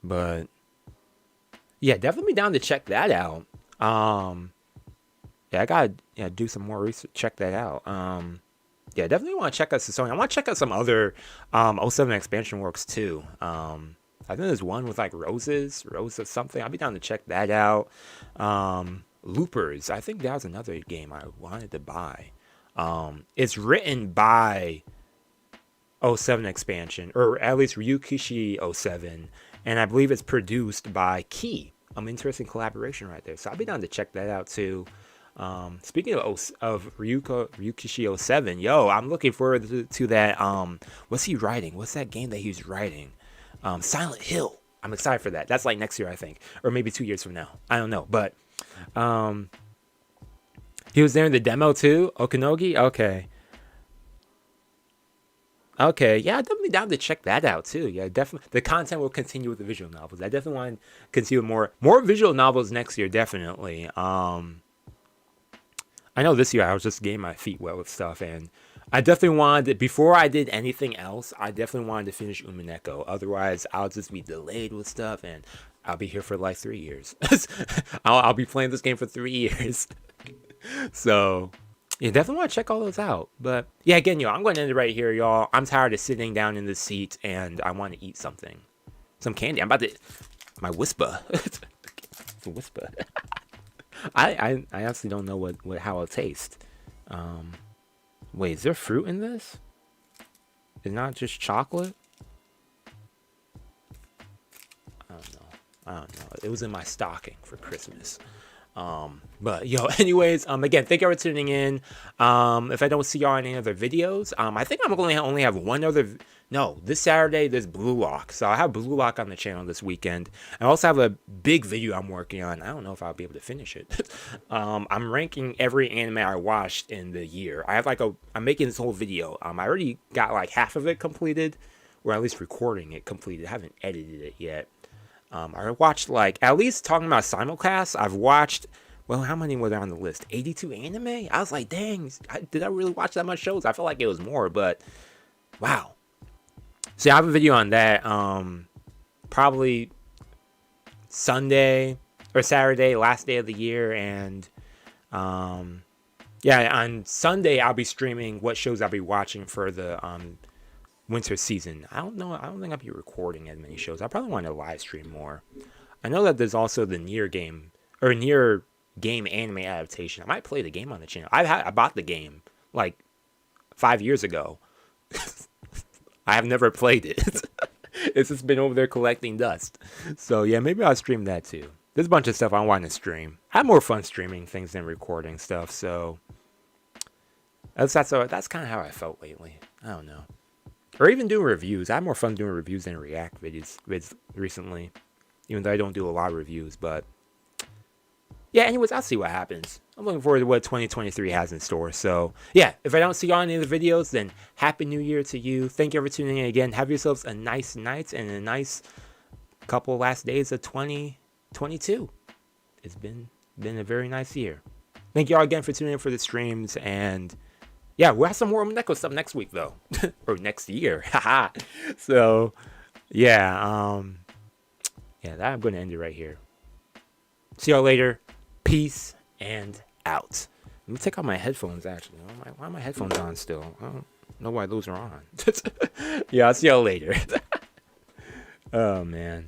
But yeah, definitely down to check that out. I gotta do some more research, check that out. Definitely want to check out Ciconia. I want to check out some other 07 expansion works too. I think there's one with like Rose something. I'll be down to check that out. Loopers. I think that was another game I wanted to buy. It's written by 07 expansion, or at least Ryukishi 07, and I believe it's produced by Key interesting collaboration right there. So I'll be down to check that out too. Speaking of Ryukishi 07, yo, I'm looking forward to that. What's he writing? What's that game that he's writing? Silent Hill. I'm excited for that. That's like next year, I think, or maybe 2 years from now. I don't know, but he was there in the demo too. Okanogi. Okay, yeah, I'm definitely down to check that out too. Yeah, definitely. The content will continue with the visual novels. I definitely want to continue more visual novels next year. Definitely. I know this year I was just getting my feet wet with stuff, and I definitely wanted to, before I did anything else, I definitely wanted to finish Umineko. Otherwise, I'll just be delayed with stuff, and I'll be here for like 3 years. I'll be playing this game for 3 years. So, yeah, definitely want to check all those out. But yeah, again, I'm going to end it right here, y'all. I'm tired of sitting down in the seat, and I want to eat something, some candy. I'm about to my whisper. It's a whisper. I honestly don't know what how it'll taste. Wait, is there fruit in this? It's not just chocolate? I don't know. It was in my stocking for Christmas. But yo, anyways, again, thank you for tuning in. If I don't see y'all in any other videos, I think I'm going to only have one other. No, this Saturday there's Blue Lock, so I have Blue Lock on the channel this weekend. I also have a big video I'm working on. I don't know if I'll be able to finish it. I'm ranking every anime I watched in the year. I'm making this whole video. I already got like half of it completed, or at least recording it completed. I haven't edited it yet. I watched like, at least talking about simulcast, I've watched, well, how many were there on the list? 82 anime? I was like, dang, did I really watch that much shows? I felt like it was more, but wow. So I have a video on that, probably Sunday or Saturday, last day of the year, and yeah, on Sunday I'll be streaming what shows I'll be watching for the winter season. I don't know. I don't think I'll be recording as many shows. I probably want to live stream more. I know that there's also the Nier game anime adaptation. I might play the game on the channel. I bought the game like 5 years ago. I have never played it. It's just been over there collecting dust. So yeah, maybe I'll stream that too. There's a bunch of stuff I want to stream. I have more fun streaming things than recording stuff. So that's kind of how I felt lately. I don't know. Or even doing reviews. I have more fun doing reviews than react vids recently. Even though I don't do a lot of reviews. But yeah, anyways, I'll see what happens. I'm looking forward to what 2023 has in store. So yeah, if I don't see you on any of the videos, then Happy New Year to you. Thank you for tuning in again. Have yourselves a nice night and a nice couple last days of 2022. It's been a very nice year. Thank you all again for tuning in for the streams, and yeah, we'll have some more Umineko stuff next week though. Or next year. Haha. So yeah, that I'm gonna end it right here. See y'all later. Peace and out. Let me take out my headphones actually. Why are my headphones on still? I don't know why those are on. Yeah, I'll see y'all later. Oh man.